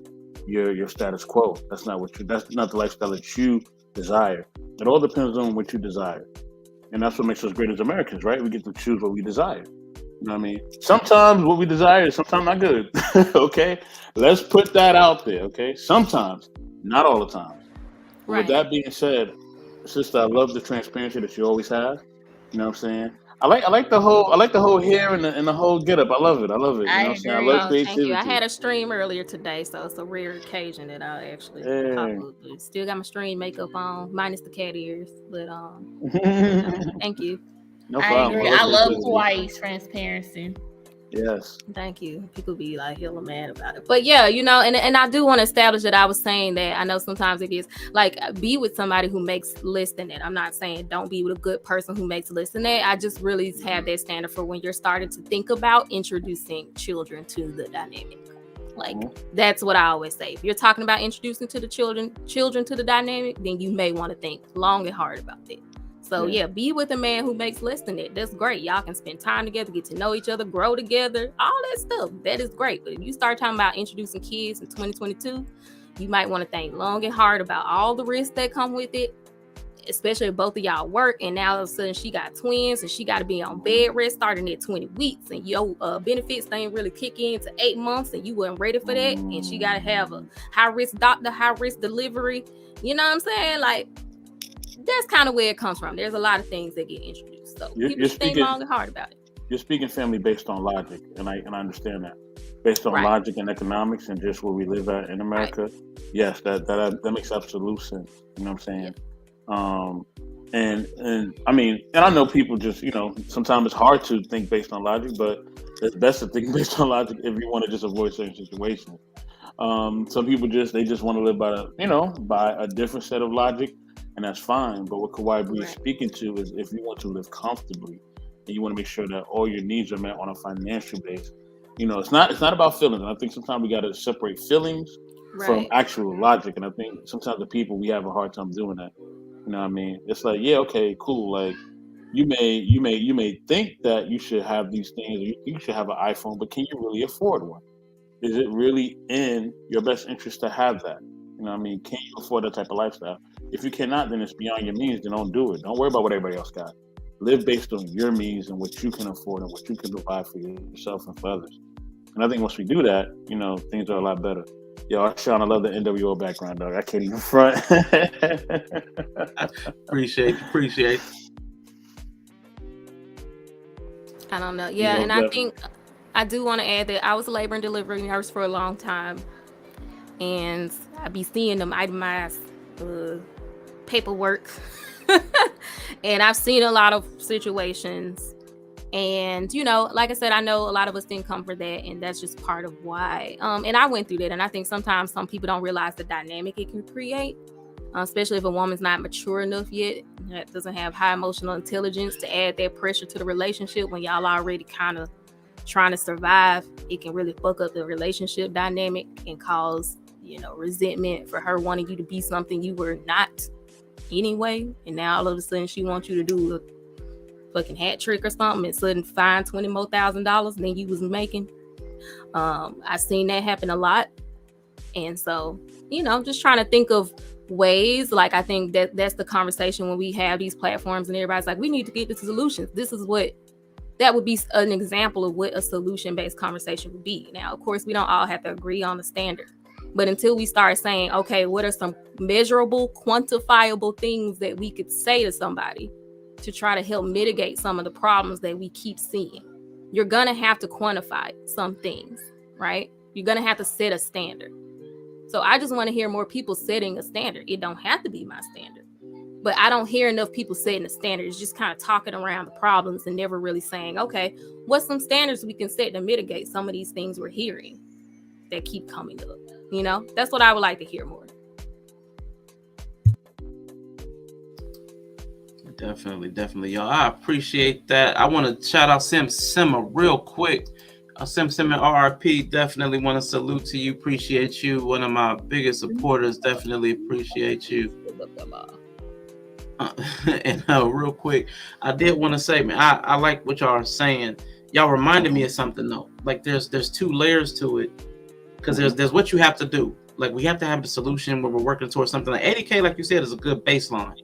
K: your status quo. That's not the lifestyle that you desire. It all depends on what you desire. And that's what makes us great as Americans, right? We get to choose what we desire. You know what I mean? Sometimes what we desire is sometimes not good. Okay? Let's put that out there, okay? Sometimes, not all the time. Right. With that being said, sister, I love the transparency that you always have. You know what I'm saying? I like the whole hair and the whole getup. I love it. You know what I'm saying? I love creativity.
H: Thank you. I had a stream earlier today, so it's a rare occasion that I actually pop up. But still got my stream makeup on, minus the cat ears. But thank you.
K: No problem.
G: I love Hawaii's transparency.
K: Yes.
H: Thank you. People be like hella mad about it. But yeah, and I do want to establish that I was saying that I know sometimes it is like be with somebody who makes less than that. I'm not saying don't be with a good person who makes less than that. I just really have that standard for when you're starting to think about introducing children to the dynamic. Like that's what I always say. If you're talking about introducing to the children to the dynamic, then you may want to think long and hard about that. So yeah, be with a man who makes less than that. That's great. Y'all can spend time together, get to know each other, grow together, all that stuff. That is great. But if you start talking about introducing kids in 2022, you might want to think long and hard about all the risks that come with it, especially if both of y'all work and now all of a sudden she got twins and she got to be on bed rest starting at 20 weeks and your benefits ain't really kick in to 8 months and you weren't ready for that and she got to have a high-risk doctor, high-risk delivery. You know what I'm saying? Like, that's kind of where it comes from. There's a lot of things that get introduced. So people think long and hard about it.
K: You're speaking family based on logic, and I understand that. Based on logic and economics and just where we live at in America, yes, that makes absolute sense. You know what I'm saying? And I mean, and I know people just, sometimes it's hard to think based on logic, but it's best to think based on logic if you want to just avoid certain situations. Some people just want to live by a different set of logic. And that's fine. But what Kawhi Bree is speaking to is if you want to live comfortably and you want to make sure that all your needs are met on a financial base, it's not about feelings. And I think sometimes we got to separate feelings from actual logic. And I think sometimes the people, we have a hard time doing that. You know what I mean? It's like, yeah, okay, cool. Like you may think that you should have these things, or you should have an iPhone, but can you really afford one? Is it really in your best interest to have that? You know what I mean? Can you afford that type of lifestyle? If you cannot, then it's beyond your means. Then don't do it. Don't worry about what everybody else got. Live based on your means and what you can afford and what you can provide for yourself and for others. And I think once we do that, things are a lot better. Yo, Sean, I love the NWO background, dog. I can't even front.
A: Appreciate.
H: I don't know. Yeah, and I think I do want to add that I was a labor and delivery nurse for a long time. And I be seeing them itemized paperwork. And I've seen a lot of situations. And, like I said, I know a lot of us didn't come for that. And that's just part of why. And I went through that. And I think sometimes some people don't realize the dynamic it can create. especially if a woman's not mature enough yet, that doesn't have high emotional intelligence to add that pressure to the relationship when y'all already kind of trying to survive. It can really fuck up the relationship dynamic and cause, resentment for her wanting you to be something you were not anyway, and now all of a sudden she wants you to do a fucking hat trick or something and sudden find $20,000 than you was making. I've seen that happen a lot. And so, just trying to think of ways, like, I think that's the conversation when we have these platforms and everybody's like, we need to get to solutions. This is what that would be an example of what a solution-based conversation would be. Now, of course, we don't all have to agree on the standard, but until we start saying, okay, what are some measurable, quantifiable things that we could say to somebody to try to help mitigate some of the problems that we keep seeing? You're going to have to quantify some things, right? You're going to have to set a standard. So I just want to hear more people setting a standard. It don't have to be my standard, but I don't hear enough people setting a standard. It's just kind of talking around the problems and never really saying, okay, what's some standards we can set to mitigate some of these things we're hearing that keep coming up? That's what I would like to hear more.
A: Definitely, y'all. I appreciate that. I want to shout out Simma real quick. Sim and RRP, definitely want to salute to you. Appreciate you. One of my biggest supporters. Definitely appreciate you. And real quick, I did want to say, man, I like what y'all are saying. Y'all reminded me of something though. Like there's two layers to it, because there's what you have to do. Like we have to have the solution where we're working towards something. Like 80K, like you said, is a good baseline,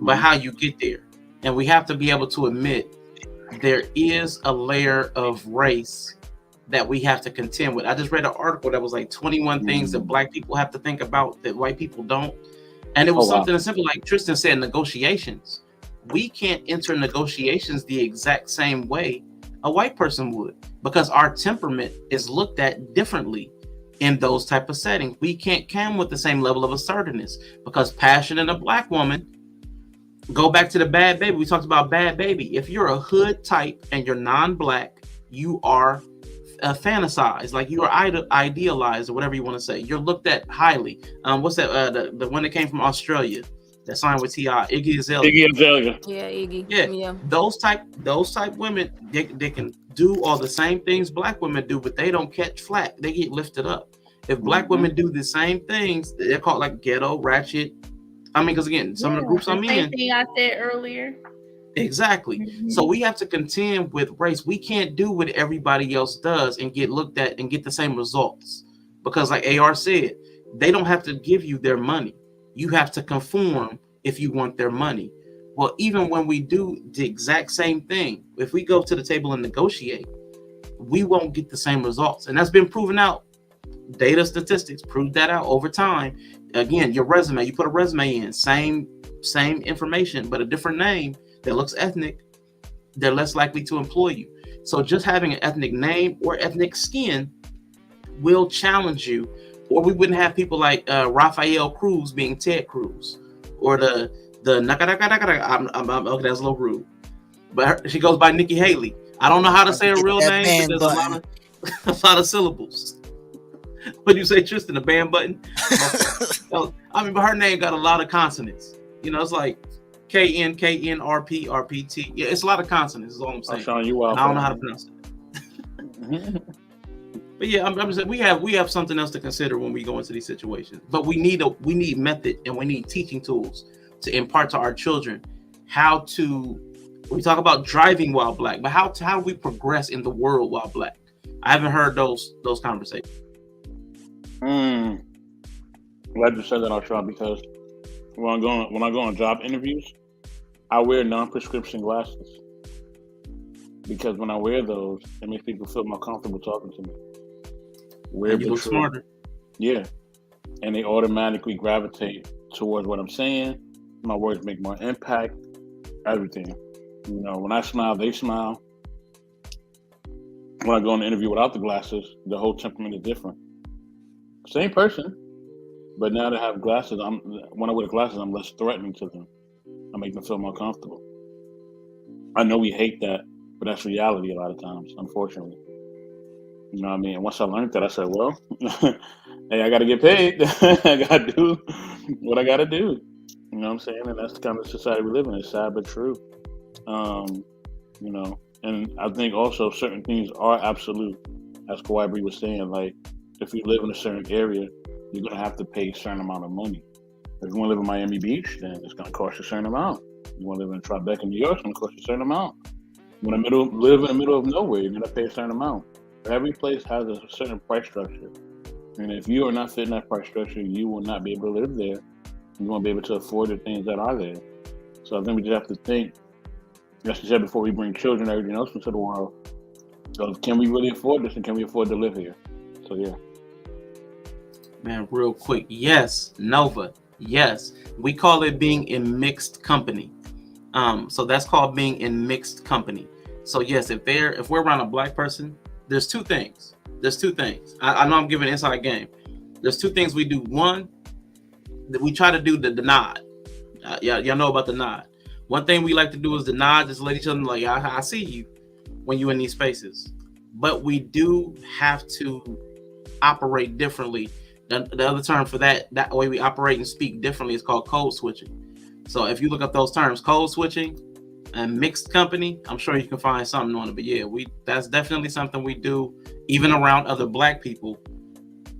A: but how you get there, and we have to be able to admit there is a layer of race that we have to contend with. I just read an article that was like 21 things that Black people have to think about that white people don't. And it was something as simple like Tristan said, negotiations. We can't enter negotiations the exact same way a white person would, because our temperament is looked at differently in those type of settings. We can't come with the same level of assertiveness, because passion in a Black woman, go back to the Bad Baby. We talked about Bad Baby. If you're a hood type and you're non-Black, you are fantasized, like you are idealized, or whatever you want to say. You're looked at highly. What's that? The one that came from Australia that signed with T.I., Iggy Azalea.
H: Yeah, Iggy.
A: Yeah. Those type women, they can do all the same things Black women do, but they don't catch flack. They get lifted up. If Black women do the same things, they're called like ghetto, ratchet. I mean, because again, some of the groups I'm in.
G: Same thing I said earlier.
A: Exactly. So we have to contend with race. We can't do what everybody else does and get looked at and get the same results. Because like AR said, they don't have to give you their money. You have to conform if you want their money. Well, even when we do the exact same thing, if we go to the table and negotiate, we won't get the same results. And that's been proven out. Data statistics prove that out over time. Again, your resume, you put a resume in, same information, but a different name that looks ethnic, they're less likely to employ you. So just having an ethnic name or ethnic skin will challenge you, or we wouldn't have people like Rafael Cruz being Ted Cruz, or the okay, that's a little rude, but she goes by Nikki Haley. I don't know how to say her real name, but there's a lot of syllables. What do you say, Tristan? The band button? I mean, but her name got a lot of consonants. It's like KN, RP, RPT. Yeah, it's a lot of consonants, is all I'm saying. I don't know how to pronounce it. But yeah, I'm saying we have something else to consider when we go into these situations. But we need method, and we need teaching tools to impart to our children how to. We talk about driving while Black, but how do we progress in the world while Black? I haven't heard those conversations.
K: Glad you said that, Arshad, because when I go on job interviews, I wear non-prescription glasses, because when I wear those, it makes people feel more comfortable talking to me.
A: You look smarter.
K: Yeah, and they automatically gravitate towards what I'm saying. My words make more impact. Everything. When I smile, they smile. When I go on an interview without the glasses, the whole temperament is different. Same person, but now they have glasses. When I wear the glasses, I'm less threatening to them. I make them feel more comfortable. I know we hate that, but that's reality a lot of times, unfortunately. You know what I mean? And once I learned that, I said, well, hey, I got to get paid. I got to do what I got to do. You know what I'm saying? And that's the kind of society we live in. It's sad but true. You know, and I think also certain things are absolute. As Kawhi Bree was saying, like if you live in a certain area, you're gonna have to pay a certain amount of money. If you want to live in Miami Beach, then it's gonna cost you a certain amount. You want to live in Tribeca, New York, it's gonna cost you a certain amount. You want to live in the middle of nowhere, you're gonna pay a certain amount. Every place has a certain price structure, and if you are not fitting that price structure, you will not be able to live there. You won't be able to afford the things that are there. So I think we just have to think, as you said before, we bring children and everything else into the world. So can we really afford this, and can we afford to live here? So yeah.
A: Man, real quick, yes, Nova, yes, we call it being in mixed company. So that's called being in mixed company. So yes, if we're around a black person, there's two things. I know I'm giving an inside game. There's two things we do. One, that we try to do the nod. Y'all know about the nod. One thing we like to do is the nod, just let each other know, like, I see you when you're in these spaces. But we do have to operate differently. The other term for that way we operate and speak differently is called code switching. So if you look up those terms, code switching and mixed company, I'm sure you can find something on it. But yeah, that's definitely something we do even around other black people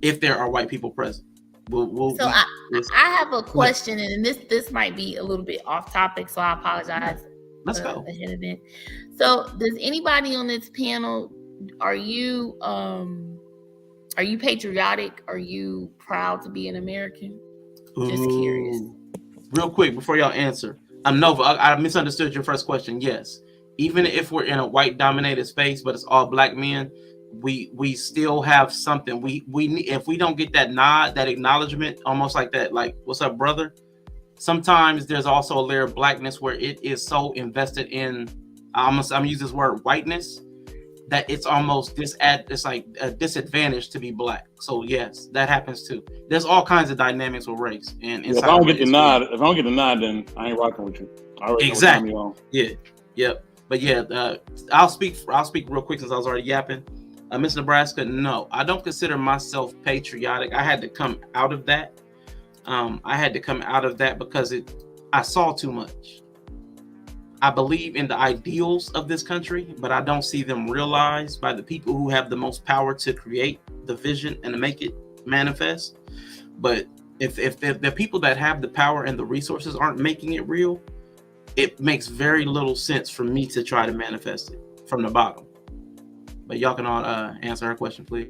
A: if there are white people present.
G: I have a question, and this might be a little bit off topic, so I apologize.
A: Let's go
G: ahead of it. So, does anybody on this panel, are you patriotic? Are you proud to be an American? Just curious.
A: Real quick before y'all answer, Nova, I misunderstood your first question. Yes, even if we're in a white dominated space, but it's all black men, we still have something. We need, if we don't get that nod, that acknowledgement, almost like that, like, what's up, brother? Sometimes there's also a layer of blackness where it is so invested in, I'm gonna use this word, whiteness, that it's almost it's like a disadvantage to be black. So yes, that happens too. There's all kinds of dynamics with race, and
K: if I don't get the nod, then I ain't rocking with you.
A: Exactly. Yeah. Yep. But yeah, I'll speak real quick since I was already yapping. Miss Nebraska, no, I don't consider myself patriotic. I had to come out of that. Because I saw too much. I believe in the ideals of this country, but I don't see them realized by the people who have the most power to create the vision and to make it manifest. But if the people that have the power and the resources aren't making it real, it makes very little sense for me to try to manifest it from the bottom. But y'all can all answer her question, please.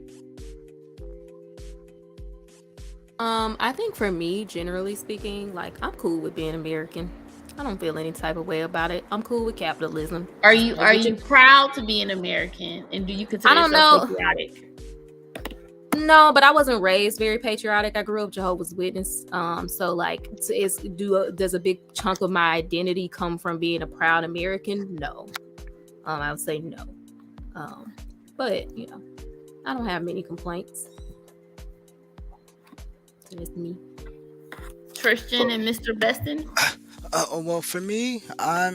H: I think for me, generally speaking, like, I'm cool with being American. I don't feel any type of way about it. I'm cool with capitalism.
G: Are you proud to be an American, and do you consider yourself patriotic?
H: No, but I wasn't raised very patriotic. I grew up Jehovah's Witness. So like, does a big chunk of my identity come from being a proud American? No. I would say no. But you know, I don't have many complaints. It's me.
G: Tristan and Mr. Beston?
I: Well, for me, I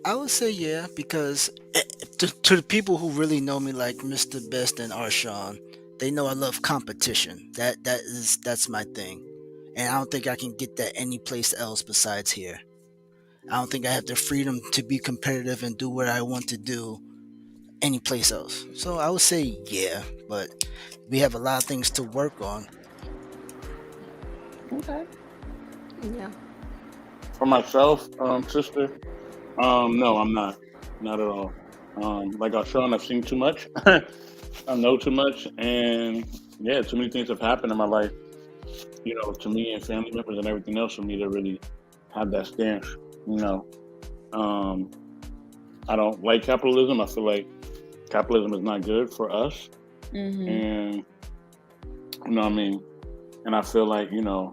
I: would say yeah, because to the people who really know me, like Mr. Best and Arshawn, they know I love competition. That's my thing, and I don't think I can get that any place else besides here. I don't think I have the freedom to be competitive and do what I want to do any place else. So I would say yeah, but we have a lot of things to work on.
H: Okay. Yeah.
K: For myself, sister, no, I'm not at all. Like Sean, I've seen too much. I know too much, and yeah, too many things have happened in my life, you know, to me and family members and everything else for me to really have that stance, you know. I don't like capitalism. I feel like capitalism is not good for us.
G: Mm-hmm.
K: And you know what I mean? And I feel like, you know,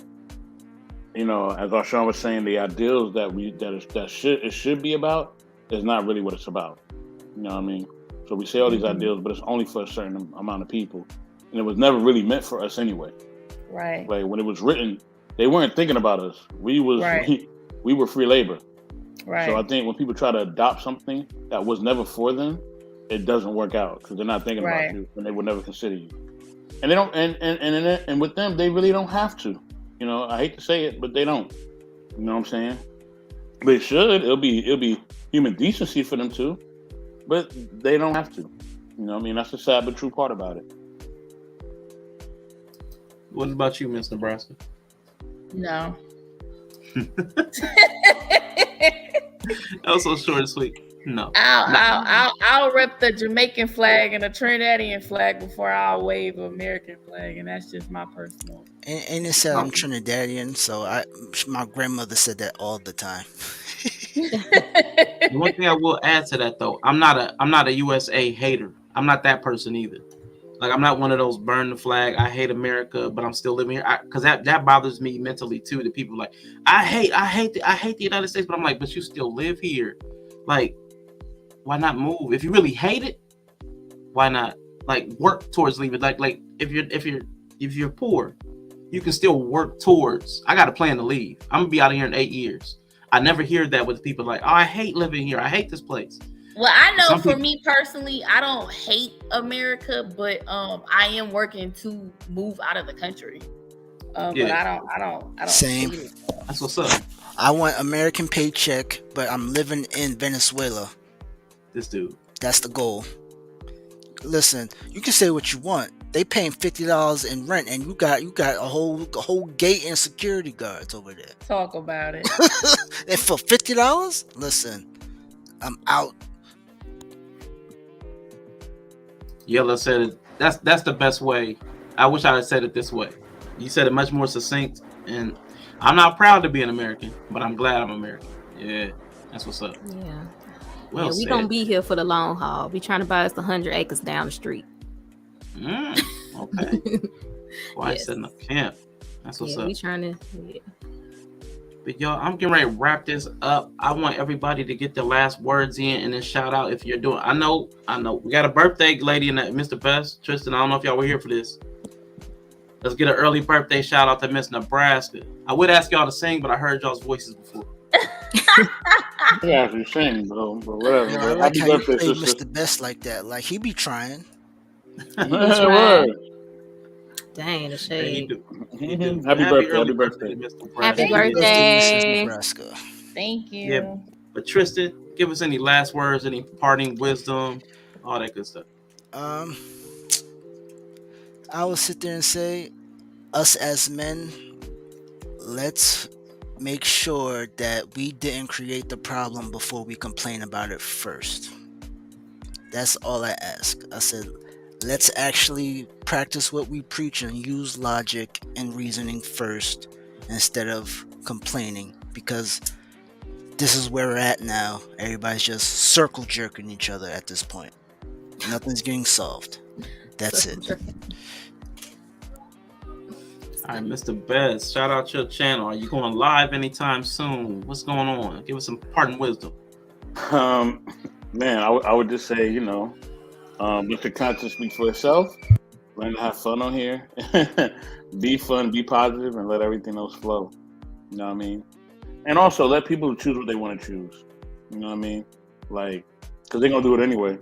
K: as Arshawn was saying, the ideals that it should be about is not really what it's about. You know what I mean? So we say all these ideals, but it's only for a certain amount of people. And it was never really meant for us anyway.
G: Right.
K: Like when it was written, they weren't thinking about us. We were free labor.
G: Right.
K: So I think when people try to adopt something that was never for them, it doesn't work out because they're not thinking about you and they would never consider you. And they don't and with them they really don't have to. You know, I hate to say it, but they don't. You know what I'm saying? They should. It'll be human decency for them to, but they don't have to. You know what I mean? That's the sad but true part about it.
A: What about you, Miss Nebraska?
G: No.
A: That was so short and sweet. No.
G: I'll rep the Jamaican flag and the Trinidadian flag before I'll wave the American flag, and that's just my personal.
I: And it said I'm Trinidadian, so my grandmother said that all the time.
A: One thing I will add to that though, I'm not a USA hater. I'm not that person either. Like I'm not one of those burn the flag. I hate America, but I'm still living here. Because that bothers me mentally too. The people like I hate the United States, but I'm like, but you still live here. Like, why not move? If you really hate it, why not like work towards leaving? Like if you're poor, you can still work towards. I got a plan to leave. I'm gonna be out of here in 8 years. I never hear that with people like, oh, I hate living here. I hate this place.
G: Well, I know for me personally, I don't hate America, but I am working to move out of the country. But I don't.
I: Same.
G: Hate it.
A: That's what's up.
I: I want American paycheck, but I'm living in Venezuela.
A: This dude.
I: That's the goal. Listen, you can say what you want. They paying $50 in rent, and you got a whole gate and security guards over there.
G: Talk about it.
I: And for $50, listen, I'm out.
A: Yella said it. That's the best way. I wish I had said it this way. You said it much more succinct, and I'm not proud to be an American, but I'm glad I'm American. Yeah, that's what's up.
H: Yeah.
A: Well,
H: we gonna be here for the long haul. We trying to buy us 100 acres down the street.
A: Okay. Why setting up camp? That's what's up.
H: We trying to. Yeah.
A: But y'all, I'm getting ready to wrap this up. I want everybody to get their last words in and then shout out if you're doing. I know. We got a birthday lady in that, Mr. Best. Tristan, I don't know if y'all were here for this. Let's get an early birthday shout out to Miss Nebraska. I would ask y'all to sing, but I heard y'all's voices before.
K: Yeah, you sing, bro. But whatever.
I: I like how you play Mr. Best like that. Like he be trying.
K: He be trying.
H: Dang, the shade.
K: Happy birthday,
A: Mr.
H: Happy birthday,
I: Nebraska.
G: Thank you.
A: Yeah, but Tristan, give us any last words, any parting wisdom, all that good stuff.
I: I will sit there and say, us as men, let's make sure that we didn't create the problem before we complain about it first. That's all I ask. I said, let's actually practice what we preach and use logic and reasoning first instead of complaining, because this is where we're at now. Everybody's just circle jerking each other at this point. Nothing's getting solved. That's it.
A: All right, Mr. Best, shout out your channel. Are you going live anytime soon? What's going on? Give us some parting wisdom.
K: Man, I would just say, let the content speak for itself. Learn to have fun on here. Be fun, be positive, and let everything else flow. You know what I mean? And also let people choose what they want to choose. You know what I mean? Like, because they're going to do it anyway.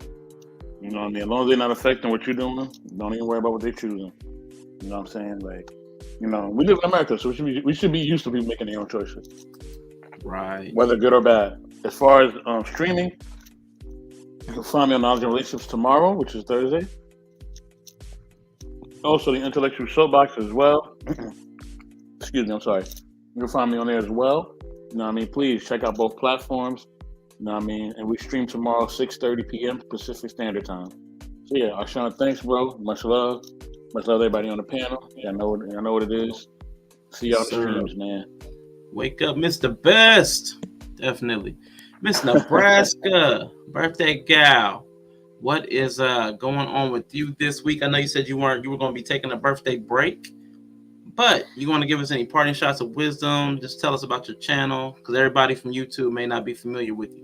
K: You know what I mean? As long as they're not affecting what you're doing, don't even worry about what they're choosing. You know what I'm saying? Like, we live in America, so we should be used to people making their own choices.
A: Right.
K: Whether good or bad. As far as streaming, you can find me on Knowledge and Relationships tomorrow, which is Thursday. Also, the Intellectual Soapbox as well. Excuse me, I'm sorry. You can find me on there as well. You know what I mean? Please check out both platforms. You know what I mean? And we stream tomorrow, 6:30 p.m. Pacific Standard Time. So yeah, Arshana, thanks, bro. Much love. Much love everybody on the panel. Yeah, I know what it is. See y'all streams, man.
A: Wake up, Mr. Best. Definitely. Miss Nebraska, birthday gal. What is going on with you this week? I know you said you were going to be taking a birthday break, but you want to give us any parting shots of wisdom? Just tell us about your channel, because everybody from YouTube may not be familiar with you.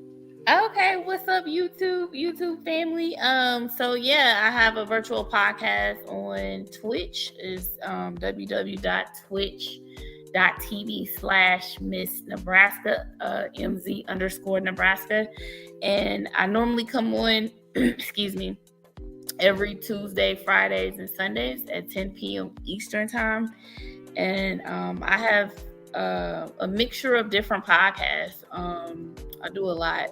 G: Okay, what's up, YouTube family? So yeah, I have a virtual podcast on Twitch. It's www.twitch.tv/Miss Nebraska, MZ_Nebraska. And I normally come on, excuse me, every Tuesday, Fridays, and Sundays at 10 p.m. Eastern time. And I have a mixture of different podcasts. I do a lot.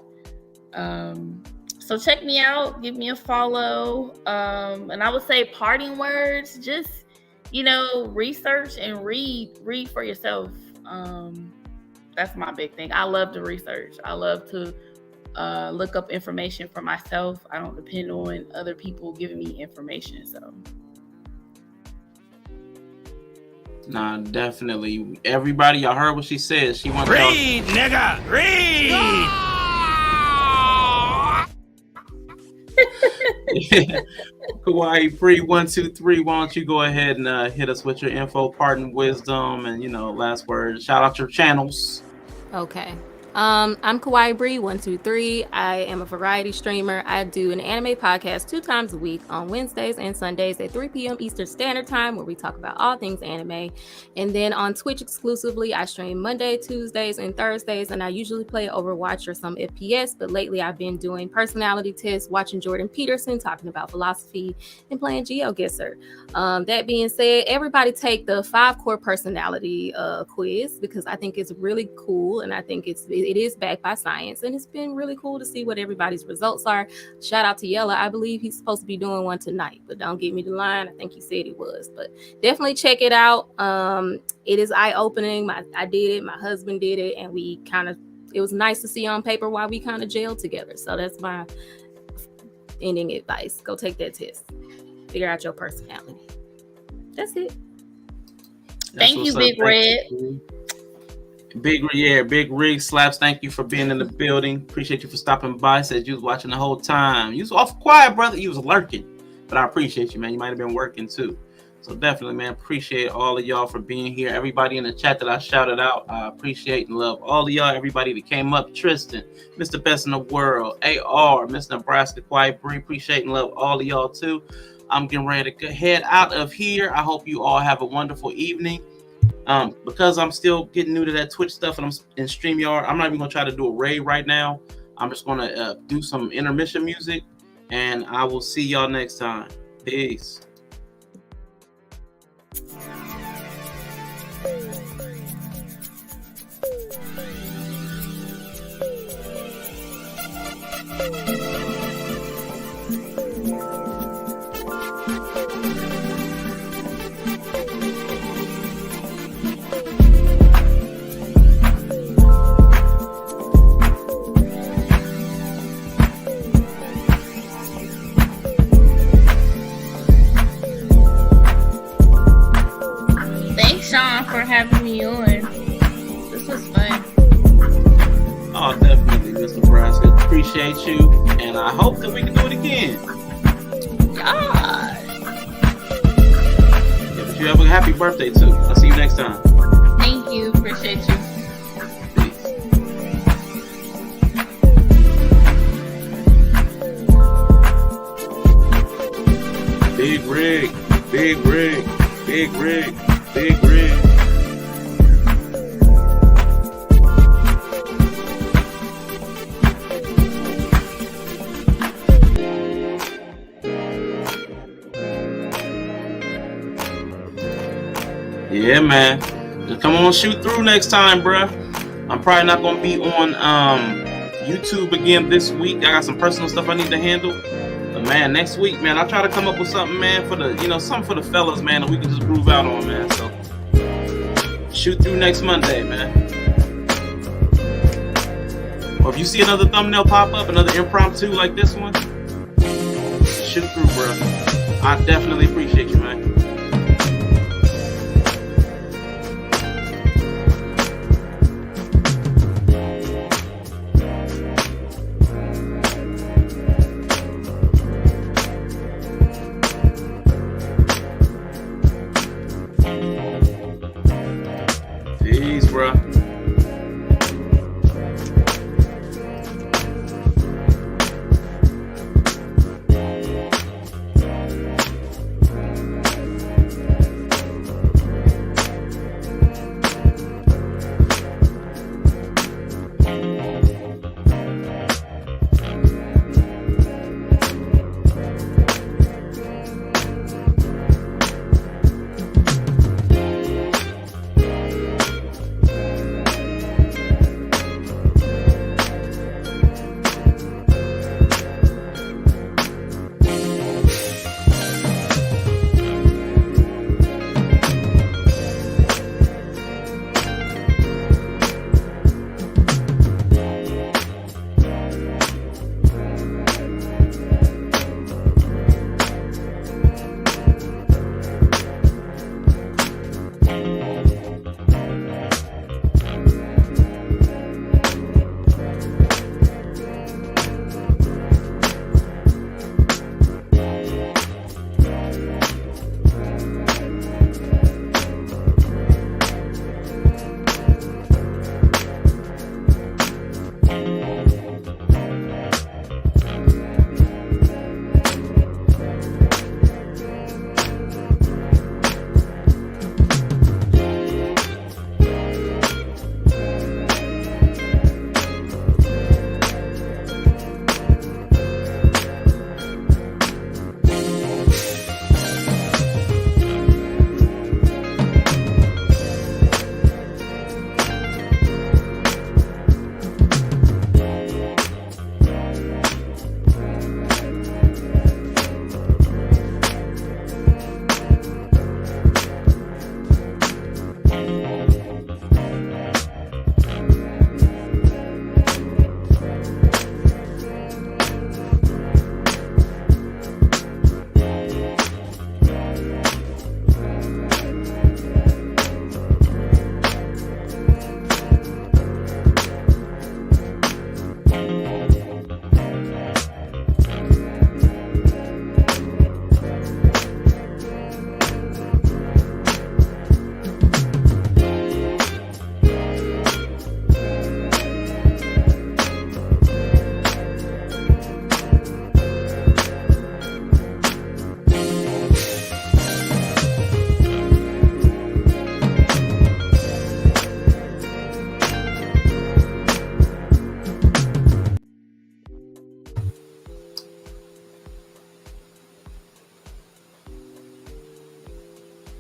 G: So check me out, give me a follow. And I would say parting words, just, research and read for yourself. That's my big thing. I love to research. I love to look up information for myself. I don't depend on other people giving me information. So.
A: Nah, definitely. Everybody, y'all heard what she said. She wants
E: read, nigga, read.
A: Kawaii Free 123. Why don't you go ahead and hit us with your info, pardon, wisdom, and last word. Shout out your channels.
H: Okay. I'm Kawaii Bree 123. I am a variety streamer. I do an anime podcast 2 times a week on Wednesdays and Sundays at 3 p.m. Eastern Standard Time, where we talk about all things anime. And then on Twitch exclusively, I stream Monday, Tuesdays, and Thursdays, and I usually play Overwatch or some FPS, but lately I've been doing personality tests, watching Jordan Peterson talking about philosophy, and playing GeoGuessr. That being said, everybody take the 5-core personality quiz, because I think it's really cool, and I think it is backed by science, and it's been really cool to see what everybody's results are. Shout out to Yella. I believe he's supposed to be doing one tonight, but don't get me the line. I think he said he was, but definitely check it out. It is eye-opening. I did it. My husband did it, and it was nice to see on paper why we kind of jailed together. So that's my ending advice. Go take that test. Figure out your personality. That's it.
G: Thank you, Big Red.
A: Big Rig Slaps, thank you for being in the building. Appreciate you for stopping by. Said you was watching the whole time. You was off quiet, brother. You was lurking. But I appreciate you, man. You might have been working too. So definitely, man, appreciate all of y'all for being here. Everybody in the chat that I shouted out, I appreciate and love all of y'all. Everybody that came up, Tristan, Mr. Best in the World, AR, Miss Nebraska, Quiet Bree, appreciate and love all of y'all too. I'm getting ready to head out of here. I hope you all have a wonderful evening. Because I'm still getting new to that Twitch stuff and I'm in StreamYard, I'm not even going to try to do a raid right now. I'm just going to do some intermission music, and I will see y'all next time. Peace.
G: Sean, for having me on. This was fun.
A: Oh, definitely, Miss Nebraska. Appreciate you, and I hope that we can do it again.
G: God.
A: Yeah, but you have a happy birthday too. I'll see you next time.
G: Thank you. Appreciate you.
A: Big Rig, Big Rig, Big Rig, Big Rig. Yeah, man. Just come on, shoot through next time, bruh. I'm probably not gonna be on YouTube again this week. I got some personal stuff I need to handle. But man, next week, man, I'll try to come up with something, man, for the, something for the fellas, man, that we can just groove out on, man. So shoot through next Monday, man. Or if you see another thumbnail pop up, another impromptu like this one, shoot through, bro. I definitely appreciate you, man.